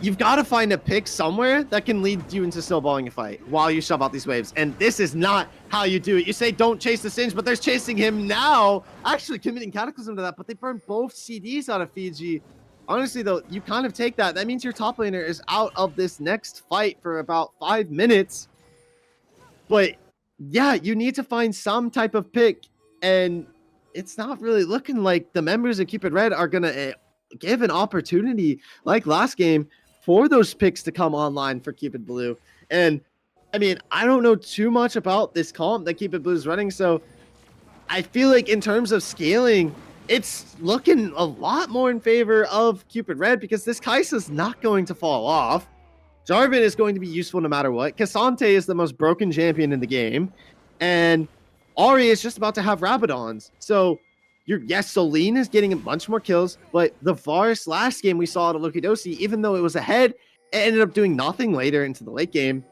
you've got to find a pick somewhere that can lead you into snowballing a fight while you shove out these waves. And this is not how you do it. You say don't chase the Singe, but there's chasing him now. Actually committing Cataclysm to that, but they burned both CDs out of Fiji. Honestly, though, you kind of take that. That means your top laner is out of this next fight for about 5 minutes. But yeah, you need to find some type of pick. And it's not really looking like the members of Cupid Red are going to give an opportunity like last game for those picks to come online for Cupid Blue. And I mean, I don't know too much about this comp that Cupid Blue is running, so I feel like in terms of scaling, it's looking a lot more in favor of Cupid Red because this Kai'Sa's not going to fall off. Jarvan is going to be useful no matter what. Cassante is the most broken champion in the game. And Ahri is just about to have Rabadons. So yes, Solienn is getting a bunch more kills, but the Varus last game we saw at Lokidosi, even though it was ahead, it ended up doing nothing later into the late game.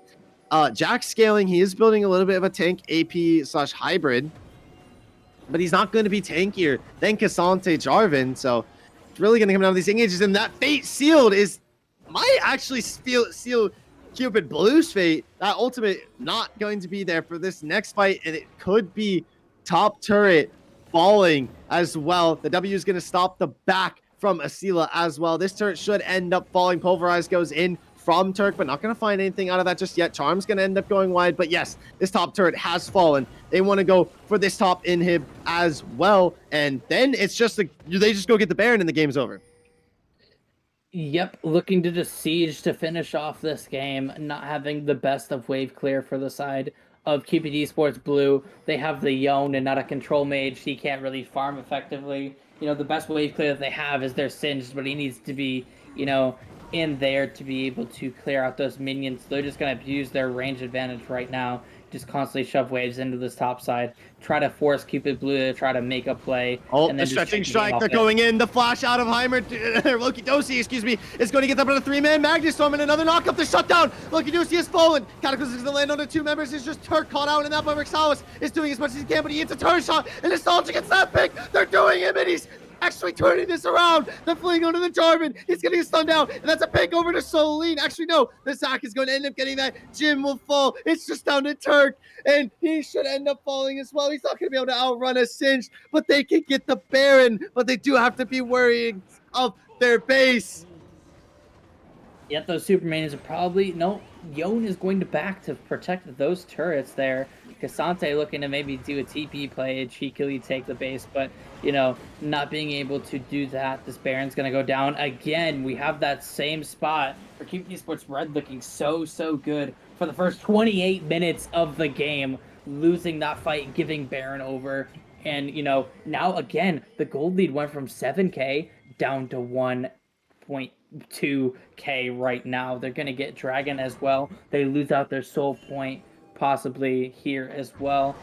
Jack's scaling. He is building a little bit of a tank AP/hybrid, but he's not going to be tankier than Cassante Jarvan. So it's really going to come down to these engages, and that fate sealed might actually seal Cupid Blue's fate. That ultimate not going to be there for this next fight, and it could be top turret falling as well. The W is going to stop the back from asilah as well. This turret should end up falling. Pulverize goes in from Turc, but not going to find anything out of that just yet. Charm's going to end up going wide, but yes, this top turret has fallen. They want to go for this top inhib as well, and then it's just they just go get the Baron and the game's over. Yep, looking to just siege to finish off this game, not having the best of wave clear for the side of Cupid eSports Blue. They have the Yone and not a control mage. He can't really farm effectively. You know, the best wave clear that they have is their Singed, but he needs to be, you know, in there to be able to clear out those minions. They're just going to abuse their range advantage right now. Just constantly shove waves into this top side. Try to force Cupid Blue to try to make a play. Oh, and the stretching strike. They're going in. The flash out of Lokidosi, excuse me, is going to get them on a 3-man Magnustorm and another knockup. The shutdown. Lokidosi has fallen. Cataclysm is going to land on the 2 members. It's just Turc caught out in that by Rexalis is doing as much as he can, but he hits a turn shot, and Nostalgia gets that pick. They're doing him, and he's actually turning this around. The fling onto the Jarvan. He's getting stunned out, and that's a pick over to Solienn. Actually, no. The Zac is going to end up getting that. Jim will fall. It's just down to Turc, and he should end up falling as well. He's not going to be able to outrun a Singe, but they can get the Baron, but they do have to be worrying of their base. Yet those Supermanions are probably... No, Yone is going to back to protect those turrets there. Cassante looking to maybe do a TP play, cheekily take the base, but, you know, not being able to do that. This Baron's going to go down again. We have that same spot for Cupid eSports Red looking so good for the first 28 minutes of the game, losing that fight, giving Baron over. And, you know, now again, the gold lead went from 7k down to 1.2k right now. They're going to get Dragon as well. They lose out their soul point possibly here as well.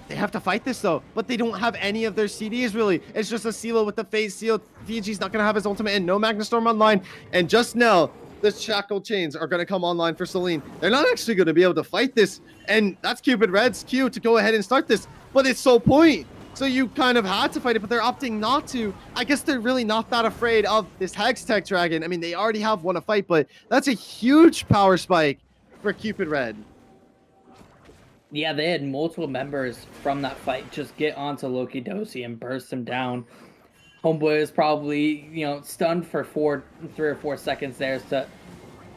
They have to fight this though, but they don't have any of their CDs really. It's just asilah with the face sealed. Fiji's not going to have his ultimate and no Magnustorm online. And just now, the shackle chains are going to come online for Solienn. They're not actually going to be able to fight this. And that's Cupid Red's cue to go ahead and start this. But it's soul point. So you kind of had to fight it, but they're opting not to. I guess they're really not that afraid of this Hextech Dragon. I mean, they already have won a fight, but that's a huge power spike for Cupid Red. Yeah, they had multiple members from that fight just get onto Lokidosi and burst him down. Homeboy is probably, you know, stunned for 3 or 4 seconds there. So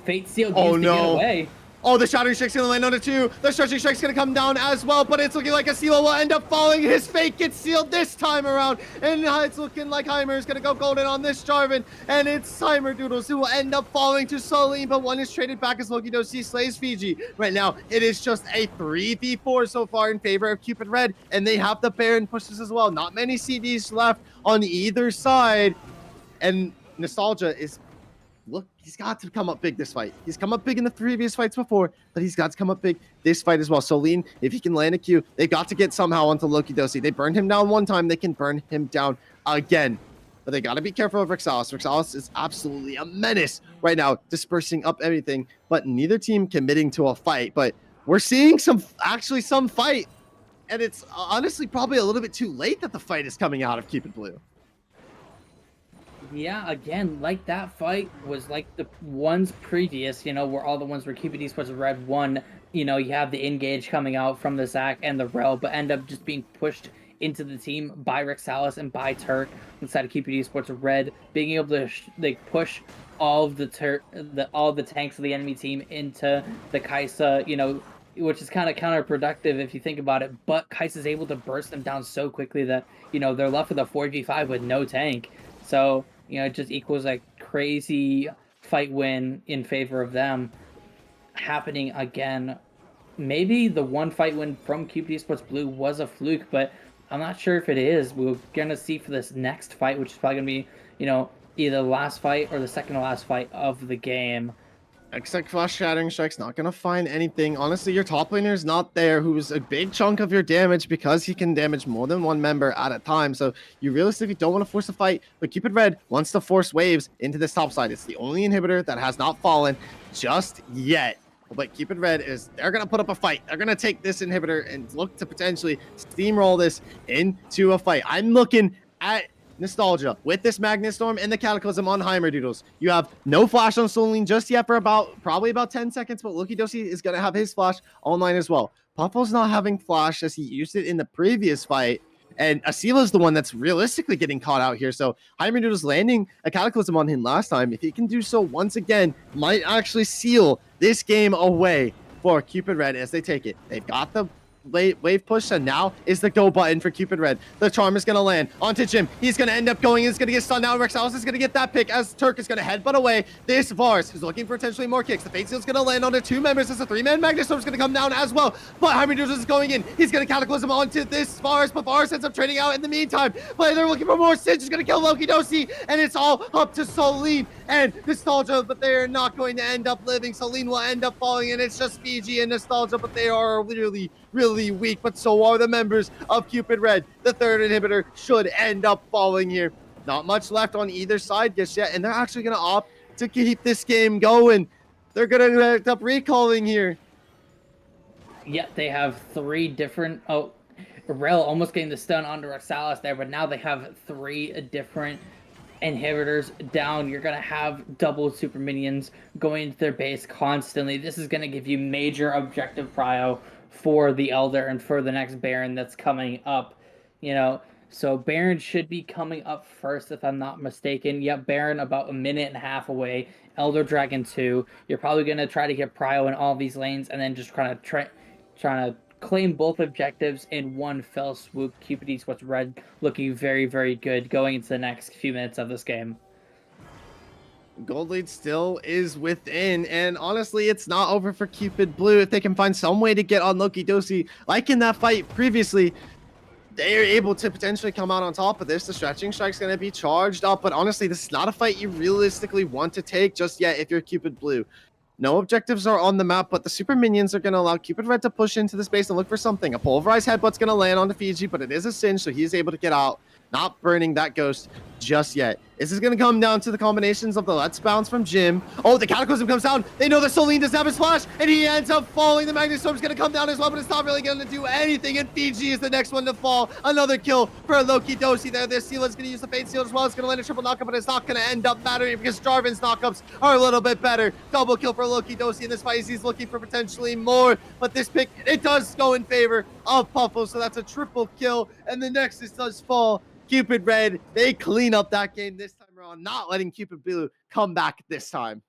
Fate Seal needs to get away. Oh, the Shattering Strike's going to land on it too. The Stretching Strike's going to come down as well, but it's looking like asilah will end up falling. His fate gets sealed this time around, and it's looking like Heimer is going to go golden on this Jarvan, and it's Heimerdoodles who will end up falling to Solienn, but one is traded back as Lokidosi slays Fiji. Right now, it is just a 3v4 so far in favor of Cupid Red, and they have the Baron pushes as well. Not many CDs left on either side, and Nostalgia is look, he's got to come up big this fight. He's come up big in the previous fights before, but he's got to come up big this fight as well. Solienn, if he can land a Q, they've got to get somehow onto Lokidosi. They burned him down one time. They can burn him down again. But they got to be careful of Rexalis. Rexalis is absolutely a menace right now, dispersing up everything, but neither team committing to a fight. But we're seeing some fight, and it's honestly probably a little bit too late that the fight is coming out of Cupid Blue. Yeah, again, like that fight was like the ones previous, where all the ones where Cupid eSports Red won, you have the engage coming out from the Zac and the Rel, but end up just being pushed into the team by Rexalis and by Turc inside of Cupid eSports Red, being able to push all the tanks of the enemy team into the Kai'Sa, which is kind of counterproductive if you think about it, but Kai'Sa's able to burst them down so quickly that, they're left with a 4v5 with no tank. So, it just equals a crazy fight win in favor of them happening again. Maybe the one fight win from Cupid eSports Blue was a fluke, but I'm not sure if it is. We're going to see for this next fight, which is probably going to be, either the last fight or the second to last fight of the game. Except Flash Shattering Strike's not going to find anything. Honestly, your top laner is not there, who's a big chunk of your damage because he can damage more than one member at a time. So you realistically don't want to force a fight, but Cupid Red wants to force waves into this top side. It's the only inhibitor that has not fallen just yet. But Cupid Red they're going to put up a fight. They're going to take this inhibitor and look to potentially steamroll this into a fight. I'm looking at Nostalgia with this Magnet Storm and the Cataclysm on Heimerdoodles. You have no flash on Solienn just yet for probably about 10 seconds, but Lokidosi is going to have his flash online as well. Puffles not having flash as he used it in the previous fight, and asilah is the one that's realistically getting caught out here. So Heimerdoodles landing a Cataclysm on him last time, if he can do so once again, might actually seal this game away for Cupid Red as they take it. They've got the wave push, and now is the go button for Cupid Red. The charm is going to land onto Jim. He's going to end up going. He's going to get stunned now. Rexalis is going to get that pick as Turc is going to headbutt away. This Vars is looking for potentially more kicks. The Fate Seal's going to land onto two members as a three-man Magnet Storm is going to come down as well. But Heimerdoodles is going in. He's going to Cataclysm onto this Vars, but Vars ends up trading out in the meantime. But they're looking for more. Singe is going to kill Lokidosi, and it's all up to Solienn and Nostalgia, but they're not going to end up living. Solienn will end up falling, and it's just Fiji and Nostalgia, but they are literally really weak, but so are the members of Cupid Red. The third inhibitor should end up falling here. Not much left on either side just yet, and they're actually going to opt to keep this game going. They're going to end up recalling here. Yep, they have three different... Oh, Rel almost getting the stun onto Rexalis there, but now they have three different inhibitors down. You're going to have double super minions going into their base constantly. This is going to give you major objective prio for the Elder and for the next Baron that's coming up, So Baron should be coming up first, if I'm not mistaken. Yep, Baron about a minute and a half away. Elder Dragon 2. You're probably going to try to get prio in all these lanes and then just trying to claim both objectives in one fell swoop. Cupid eSports Red looking very, very good going into the next few minutes of this game. Gold lead still is within, and honestly, it's not over for Cupid Blue. If they can find some way to get on Lokidosi, like in that fight previously, they are able to potentially come out on top of this. The stretching strike's going to be charged up, but honestly, this is not a fight you realistically want to take just yet if you're Cupid Blue. No objectives are on the map, but the super minions are going to allow Cupid Red to push into the space and look for something. A pulverized headbutt's going to land onto Fiji, but it is a Singe, so he's able to get out, not burning that ghost just yet. This is going to come down to the combinations of the Let's Bounce from Jim. Oh, the Cataclysm comes down. They know that Solienn doesn't have his flash, and he ends up falling. The Magnet Storm's going to come down as well, but it's not really going to do anything, and Fiji is the next one to fall. Another kill for Lokidosi there. This Seal is going to use the Fate Seal as well. It's going to land a triple knockup, but it's not going to end up mattering because Jarvan's knockups are a little bit better. Double kill for Lokidosi in this fight. He's looking for potentially more, but this pick, it does go in favor of Puffles, so that's a triple kill, and the Nexus does fall. Cupid Red, they clean up that game this time around, not letting Cupid Blue come back this time.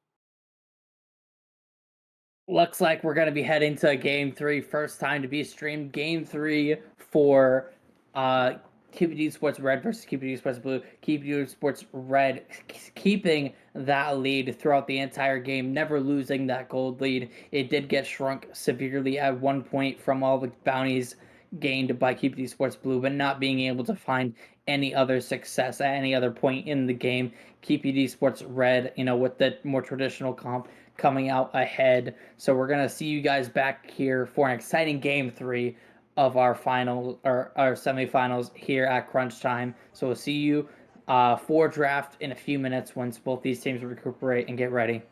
Looks like we're going to be heading to Game 3. First time to be streamed. Game 3 for Cupid eSports Red versus Cupid eSports Blue. Cupid eSports Red keeping that lead throughout the entire game, never losing that gold lead. It did get shrunk severely at one point from all the bounties gained by Cupid eSports Blue, but not being able to find any other success at any other point in the game. Cupid eSports Red, with the more traditional comp coming out ahead. So we're gonna see you guys back here for an exciting game 3 of our final or our semifinals here at crunch time. So we'll see you for draft in a few minutes once both these teams recuperate and get ready.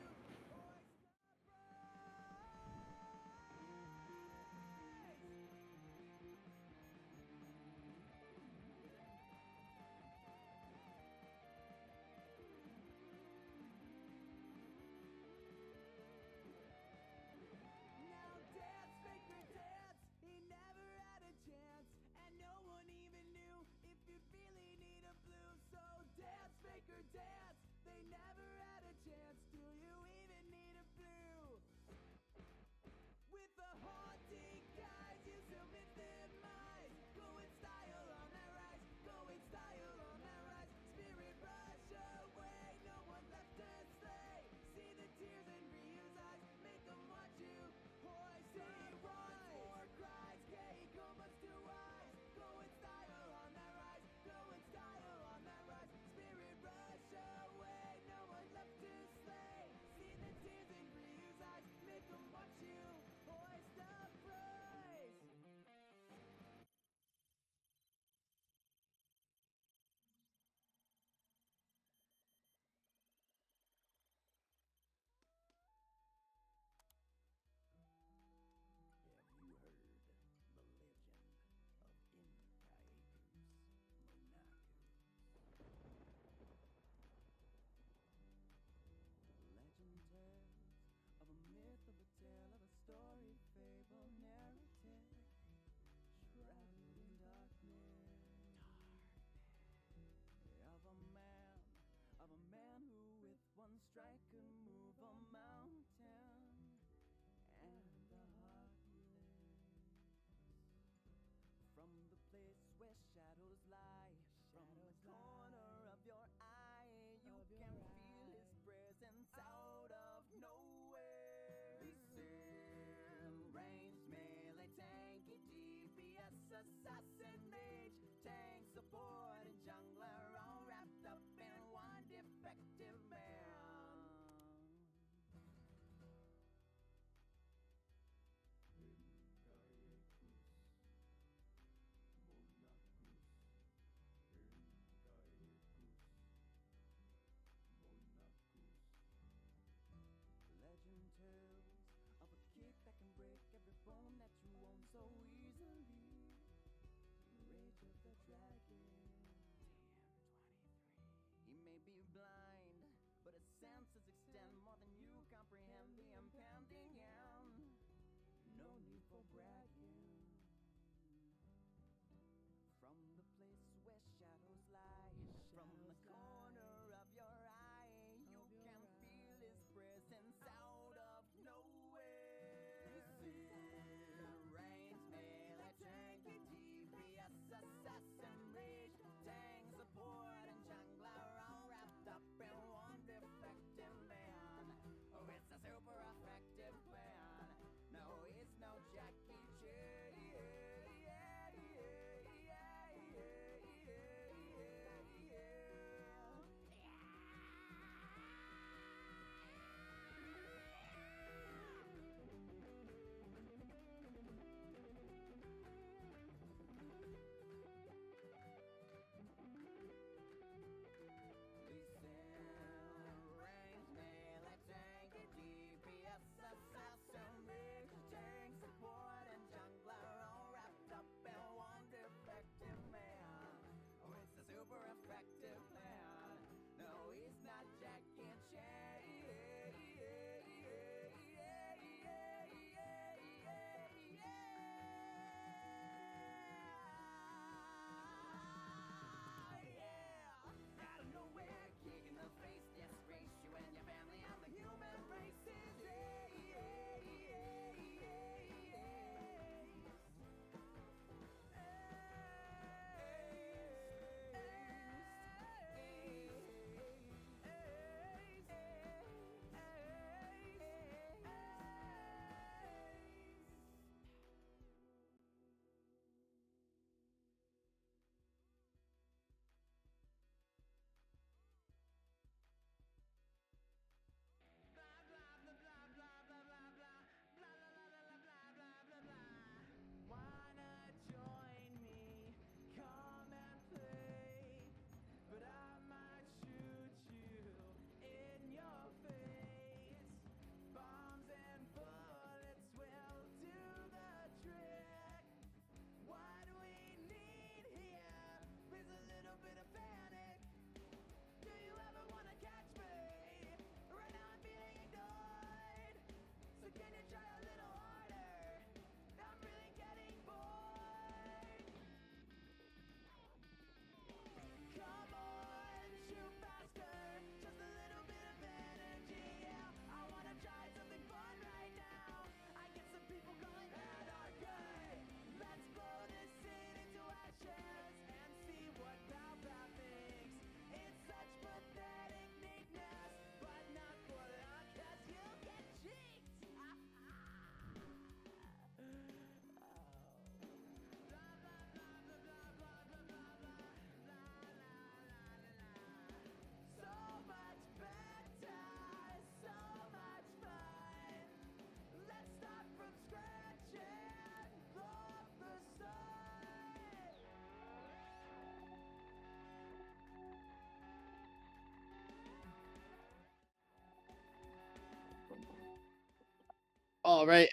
All right,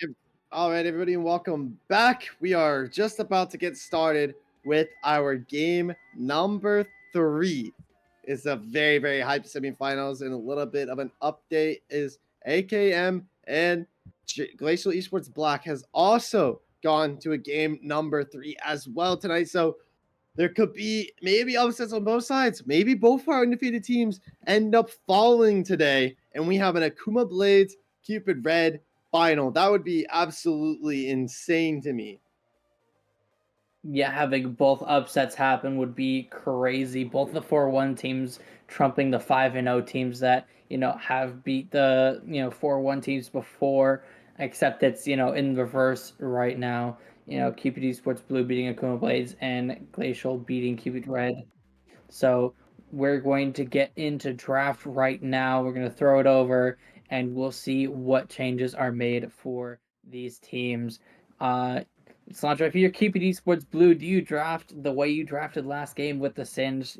everybody, and welcome back. We are just about to get started with our game number 3. It's a very, very hyped semifinals, and a little bit of an update is AKM and Glacial Esports Black has also gone to a game number 3 as well tonight. So there could be maybe upsets on both sides. Maybe both our undefeated teams end up falling today, and we have an Akuma Blades Cupid Red final. That would be absolutely insane to me. Yeah, having both upsets happen would be crazy. Both the 4-1 teams trumping the 5-0 teams that, have beat the, 4-1 teams before, except it's, in reverse right now. Cupid Esports Blue beating Akuma Blades and Glacial beating Cupid Red. So we're going to get into draft right now. We're going to throw it over and we'll see what changes are made for these teams. Sandra, if you're Cupid Esports Blue, do you draft the way you drafted last game with the Singe,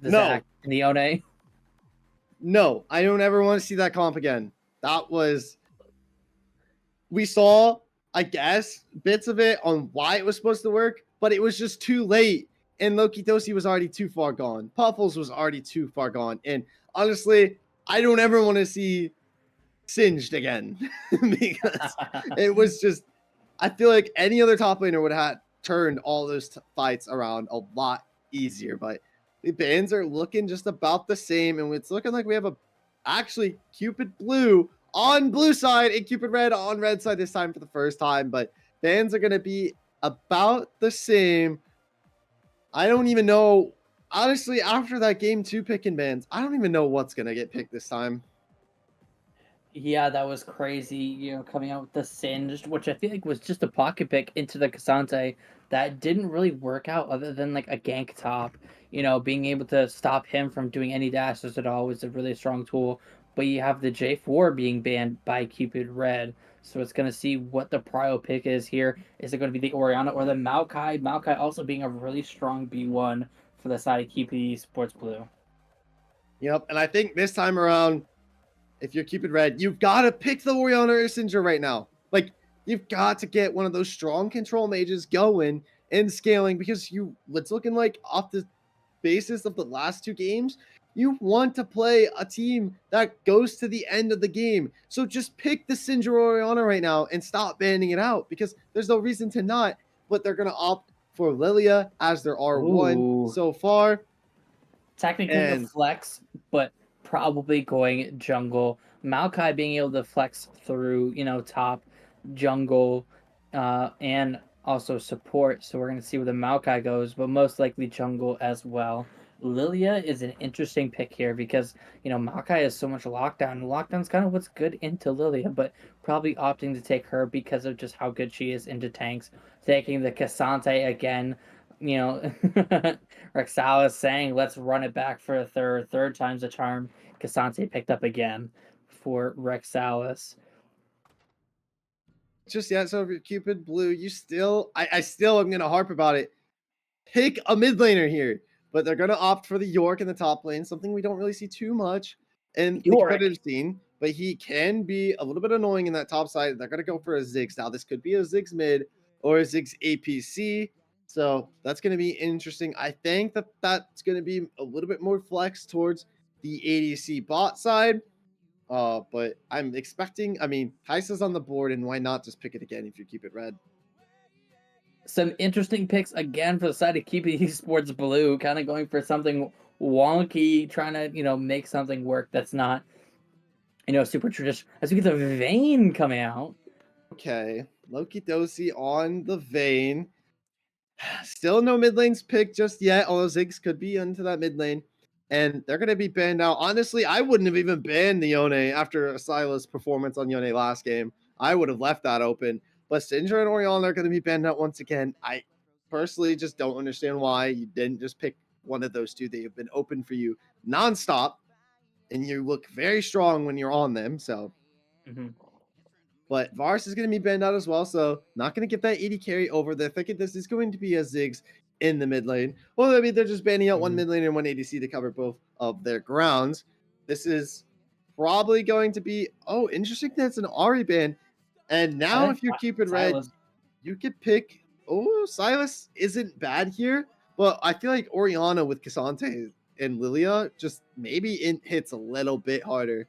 the No. Zach, and the One? No, I don't ever want to see that comp again. That was... We saw, I guess, bits of it on why it was supposed to work, but it was just too late. And Lokidosi was already too far gone. Puffles was already too far gone. And honestly, I don't ever want to see Singed again because it was just... I feel like any other top laner would have turned all those fights around a lot easier, but the bans are looking just about the same, and it's looking like we have actually Cupid Blue on blue side and Cupid Red on red side this time for the first time, but bans are going to be about the same. I don't even know, honestly, after that game 2 picking bans, I don't even know what's going to get picked this time. Yeah, that was crazy, coming out with the Singed, which I feel like was just a pocket pick into the Cassante that didn't really work out other than like a gank top. Being able to stop him from doing any dashes at all was a really strong tool. But you have the J4 being banned by Cupid Red. So it's going to see what the prio pick is here. Is it going to be the Orianna or the Maokai? Maokai also being a really strong B1 for the side of Cupid Esports Blue. Yep, and I think this time around, if you're Cupid Red, you've got to pick the Orianna or Sindra right now. Like, you've got to get one of those strong control mages going and scaling because it's looking like off the basis of the last 2 games, you want to play a team that goes to the end of the game. So just pick the Sindra or Orianna right now and stop banning it out because there's no reason to not, but they're going to opt for Lilia as their R1 so far. Technically a flex, but probably going jungle. Maokai being able to flex through, top, jungle, and also support. So we're going to see where the Maokai goes, but most likely jungle as well. Lilia is an interesting pick here because, Maokai has so much lockdown. Lockdown's kind of what's good into Lilia, but probably opting to take her because of just how good she is into tanks. Taking the Cassante again, Rexalis saying, let's run it back for a third time's a charm. Cassante picked up again for Rexalis. Just yet, so Cupid Blue, you still, I still am going to harp about it. Pick a mid laner here, but they're going to opt for the York in the top lane, something we don't really see too much in the competitive scene, but he can be a little bit annoying in that top side. They're going to go for a Ziggs. Now, this could be a Ziggs mid or a Ziggs APC, so that's going to be interesting. I think that's going to be a little bit more flex towards the ADC bot side. But I'm expecting, Kai'Sa's on the board, and why not just pick it again if you keep it red? Some interesting picks again for the side of Cupid Esports Blue, kind of going for something wonky, trying to, make something work that's not, super traditional. As we get the Vayne coming out. Okay, Lokidosi on the Vayne. Still no mid lanes picked just yet, although Ziggs could be into that mid lane. And they're going to be banned out. Honestly, I wouldn't have even banned the Yone after Asilah's performance on Yone last game. I would have left that open. But Sindra and Orianna are going to be banned out once again. I personally just don't understand why you didn't just pick one of those 2. They have been open for you nonstop. And you look very strong when you're on them. So, But Varus is going to be banned out as well. So not going to get that 80 carry over. They're thinking this is going to be a Ziggs in the mid lane. Well, they're just banning out one mid lane and one ADC to cover both of their grounds. This is probably going to be, interesting that's an Ahri ban. And now, think if you're Cupid Red, Silas. you could pick. Oh, Silas isn't bad here, but I feel like Oriana with Cassante and Lilia just maybe it hits a little bit harder.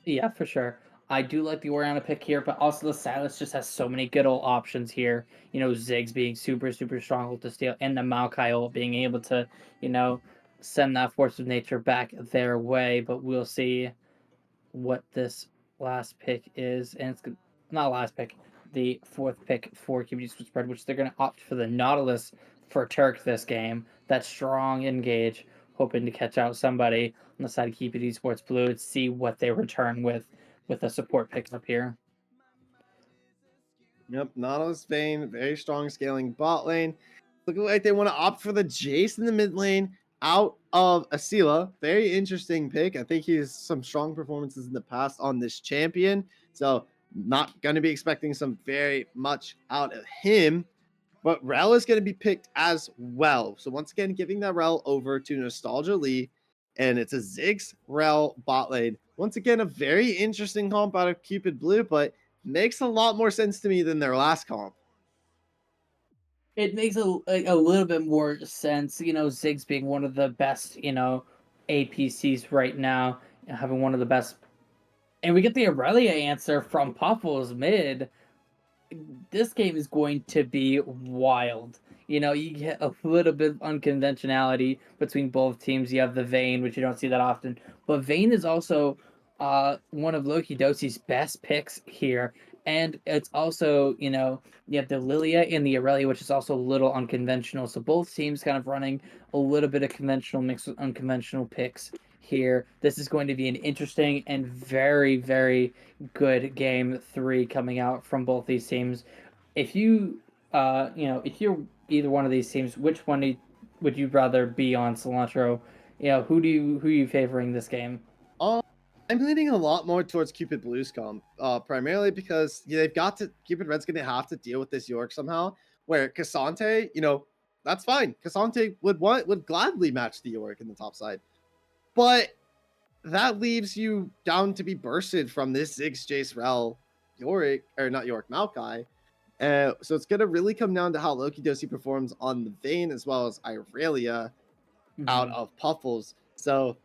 Yeah, for sure. I do like the Oriana pick here, but also the Silas just has so many good old options here. You know, Ziggs being super, super strong with the steal, and the Maokai ult being able to, you know, send that Force of Nature back their way. But we'll see what this last pick is. And it's not last pick, the fourth pick for QB spread, which they're going to opt for the Nautilus for Turc this game. That strong engage, hoping to catch out somebody on the side of Keep It Esports Blue and see what they return with a support pickup here. Yep, Nautilus Vayne, very strong scaling bot lane. Looking like they want to opt for the Jace in the mid lane out of asilah. Very interesting pick. I think he has some strong performances in the past on this champion. So not going to be expecting some very much out of him. But Rel is going to be picked as well. So once again, giving that Rel over to Nostalgia Lee. And it's a Ziggs Rel bot lane. Once again, a very interesting comp out of Cupid Blue, but makes a lot more sense to me than their last comp. It makes a little bit more sense, you know, Ziggs being one of the best, you know, APCs right now, having one of the best. And we get the Aurelia answer from Puffles mid. This game is going to be wild. You know, you get a little bit of unconventionality between both teams. You have the Vayne, which you don't see that often, but Vayne is also one of Lokidosi's best picks here. And it's also, you know, you have the Lilia and the Aurelia, which is also a little unconventional. So both teams kind of running a little bit of conventional mixed with unconventional picks here. This is going to be an interesting and very, very good game 3 coming out from both these teams. If you, you know, if you're either one of these teams, which one would you rather be on, Cilantro? You know, who are you favoring this game? I'm leaning a lot more towards Cupid Blue's comp, primarily because they've got to Cupid Red's going to have to deal with this York somehow. Where Cassante, you know, that's fine. Cassante would gladly match the York in the top side, but that leaves you down to be bursted from this Ziggs Jace Rel Yorick, or not Yorick, Maokai. So it's going to really come down to how Lokidosi performs on the Vayne as well as Irelia out of Puffles. So,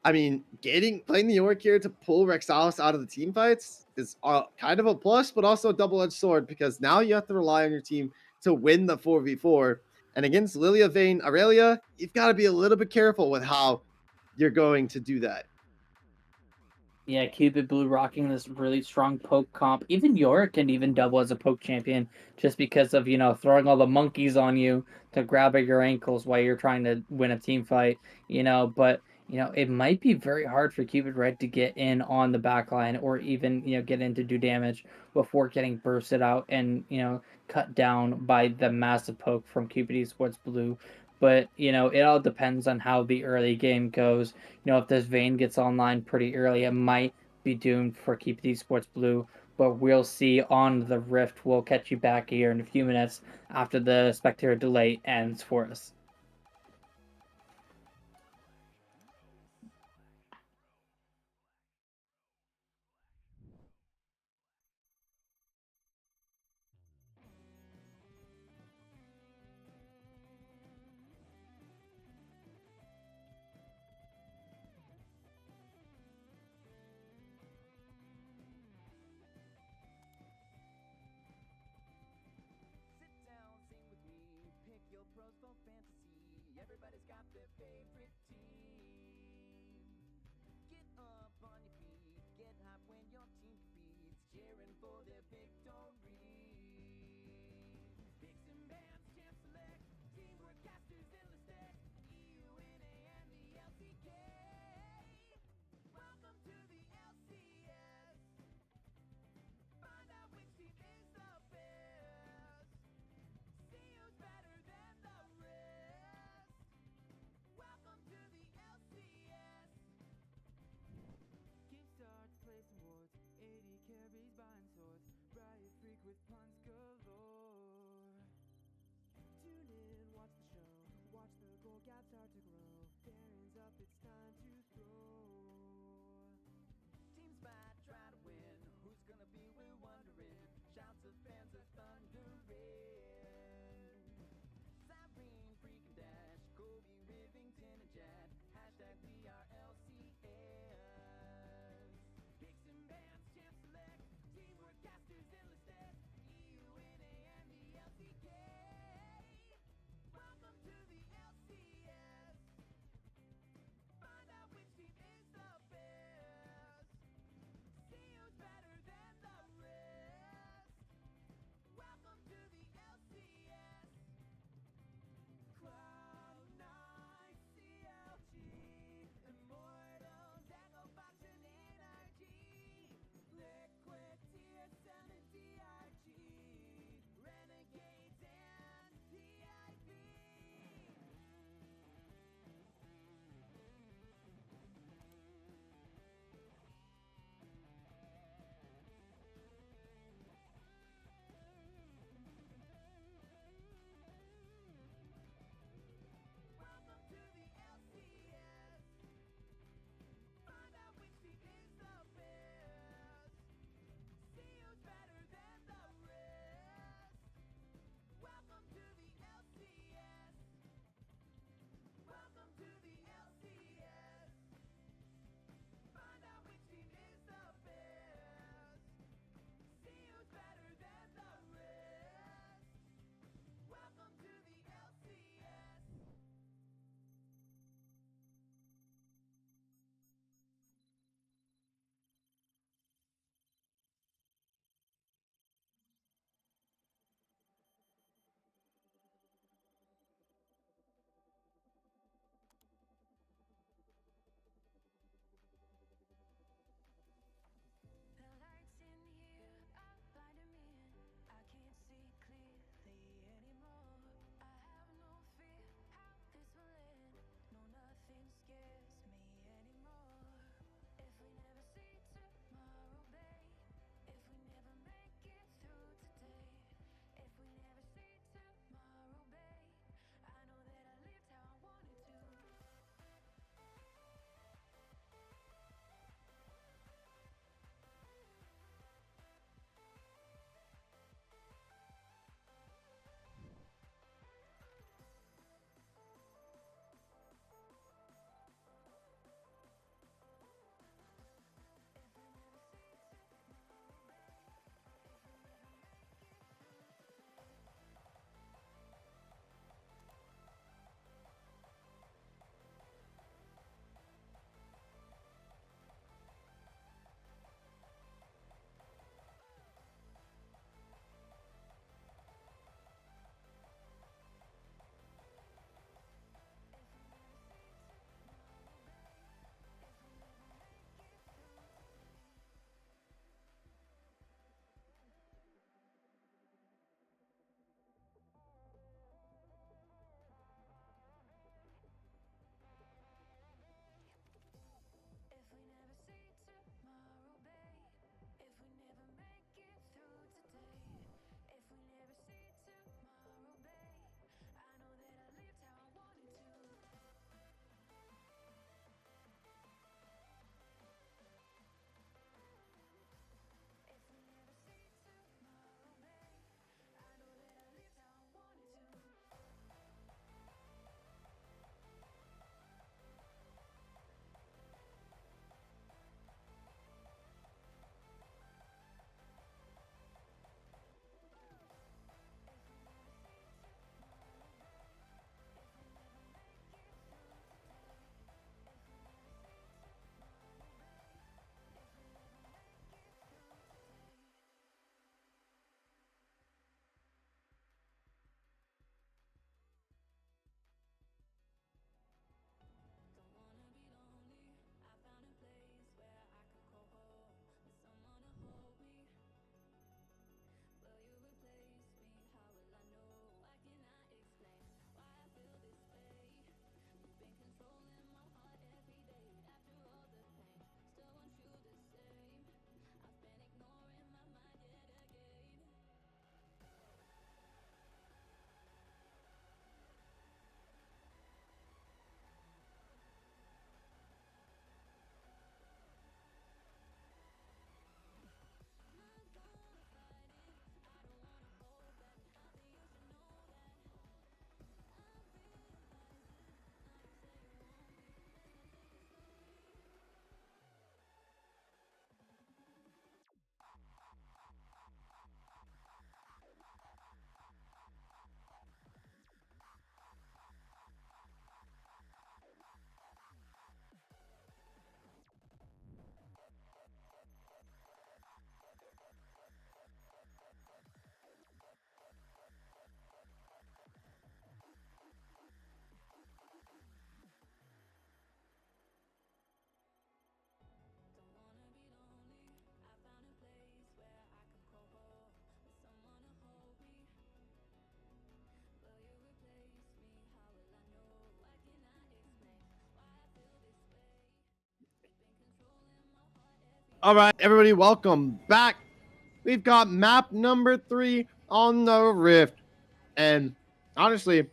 I mean, playing the York here to pull Rexalis out of the team fights is kind of a plus, but also a double-edged sword because now you have to rely on your team to win the 4v4. And against Lilia, Vayne, Aurelia, you've got to be a little bit careful with how you're going to do that. Yeah, Cupid Blue rocking this really strong poke comp. Even Yorick can even double as a poke champion just because of, you know, throwing all the monkeys on you to grab at your ankles while you're trying to win a team fight, you know, but you know, it might be very hard for Cupid Red to get in on the backline or even, you know, get in to do damage before getting bursted out and, you know, cut down by the massive poke from Cupid Esports Blue. But, you know, it all depends on how the early game goes. You know, if this Vayne gets online pretty early, it might be doomed for Keep These Sports Blue. But we'll see on the Rift. We'll catch you back here in a few minutes after the spectator delay ends for us. Sit down, sing with me, pick your pros for fantasy. Everybody's got their favorite team. Get up on your feet, get hype when your team competes, cheering for their victory. Picks and bands, champ select, teamwork casters enlisted, EUNA and the LCK. Welcome to the LCS. Find out which team is the best. See who's better than the rest. Welcome to the LCS. Keep start, play some words. 80 carries buying swords. Riot freak with puns galore. Tune in, watch the show. Watch the goal gap start to grow. Baron's up, it's time to throw. Teams fight, try to win. Who's gonna be, we're wondering. All right, everybody, welcome back. We've got map number 3 on the Rift. And honestly,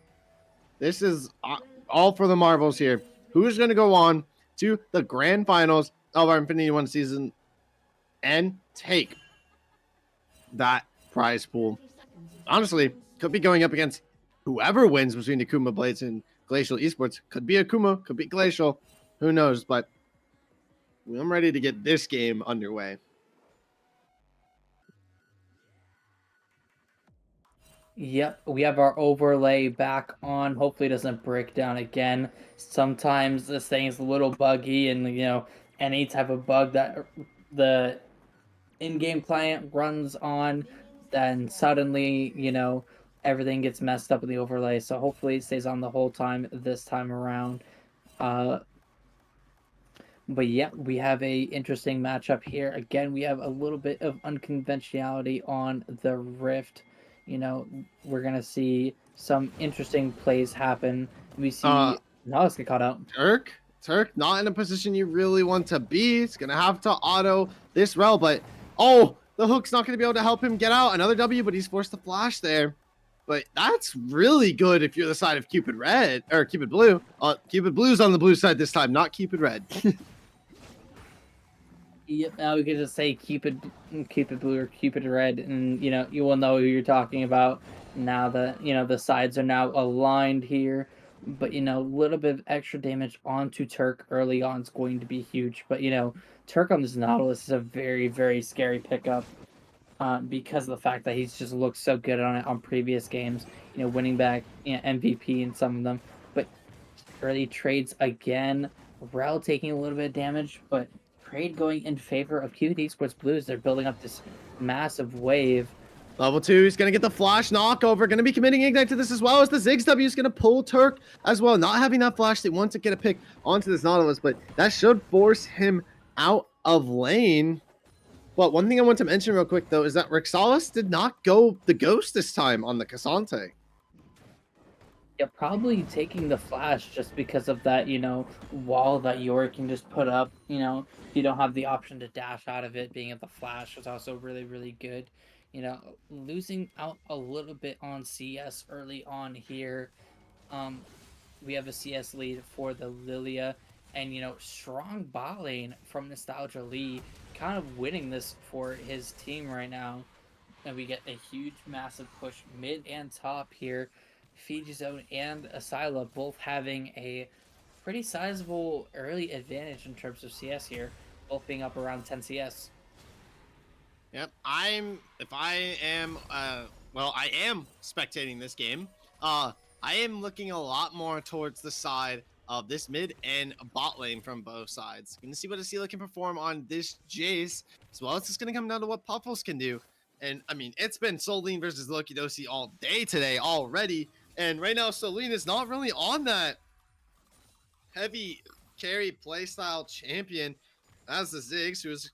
this is all for the marbles here. Who's going to go on to the grand finals of our Infinity One season and take that prize pool? Honestly, could be going up against whoever wins between the Akuma Blades and Glacial Esports. Could be Akuma, could be Glacial. Who knows? But I'm ready to get this game underway. Yep, we have our overlay back on. Hopefully it doesn't break down again. Sometimes this thing is a little buggy, and any type of bug that the in-game client runs on, then suddenly everything gets messed up with the overlay. So hopefully it stays on the whole time this time around. But yeah, we have a interesting matchup here. Again, we have a little bit of unconventionality on the Rift. We're gonna see some interesting plays happen. We see let's get caught out. Turc, not in a position you really want to be. It's gonna have to auto this rel, but the hook's not gonna be able to help him get out. Another W, but he's forced to flash there. But that's really good if you're the side of Cupid Red or Cupid Blue. Cupid Blue's on the blue side this time, not Cupid Red. Yep, now we could just say Cupid Blue or Cupid Red, and you will know who you're talking about now that the sides are now aligned here. But a little bit of extra damage onto Turc early on is going to be huge. But Turc on this Nautilus is a very, very scary pickup because of the fact that he's just looked so good on it on previous games. Winning back MVP in some of them. But early trades again. Rel taking a little bit of damage, but trade going in favor of Cupid Esports Blues. They're building up this massive wave. Level 2 is going to get the flash knockover. Going to be committing Ignite to this as well as the Ziggs W is going to pull Turc as well. Not having that flash, they want to get a pick onto this Nautilus, but that should force him out of lane. But one thing I want to mention real quick, though, is that Rexalis did not go the Ghost this time on the Cassante. Yeah, probably taking the flash just because of that, wall that Yorick can just put up. You don't have the option to dash out of it. Being at the flash was also really, really good. Losing out a little bit on CS early on here. We have a CS lead for the Lilia, and strong bot lane from Nostalgia Lee, kind of winning this for his team right now. And we get a huge, massive push mid and top here. Fijizone and asilah both having a pretty sizable early advantage in terms of CS here, both being up around 10 CS. Yep, I am spectating this game. I am looking a lot more towards the side of this mid and bot lane from both sides. Gonna see what asilah can perform on this Jace, as well as it's gonna come down to what Puffles can do. And I mean, it's been Solienn versus Lokidosi all day today already. And right now, Solienn is not really on that heavy carry playstyle champion as the Ziggs, who is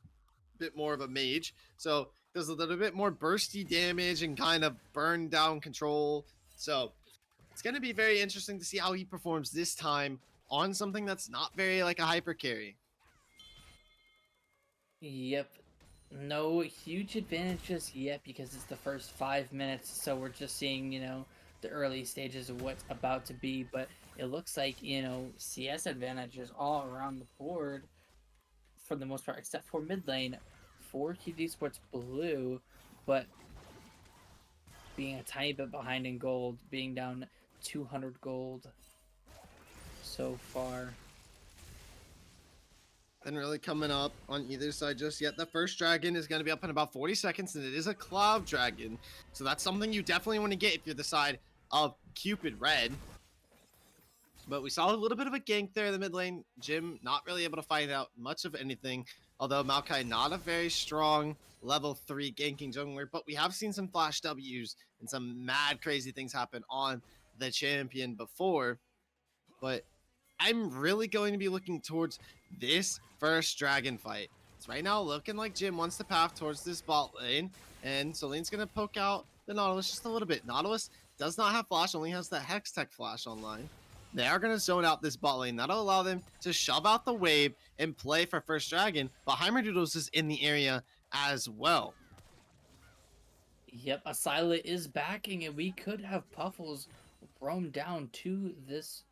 a bit more of a mage. So does a little bit more bursty damage and kind of burn down control. So it's going to be very interesting to see how he performs this time on something that's not very like a hyper carry. Yep. No huge advantages yet because it's the first 5 minutes. So we're just seeing, the early stages of what's about to be, but it looks like CS advantages all around the board for the most part, except for mid lane for Cupid Esports Blue, but being a tiny bit behind in gold, being down 200 gold so far. And really coming up on either side just yet. The first dragon is going to be up in about 40 seconds, and it is a cloud dragon. So that's something you definitely want to get if you're the side of Cupid Red. But we saw a little bit of a gank there in the mid lane. Jim not really able to find out much of anything. Although Maokai not a very strong level 3 ganking jungler. But we have seen some flash Ws and some mad crazy things happen on the champion before. But I'm really going to be looking towards this first dragon fight. It's right now looking like Jim wants to path towards this bot lane. And Solienn's going to poke out the Nautilus just a little bit. Nautilus does not have flash, only has the Hex Tech flash online. They are going to zone out this bot lane. That'll allow them to shove out the wave and play for first dragon. But Heimerdoodles is in the area as well. Yep, asilah is backing, and we could have Puffles roam down to this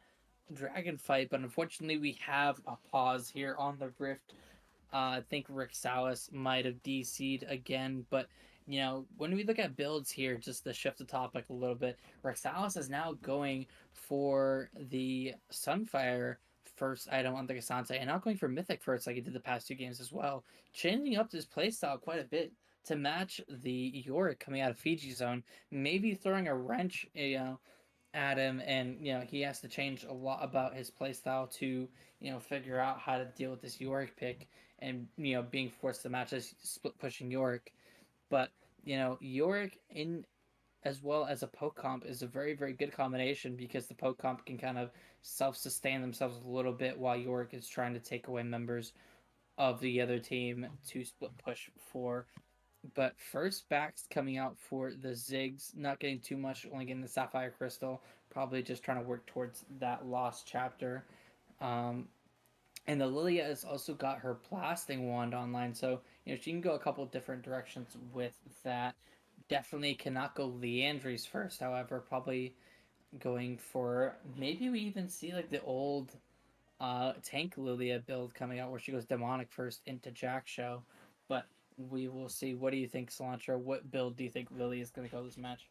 dragon fight, but unfortunately we have a pause here on the rift. I think Rexalis might have DC'd again, but you know, when we look at builds here, just to shift the topic a little bit, Rexalis is now going for the Sunfire first item on the Cassante and not going for Mythic first like he did the past 2 games as well, changing up his playstyle quite a bit to match the Yorick coming out of Fijizone, maybe throwing a wrench, at him, and you know he has to change a lot about his playstyle to figure out how to deal with this Yorick pick, and being forced to match this split pushing Yorick. But Yorick in as well as a poke comp is a very, very good combination, because the poke comp can kind of self-sustain themselves a little bit while Yorick is trying to take away members of the other team to split push for. But first backs coming out for the Ziggs, not getting too much, only getting the Sapphire Crystal, probably just trying to work towards that lost chapter. And the Lilia has also got her blasting wand online, so she can go a couple different directions with that. Definitely cannot go Leandry's first, however, probably going for, maybe we even see like the old tank Lilia build coming out where she goes demonic first into Jack Show. But we will see. What do you think, Cilantro? What build do you think Lily is going to go this match?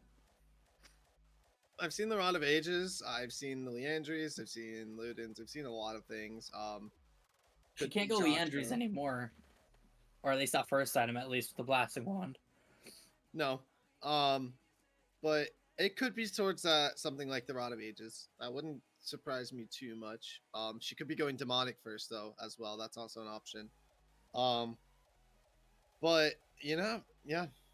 I've seen the Rod of Ages. I've seen the Leandries. I've seen Ludens. I've seen a lot of things. She can't go Leandry's anymore. Or at least that first item, at least, with the blasting wand. No. But it could be towards something like the Rod of Ages. That wouldn't surprise me too much. She could be going demonic first though as well. That's also an option. But yeah.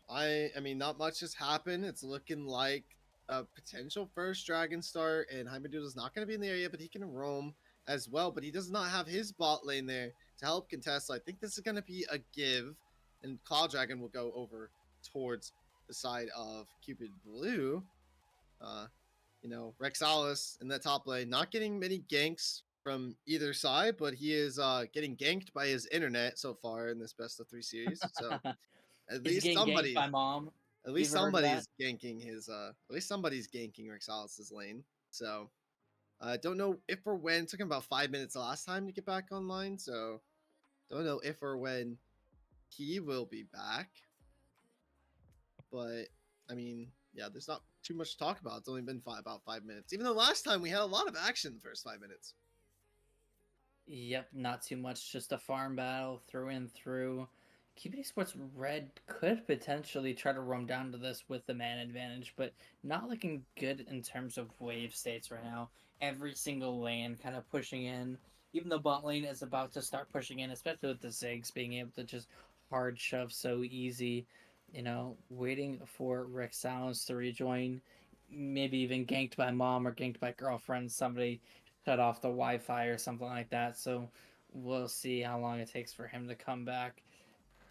I mean, not much has happened. It's looking like a potential first dragon start, and Heimerdoodles is not going to be in the area, but he can roam as well. But he does not have his bot lane there to help contest. So I think this is going to be a give, and Cloud Dragon will go over towards the side of Cupid Blue. Rexalis in that top lane, not getting many ganks from either side, but he is getting ganked by his internet so far in this best of 3 series. So at Is he least getting somebody, ganked by mom? at least You ever heard of somebody's that? ganking his at least somebody's ganking Rexalis's lane. So I don't know if or when. It took him about 5 minutes the last time to get back online, so don't know if or when he will be back. But I mean, yeah, there's not too much to talk about. It's only been about 5 minutes. Even though last time we had a lot of action in the first 5 minutes. Yep, not too much. Just a farm battle through and through. Cupid eSports Red could potentially try to roam down to this with the man advantage, but not looking good in terms of wave states right now. Every single lane kind of pushing in. Even the bot lane is about to start pushing in, especially with the Ziggs being able to just hard shove so easy. Waiting for Rexalis to rejoin. Maybe even ganked by mom or ganked by girlfriend. Somebody shut off the Wi-Fi or something like that. So we'll see how long it takes for him to come back.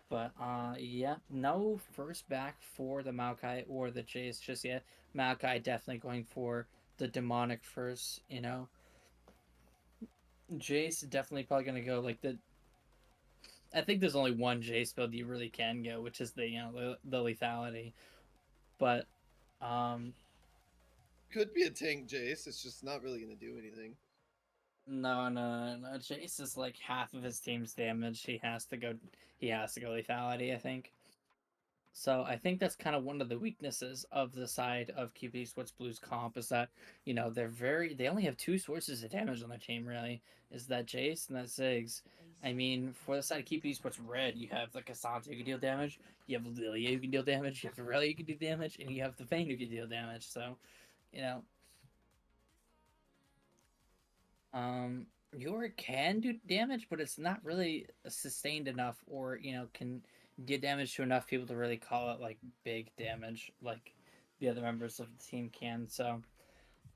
But yeah, no first back for the Maokai or the Jace just yet. Maokai definitely going for the demonic first. Jace definitely probably gonna go like the. I think there's only one Jace build you really can go, which is the the lethality. But Could be a tank Jace. It's just not really going to do anything. no. Jace is like half of his team's damage. He has to go lethality, I think. So I think that's kind of one of the weaknesses of the side of QB Esports Blues comp, is that they only have 2 sources of damage on their team, really, is that Jace and that Ziggs. I mean, for the side of QB Esports Red, you have the Cassante who can deal damage, you have Lilia who can deal damage, you have Aurelia who can do damage, and you have the Vayne who can deal damage. So, you know, Yorick can do damage, but it's not really sustained enough, or can get damage to enough people to really call it like big damage, like the other members of the team can. So,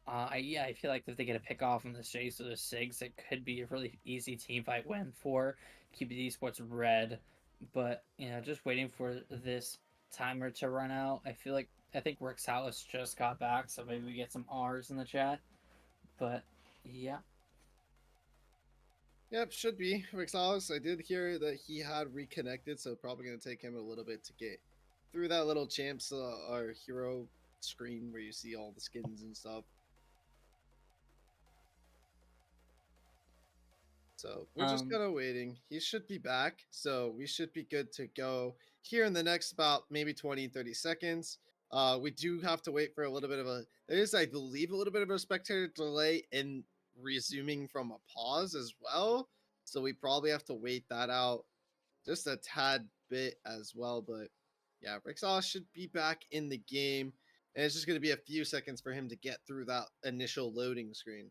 I feel like if they get a pick off on the Jace or the Sigs, it could be a really easy team fight win for Cupid Esports Red. But just waiting for this timer to run out. I think Rexalis just got back, so maybe we get some R's in the chat. But Yeah. Yep, should be. Rexalis, I did hear that he had reconnected, so probably going to take him a little bit to get through that little champs or hero screen where you see all the skins and stuff. So we're just kind of waiting. He should be back, so we should be good to go here in the next about maybe 20, 30 seconds. We do have to wait for a little bit of a, there is, I believe, a little bit of a spectator delay in resuming from a pause as well. So we probably have to wait that out just a tad bit as well. But yeah, Rexalis should be back in the game. And it's just going to be a few seconds for him to get through that initial loading screen.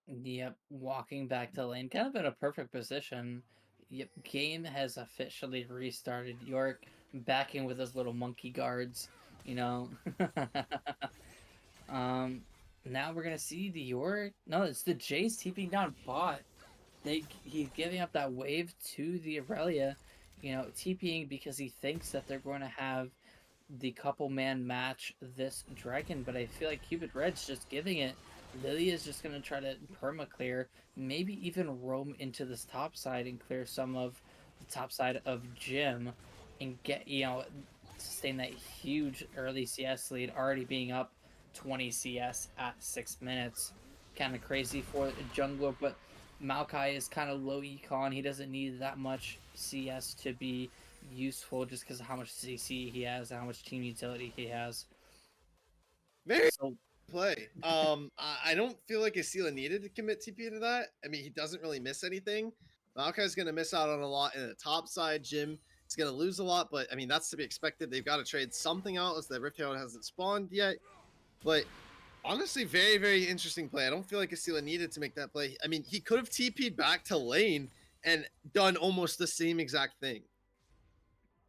Yep, walking back to lane, kind of in a perfect position. Yep, game has officially restarted. York backing with his little monkey guards, you know. um, Now we're gonna see the York. No, it's the Jays TPing down bot. He's giving up that wave to the Aurelia, you know, TPing because he thinks that they're going to have the couple man match this dragon, but I feel like Cupid Red's just giving it. Lily is just gonna try to perma clear, maybe even roam into this top side and clear some of the top side of Jim and get, you know, sustain that huge early CS lead, already being up 20 CS at 6 minutes. Kind of crazy for a jungler, but Maokai is kind of low econ. He doesn't need that much CS to be useful just because of how much CC he has and how much team utility he has. Very So play. I don't feel like asilah needed to commit TP to that. I mean, he doesn't really miss anything. Maokai's going to miss out on a lot in the top side. Jim is going to lose a lot, but I mean, that's to be expected. They've got to trade something out as the Rift Herald hasn't spawned yet. But honestly, very, very interesting play. I don't feel like asilah needed to make that play. I mean, he could have TP'd back to lane and done almost the same exact thing.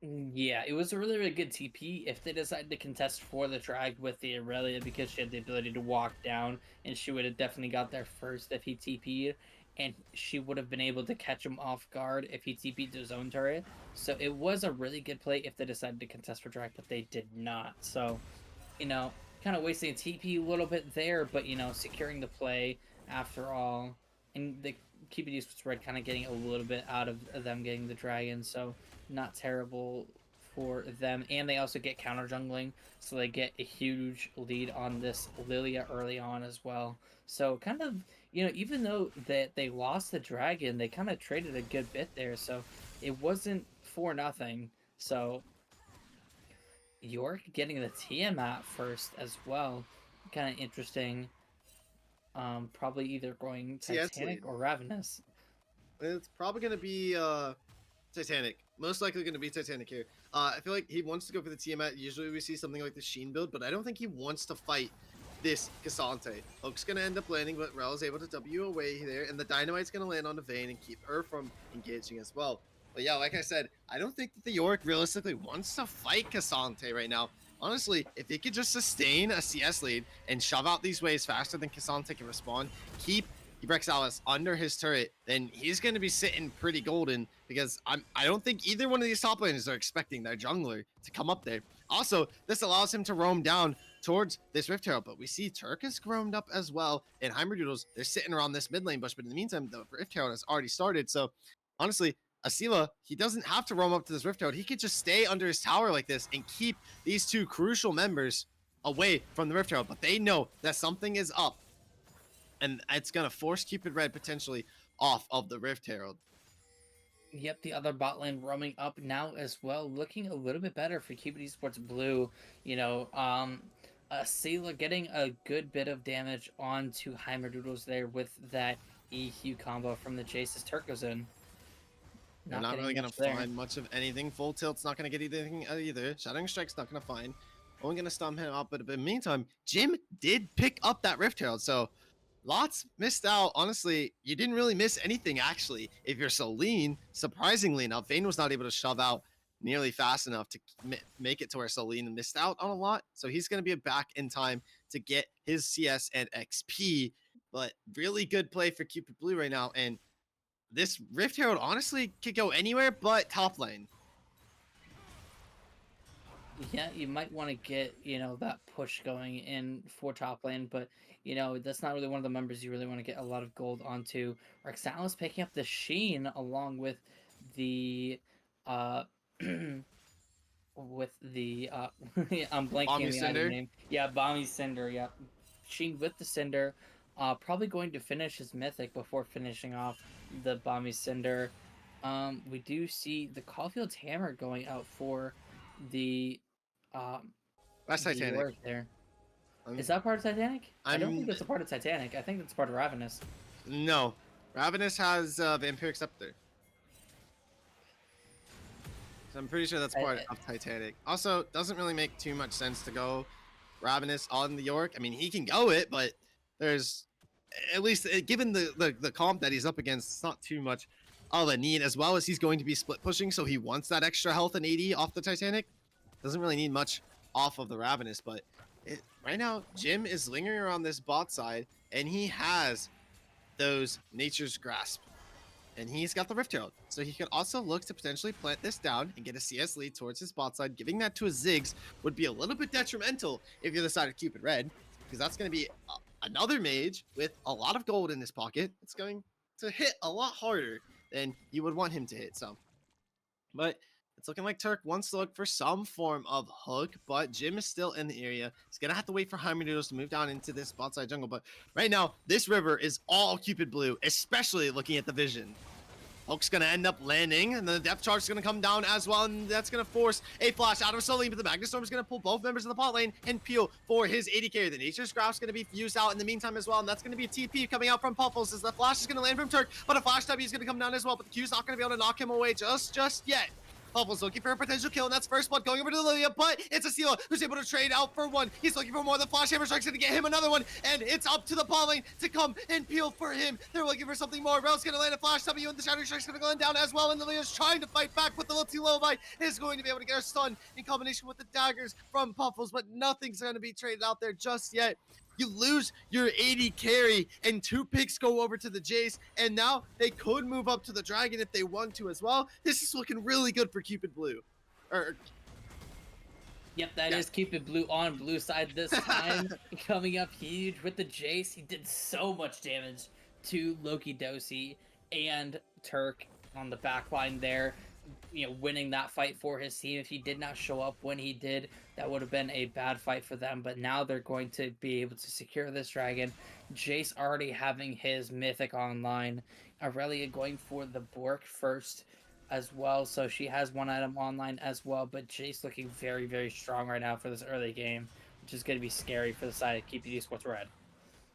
yeah, it was a really, really good TP if they decided to contest for the drag with the Aurelia because she had the ability to walk down, and she would have definitely got there first if he TP'd, and she would have been able to catch him off guard if he TP'd to his own turret. So it was a really good play if they decided to contest for drag, but they did not. So, you know, kind of wasting a TP a little bit there, but, you know, securing the play after all. And the Cupid eSports Red kind of getting a little bit out of them getting the dragon, so not terrible for them. And they also get counter jungling, so they get a huge lead on this Lilia early on as well. So kind of, you know, even though that they lost the dragon, they kind of traded a good bit there, so it wasn't for nothing. So York getting the Tiamat first as well, kind of interesting. Probably either going CS Titanic lead. or Ravenous. It's probably going to be Titanic. Most likely going to be Titanic here. I feel like he wants to go for the Tiamat. Usually we see something like the Sheen build, but I don't think he wants to fight this Cassante. Hook's going to end up landing, but Rel is able to W away there, and the Dynamite's going to land on the Vayne and keep her from engaging as well. But yeah, like I said, I don't think that the York realistically wants to fight Cassante right now. Honestly, if he could just sustain a CS lead and shove out these waves faster than Cassante can respond, keep Rexalis under his turret, then he's going to be sitting pretty golden because I don't think either one of these top laners are expecting their jungler to come up there. Also, this allows him to roam down towards this Rift Herald, but we see Turc has roamed up as well, and Heimerdoodles, they're sitting around this mid lane bush, but in the meantime, the Rift Herald has already started, so honestly, asilah, he doesn't have to roam up to this Rift Herald. He could just stay under his tower like this and keep these two crucial members away from the Rift Herald, but they know that something is up, and it's going to force Cupid Red potentially off of the Rift Herald. Yep, the other bot lane roaming up now as well, looking a little bit better for Cupid Esports Blue. You know, asilah getting a good bit of damage onto Heimerdoodles there with that EQ combo from the Jace's Turc goes in. They're not really going to find much of anything. Full Tilt's not going to get anything either. Shattering Strike's not going to find. Only going to stomp him up, but in the meantime, Jim did pick up that Rift Herald, so lots missed out. Honestly, you didn't really miss anything, actually. If you're Solienn, surprisingly enough, Vayne was not able to shove out nearly fast enough to make it to where Solienn missed out on a lot. So he's going to be back in time to get his CS and XP. But really good play for Cupid Blue right now. And this Rift Herald honestly could go anywhere but top lane. Yeah, you might want to get, that push going in for top lane, but that's not really one of the members you really want to get a lot of gold onto. Rexalis picking up the Sheen along with the uh with the I'm blanking on Bomby the item Cinder. name. Yeah, Bomby Cinder, yeah. Sheen with the Cinder. Probably going to finish his mythic before finishing off the Bomby Cinder. We do see the Caulfield's Hammer going out for the um That's the Titanic. York there. Um, Is that part of Titanic? I don't think I'm that's a part of Titanic. I think that's part of Ravenous. no. Ravenous has Vampiric Scepter. So I'm pretty sure that's part I, of Titanic. Also, doesn't really make too much sense to go Ravenous on the York. I mean, he can go it, but there's at least given the comp that he's up against, it's not too much of a need, as well as he's going to be split pushing, so he wants that extra health and AD off the Titanic. Doesn't really need much off of the Ravenous, but right now, Jim is lingering around this bot side, and he has those Nature's Grasp. And he's got the Rift Herald. So he could also look to potentially plant this down and get a CS lead towards his bot side. Giving that to a Ziggs would be a little bit detrimental if you're the side of Cupid Red, because that's going to be another mage with a lot of gold in his pocket. It's going to hit a lot harder than you would want him to hit. So, but it's looking like Turc wants to look for some form of hook, but Jim is still in the area. He's going to have to wait for Heimerdoodles to move down into this bot side jungle. But right now, this river is all Cupid Blue, especially looking at the vision. Hook's going to end up landing, and the depth charge is going to come down as well, and that's going to force a flash out of Solienn, but the Magnustorm is going to pull both members of the pot lane and peel for his AD carry. The Nature's Grasp is going to be fused out in the meantime as well, and that's going to be a TP coming out from Puffles as the flash is going to land from Turc, but a flash W is going to come down as well, but the Q's not going to be able to knock him away just yet. Puffles looking for a potential kill, and that's first blood going over to Lilia, but it's asilah who's able to trade out for one. He's looking for more. The Flash Hammer Strike's gonna get him another one, and it's up to the bot lane to come and peel for him. They're looking for something more. Rel's gonna land a Flash W, and the Shattering Strike's gonna go down as well, and Lilia's trying to fight back with the little T-Lovi is going to be able to get a stun in combination with the daggers from Puffles, but nothing's gonna be traded out there just yet. You lose your AD carry, and 2 picks go over to the Jace, and now they could move up to the Dragon if they want to as well. This is looking really good for Cupid Blue. Yep, that is Cupid Blue on blue side this time. Coming up huge with the Jace. He did so much damage to Lokidosi and Turc on the back line there. Winning that fight for his team. If he did not show up when he did, that would have been a bad fight for them. But now they're going to be able to secure this dragon. Jace already having his mythic online. Aurelia going for the Bork first as well, so she has one item online as well, but Jace looking very, very strong right now for this early game, which is going to be scary for the side of Keep eSports Red.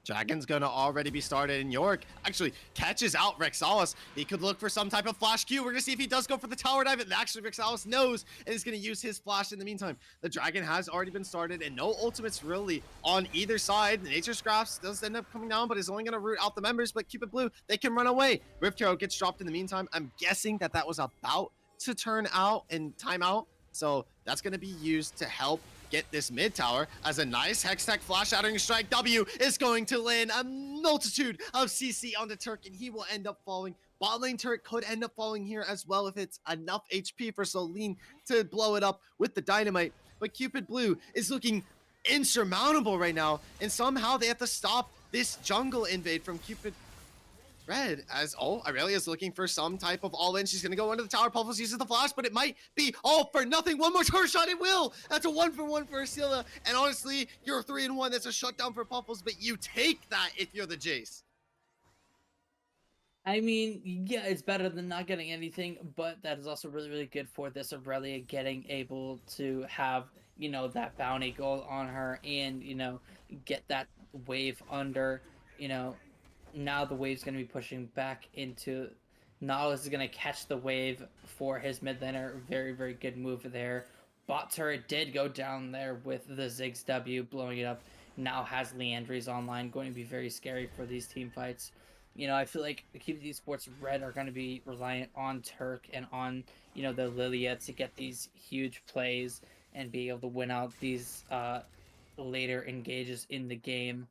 Dragon's gonna already be started in York. Actually, catches out Rexalis. He could look for some type of flash Q. We're gonna see if he does go for the tower dive. And actually, Rexalis knows and is gonna use his flash in the meantime. The Dragon has already been started, and no ultimates really on either side. The Nature's Grasp does end up coming down, but is only gonna root out the members. But Cupid Blue, they can run away. Rift Hero gets dropped in the meantime. I'm guessing that was about to turn out and time out. So that's gonna be used to help get this mid tower, as a nice Hextech Flash Shattering Strike W is going to land a multitude of CC onto Turc, and he will end up falling. Bot lane Turc could end up falling here as well if it's enough HP for Solienn to blow it up with the dynamite. But Cupid Blue is looking insurmountable right now, and somehow they have to stop this jungle invade from Cupid Red, as Aurelia is looking for some type of all-in. She's gonna go under the tower. Puffles uses the flash, but it might be all for nothing. One more turret shot, it will. That's a 1-for-1 for asilah. And honestly, you're 3-1. That's a shutdown for Puffles, but you take that if you're the Jace. I mean, yeah, it's better than not getting anything, but that is also really, really good for this Aurelia getting able to have, that bounty gold on her and, get that wave under, now the wave's going to be pushing back into Nautilus is going to catch the wave for his mid laner. Very, very good move there. Bot turret did go down there with the Ziggs W, blowing it up. Now has Leandry's online, going to be very scary for these team fights. I feel like the Keep eSports Red are going to be reliant on Turc and on, the Lilia to get these huge plays and be able to win out these later engages in the game.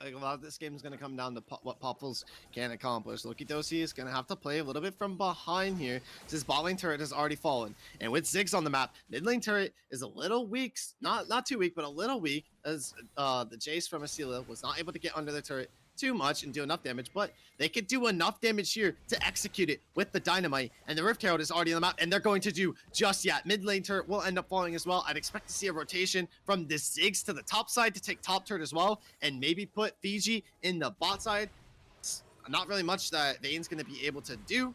Like, a lot of this game is going to come down to what Puffles can accomplish. Lokidosi is going to have to play a little bit from behind here, since bot lane turret has already fallen. And with Ziggs on the map, mid lane turret is a little weak, not too weak, but a little weak, as the Jace from asilah was not able to get under the turret too much and do enough damage, but they could do enough damage here to execute it with the dynamite, and the Rift Herald is already on the map, and they're going to do just yet. Mid lane turret will end up falling as well. I'd expect to see a rotation from the Ziggs to the top side to take top turret as well, and maybe put Fiji in the bot side. It's not really much that Vayne's going to be able to do,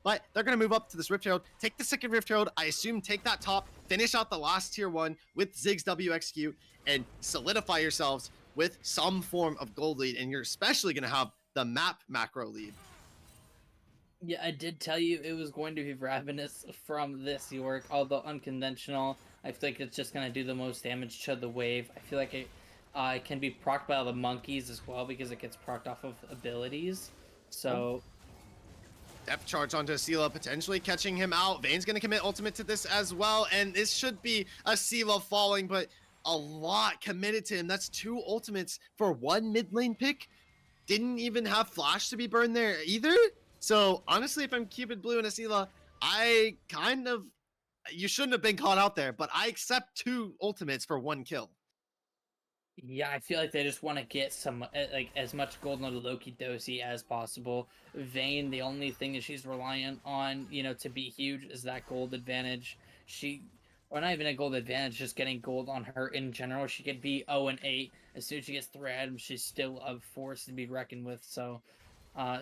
but they're going to move up to this Rift Herald, take the second Rift Herald, I assume take that top, finish out the last tier 1 with Ziggs WXQ, and solidify yourselves with some form of gold lead, and you're especially going to have the map macro lead. Yeah, I did tell you it was going to be Ravenous from this York, although unconventional. I feel like it's just going to do the most damage to the wave. I feel like it can be procced by all the monkeys as well, because it gets procced off of abilities. So... Depth charge onto asilah, potentially catching him out. Vayne's going to commit ultimate to this as well, and this should be asilah falling, but a lot committed to him. That's 2 ultimates for 1 mid lane pick. Didn't even have flash to be burned there either. So honestly, if I'm Cupid Blue and asilah, you shouldn't have been caught out there, but I accept 2 ultimates for 1 kill. Yeah, I feel like they just want to get some, like, as much gold on Lokidosi as possible. Vayne, the only thing that she's reliant on, to be huge is that gold advantage. Or not even a gold advantage, just getting gold on her in general. She could be 0-8. As soon as she gets 3 items, she's still a force to be reckoned with. So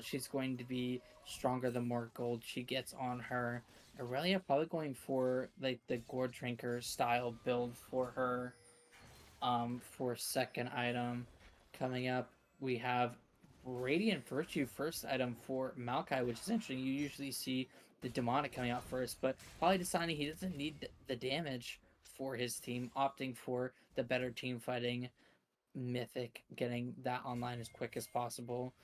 she's going to be stronger the more gold she gets on her. Aurelia probably going for like the Gourd Drinker style build for her for second item. Coming up, we have Radiant Virtue first item for Maokai, which essentially you usually see the demonic coming out first, but probably deciding he doesn't need the damage for his team, opting for the better team fighting mythic, getting that online as quick as possible.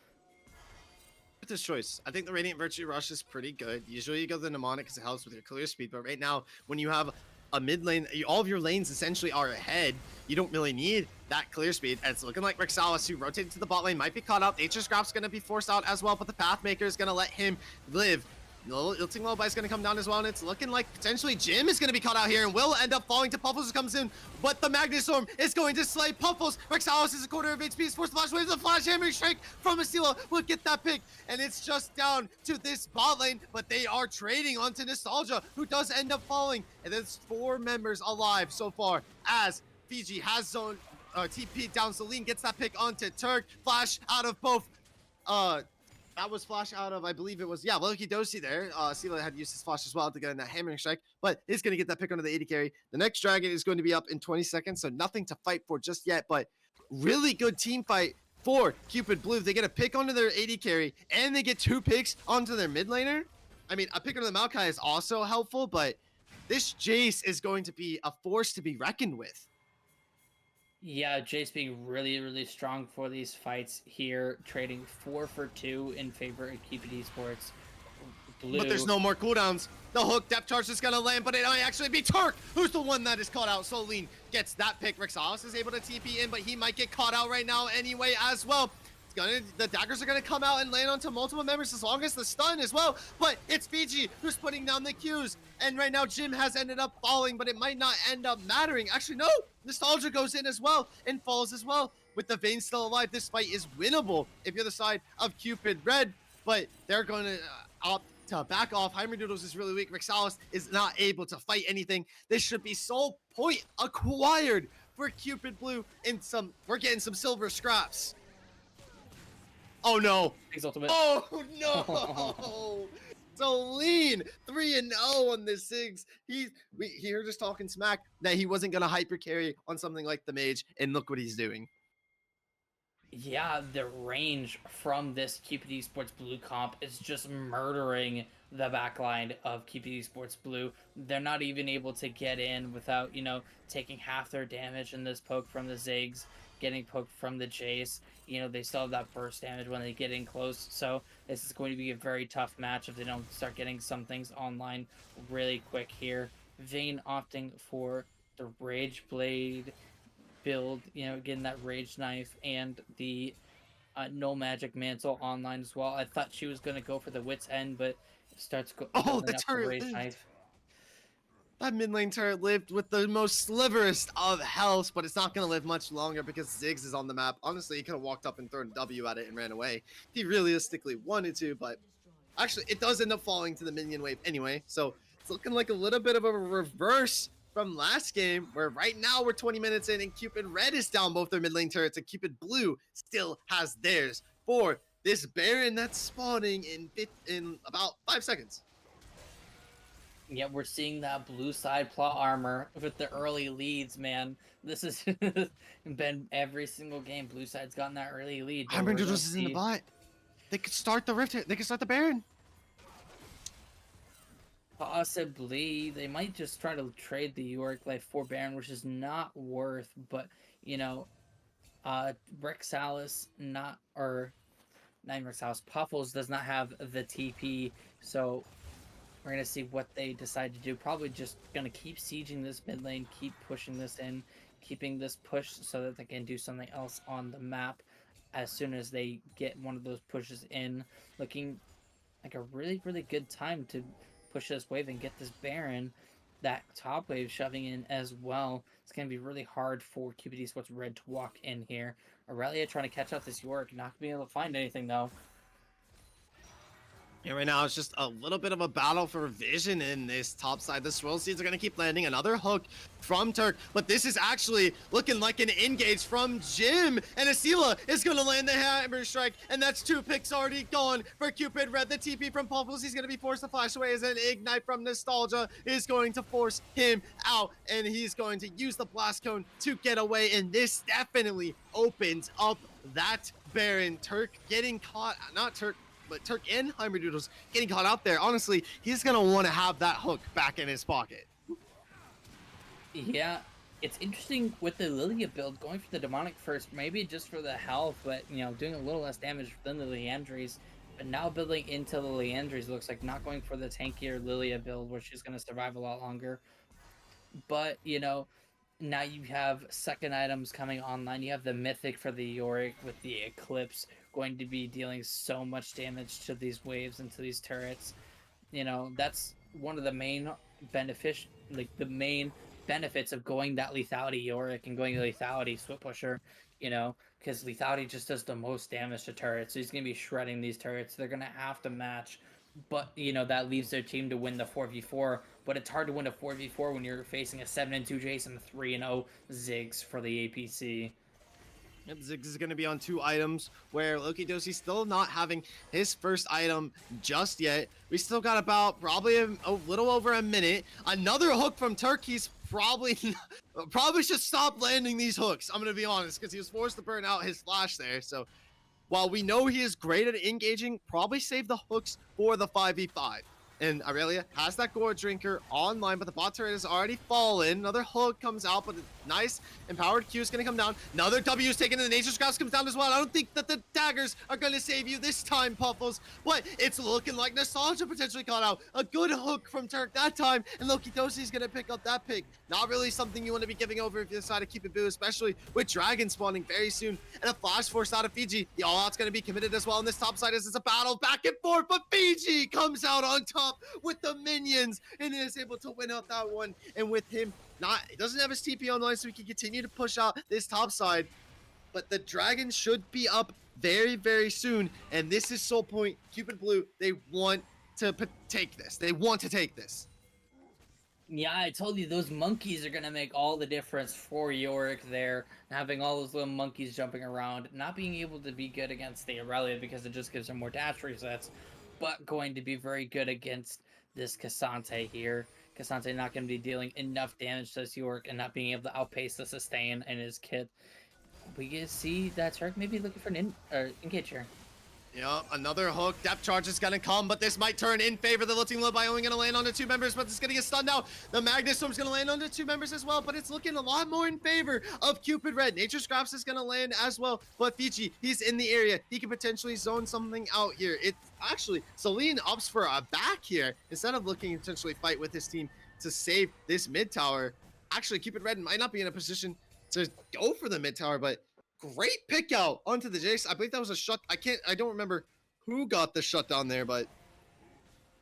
With this choice, I think the Radiant Virtue Rush is pretty good. Usually you go the mnemonic because it helps with your clear speed, but right now when you have a mid lane, all of your lanes essentially are ahead, you don't really need that clear speed. And it's looking like Rexalis, who rotated to the bot lane, might be caught out. Nature's Grap's going to be forced out as well, but the Pathmaker is going to let him live. Ilting Lullaby is going to come down as well, and it's looking like potentially Jim is going to be caught out here and will end up falling to Puffles, who comes in, but the Magnet Storm is going to slay Puffles. Rexalis is a quarter of HP, is forced to flash away. The flash hammering strike from asilah will get that pick, and it's just down to this bot lane, but they are trading onto Nostalgia, who does end up falling, and there's 4 members alive so far, as Fiji has zone TP down. Solienn gets that pick onto Turc. Flash out of both that was flash out of, I believe it was, yeah, Lokidosi there. asilah had used his flash as well to get in that hammering strike, but is going to get that pick under the AD carry. The next dragon is going to be up in 20 seconds, so nothing to fight for just yet, but really good team fight for Cupid Blue. They get a pick onto their AD carry, and they get 2 picks onto their mid laner. I mean, a pick onto the Maokai is also helpful, but this Jace is going to be a force to be reckoned with. Yeah, Jace being really, really strong for these fights here, trading 4 for 2 in favor of Cupid eSports. Blue. But there's no more cooldowns. The hook depth charge is going to land, but it might actually be Turc, who's the one that is caught out. Solienn gets that pick. Rexalis is able to TP in, but he might get caught out right now anyway as well. The daggers are going to come out and land onto multiple members as long as the stun as well. But it's Fiji who's putting down the Qs. And right now, Jim has ended up falling, but it might not end up mattering. Actually, no. Nostalgia goes in as well and falls as well. With the Vayne still alive, this fight is winnable if you're the side of Cupid Red. But they're going to opt to back off. Heimerdoodles is really weak. Rexalis is not able to fight anything. This should be soul point acquired for Cupid Blue. We're getting some silver scraps. Oh no! His ultimate. Oh no! Solienn 3-0 on this Ziggs. He heard us talking smack that he wasn't gonna hyper carry on something like the mage, and look what he's doing. Yeah, the range from this Cupid eSports Blue comp is just murdering the backline of Cupid eSports Blue. They're not even able to get in without, taking half their damage in this poke from the Ziggs, getting poked from the Jace. They still have that burst damage when they get in close. So this is going to be a very tough match if they don't start getting some things online really quick here. Vayne opting for the Rage Blade. build, getting that Rage Knife and the No Magic Mantle online as well. I thought she was going to go for the Wit's End, but starts Oh, building the up the turret Rage lived. Knife. That mid lane turret lived with the most sliverest of health, but it's not going to live much longer because Ziggs is on the map. Honestly, he could have walked up and thrown a W at it and ran away if he realistically wanted to, but actually, it does end up falling to the minion wave anyway, so it's looking like a little bit of a reverse from last game, where right now we're 20 minutes in and Cupid Red is down both their mid lane turrets, and Cupid Blue still has theirs for this Baron that's spawning in about 5 seconds. Yeah, we're seeing that blue side plot armor with the early leads, man. This has been every single game. Blue side's gotten that early lead. Heimerdoodles is in the bot. They could start the Rift. They could start the Baron. Possibly. They might just try to trade the Yorick Life for Baron, which is not worth, but, Rexalis not even Rexalis, Puffles does not have the TP, so we're going to see what they decide to do. Probably just going to keep sieging this mid lane, keep pushing this in, keeping this push so that they can do something else on the map as soon as they get one of those pushes in. Looking like a really, really good time to push this wave and get this Baron. That top wave shoving in as well. It's going to be really hard for Cupid eSports Red to walk in here. Aurelia trying to catch up this Yorick, not being able to find anything though. Yeah, right now it's just a little bit of a battle for vision in this top side. The swirl seeds are going to keep landing. Another hook from Turc, but this is actually looking like an engage from Jim, and asilah is going to land the hammer strike, and that's 2 picks already gone for Cupid Red. The TP from Puffles, he's going to be forced to flash away as an ignite from Nostalgia is going to force him out, and he's going to use the blast cone to get away, and this definitely opens up that Baron. Turc getting caught, not Turc, but Turc and Heimerdoodles getting caught out there. Honestly, he's going to want to have that hook back in his pocket. Yeah, it's interesting with the Lilia build, going for the Demonic first, maybe just for the health, but, doing a little less damage than the Liandry's. But now building into the Liandry's looks like not going for the tankier Lilia build, where she's going to survive a lot longer. But, now you have second items coming online. You have the Mythic for the Yorick with the Eclipse, going to be dealing so much damage to these waves and to these turrets. That's one of the main benefits of going that lethality Yorick and going lethality Swift Pusher, because lethality just does the most damage to turrets. So he's going to be shredding these turrets. They're going to have to match, but that leaves their team to win the 4v4. But it's hard to win a 4v4 when you're facing a 7-2 Jace and a 3-0 Ziggs for the APC. Yep, Ziggs is going to be on 2 items, where Lokidosi still not having his first item just yet. We still got about probably a little over a minute. Another hook from Turc. He's probably should stop landing these hooks, I'm going to be honest, because he was forced to burn out his flash there. So while we know he is great at engaging, probably save the hooks for the 5v5. And Aurelia has that Gore Drinker online, but the bot turret has already fallen. Another hook comes out, but a nice empowered Q is going to come down. Another W is taken, and the Nature Scraps comes down as well. I don't think that the daggers are going to save you this time, Puffles, but it's looking like Nostalgia potentially caught out. A good hook from Turc that time, and Lokidosi is going to pick up that pick. Not really something you want to be giving over if you decide to keep it blue, especially with Dragon spawning very soon, and a Flash Force out of Fiji. The all-out's going to be committed as well on this top side as it's a battle back and forth, but Fiji comes out on top with the minions and is able to win out that one. And with him he doesn't have his TP online, so he can continue to push out this top side, but the Dragon should be up very, very soon. And this is Soul Point. Cupid Blue, they want to take this. Yeah, I told you those monkeys are going to make all the difference for Yorick there. Having all those little monkeys jumping around, not being able to be good against the Aurelia because it just gives them more dash resets, but going to be very good against this Cassante here. Cassante not going to be dealing enough damage to this Yorick and not being able to outpace the sustain in his kit. We can see that Turc maybe looking for an engage here. Yeah, another hook. Depth charge is going to come, but this might turn in favor of the Lifting Low by only going to land onto 2 members, but it's going to get stunned out. The Magnet Storm's going to land onto 2 members as well, but it's looking a lot more in favor of Cupid Red. Nature Scraps is going to land as well, but Fiji, he's in the area. He can potentially zone something out here. It's actually, Solienn opts for a back here instead of looking to potentially fight with his team to save this mid tower. Actually, Cupid Red might not be in a position to go for the mid tower, but great pick out onto the Jace. I believe that was a shut. I don't remember who got the shutdown there, but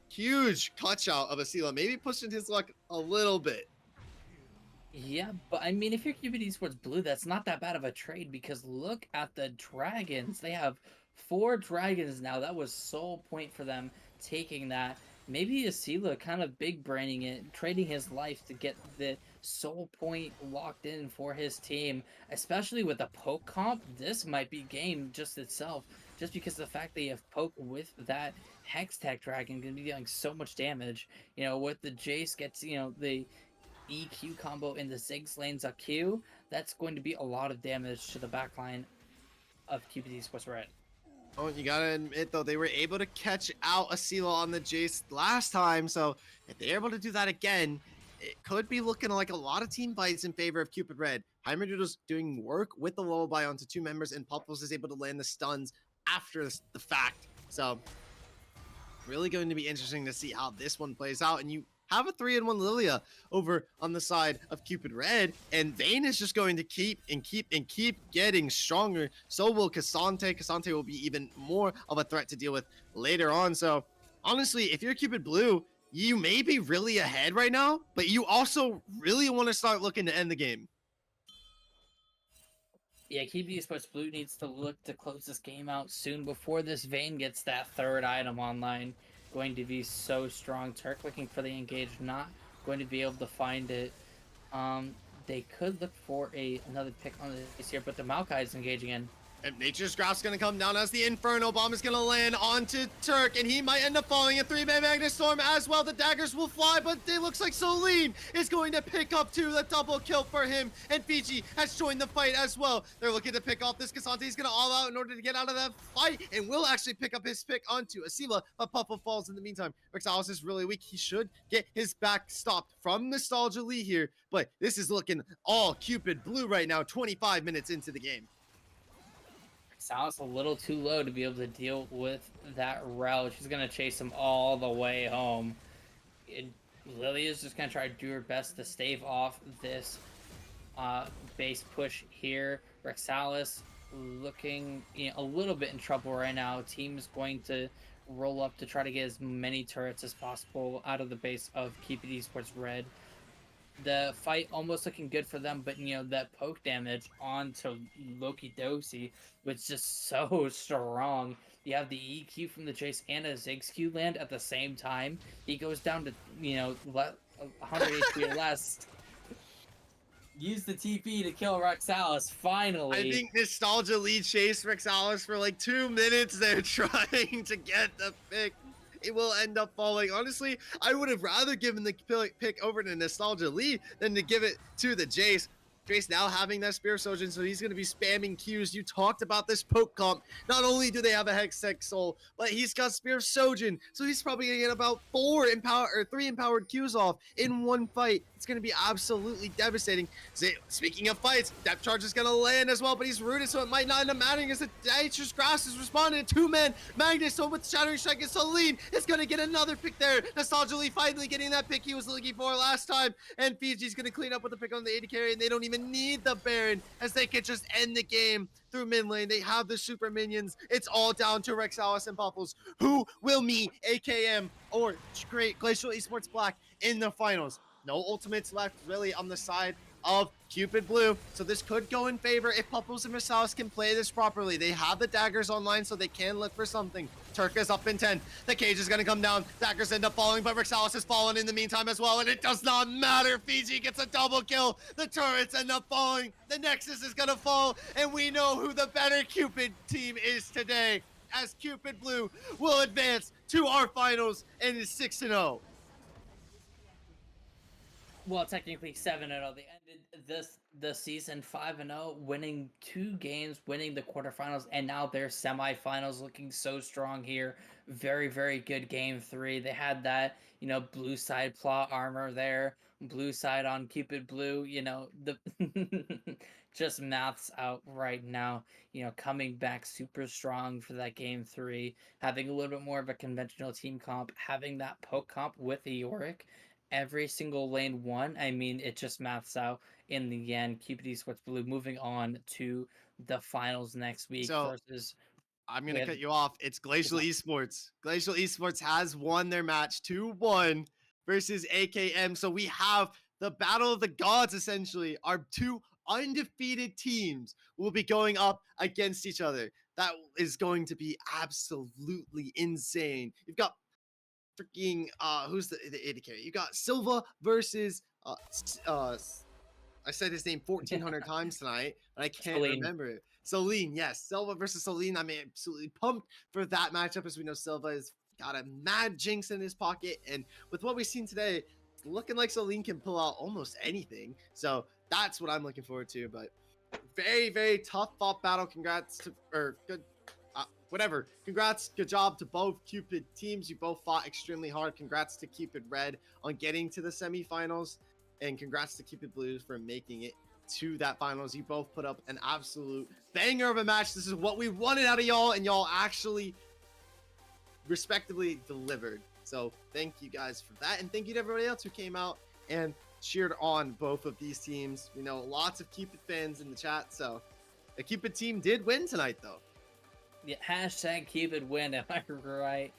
huge clutch out of asilah. Maybe pushing his luck a little bit. Yeah, but I mean, if you're Cupid Esports Blue, that's not that bad of a trade because look at the dragons. They have 4 dragons now. That was sole point for them taking that. Maybe asilah kind of big braining it, trading his life to get the sole point locked in for his team, especially with a poke comp. This might be game just itself, just because of the fact that you have poke with that Hextech dragon going to be dealing so much damage. You know, with the Jace gets, you know, the EQ combo in the Ziggs lanes of Q, that's going to be a lot of damage to the backline of Cupid Esports Red. Oh, you gotta admit though, they were able to catch out asilah on the Jace last time, so if they're able to do that again, it could be looking like a lot of team fights in favor of Cupid Red. Heimerdoodles doing work with the lullaby onto 2 members, and Puffles is able to land the stuns after the fact. So really going to be interesting to see how this one plays out. And you have a 3-in-1 Lilia over on the side of Cupid Red, and Vayne is just going to keep getting stronger. So will K'Sante. K'Sante will be even more of a threat to deal with later on. So honestly, if you're Cupid Blue, you may be really ahead right now, but you also really want to start looking to end the game. Yeah, Cupid Esports Blue needs to look to close this game out soon before this Vayne gets that 3rd item online. Going to be so strong. Turc looking for the engage, not going to be able to find it. They could look for another pick on this here, but the Maokai is engaging in. And Nature's Graph's gonna come down as the Inferno Bomb is gonna land onto Turc, and he might end up falling. A 3-man Magnet Storm as well. The daggers will fly, but it looks like Solienn is going to pick up 2. The double kill for him, and Fiji has joined the fight as well. They're looking to pick off this. K'Sante is gonna all out in order to get out of that fight, and will actually pick up his pick onto asilah, but Puffle falls in the meantime. Rexalis is really weak. He should get his back stopped from Nostalgia Lee here, but this is looking all Cupid Blue right now, 25 minutes into the game. Sal's a little too low to be able to deal with that route. She's going to chase him all the way home. Lilia's just going to try to do her best to stave off this base push here. Rexalis looking a little bit in trouble right now. Team's going to roll up to try to get as many turrets as possible out of the base of Cupid Esports Red. The fight almost looking good for them, but that poke damage onto Lokidosi was just so strong. You have the EQ from the Chase and a Ziggs Q land at the same time. He goes down to 100 HP or less. Use the TP to kill Rexalis, finally. I think Nostalgia Lee chased Rexalis for like 2 minutes there trying to get the pick. It will end up falling. Honestly, I would have rather given the pick over to Nostalgia Lee than to give it to the Jace. Jace now having that Spear of Sojourn, so he's going to be spamming Qs. You talked about this poke comp. Not only do they have a Hextech Soul, but he's got Spear of Sojourn, so he's probably going to get about 3 empowered Qs off in one fight. It's going to be absolutely devastating. Speaking of fights, Depth Charge is going to land as well, but he's rooted, so it might not end up mattering as the Nature's Grass is responding. 2-man Magnus, so with Shattering Strike, and Solienn is going to get another pick there. Nostalgia Lee finally getting that pick he was looking for last time, and Fiji's going to clean up with the pick on the AD carry, and they don't even need the Baron, as they can just end the game through mid lane. They have the super minions. It's all down to Rexalis and Puffles, who will meet AKM or Great Glacial Esports Black in the finals. No ultimates left really on the side of Cupid Blue, so this could go in favor if Puffles and Rexalis can play this properly. They have the daggers online, so they can look for something. Turc is up in 10. The cage is going to come down. Daggers end up falling, but Rexalis has fallen in the meantime as well, and it does not matter. Fiji gets a double kill. The turrets end up falling. The Nexus is going to fall, and we know who the better Cupid team is today, as Cupid Blue will advance to our finals and is 6-0. Well, technically 7-0. They ended the season 5-0, winning 2 games, winning the quarterfinals, and now their semifinals looking so strong here. Very, very good game 3. They had that, blue side plot armor there, blue side on Cupid Blue, the just maths out right now, coming back super strong for that game 3, having a little bit more of a conventional team comp, having that poke comp with the Yorick. every single lane won, I mean, it just maths out in the end. Cupid Esports Blue moving on to the finals next week So versus I'm gonna with cut you off. It's Glacial on. Esports. Glacial Esports has won their match 2-1 versus AKM. So we have the battle of the gods essentially. Our two undefeated teams will be going up against each other. That is going to be absolutely insane. You've got freaking who's the AD carry? You got Silva versus I said his name 1,400 times tonight, and I can't Solienn. remember it. Solienn, yes. Silva versus Solienn. I'm absolutely pumped for that matchup, as we know Silva has got a mad jinx in his pocket. And with what we've seen today, it's looking like Solienn can pull out almost anything. So that's what I'm looking forward to. But very, very tough fought battle. Congrats to, or good, whatever. Congrats, good job to both Cupid teams. You both fought extremely hard. Congrats to Cupid Red on getting to the semifinals. And congrats to Cupid Blues for making it to that finals. You both put up an absolute banger of a match. This is what we wanted out of y'all, and y'all actually respectively delivered. So thank you guys for that, and thank you to everybody else who came out and cheered on both of these teams. We know lots of Cupid fans in the chat, so the Cupid team did win tonight, though. Yeah, hashtag Cupid win, am I right?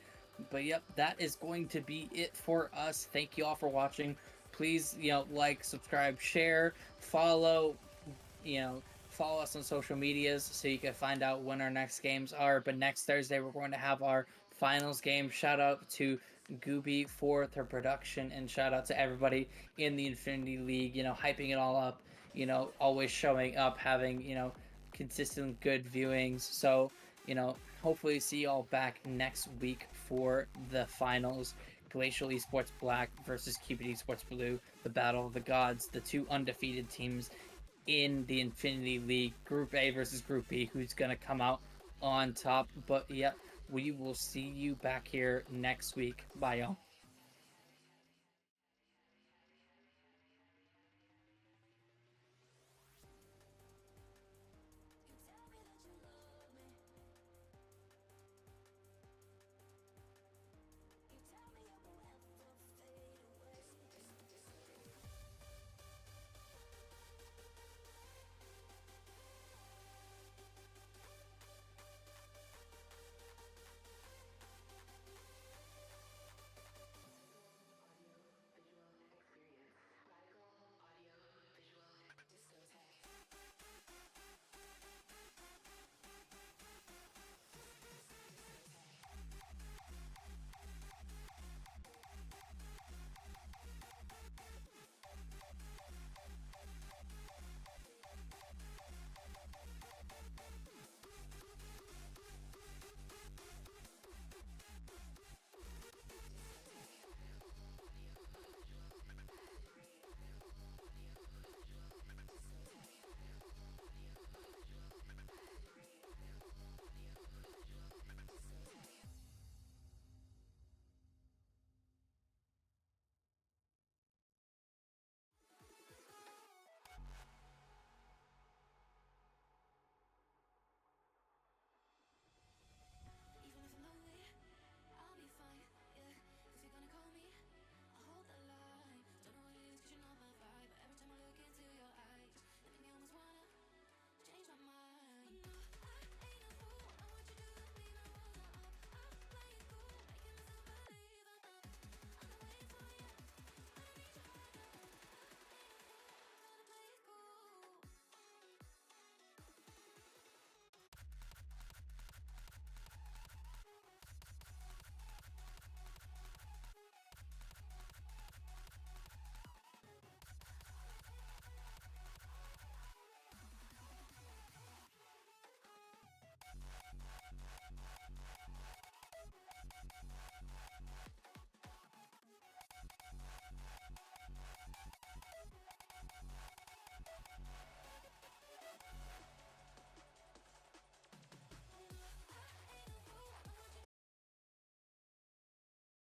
But yep, that is going to be it for us. Thank you all for watching. Please, like, subscribe, share, follow, follow us on social medias so you can find out when our next games are. But next Thursday, we're going to have our finals game. Shout out to Gooby for their production, and shout out to everybody in the Infinity League, hyping it all up, always showing up, having, consistent good viewings. So, hopefully see you all back next week for the finals. Glacial Esports Black versus Cupid Esports Blue, the battle of the gods, the two undefeated teams in the Infinity League, Group A versus Group B, who's going to come out on top. But yeah, we will see you back here next week. Bye, y'all.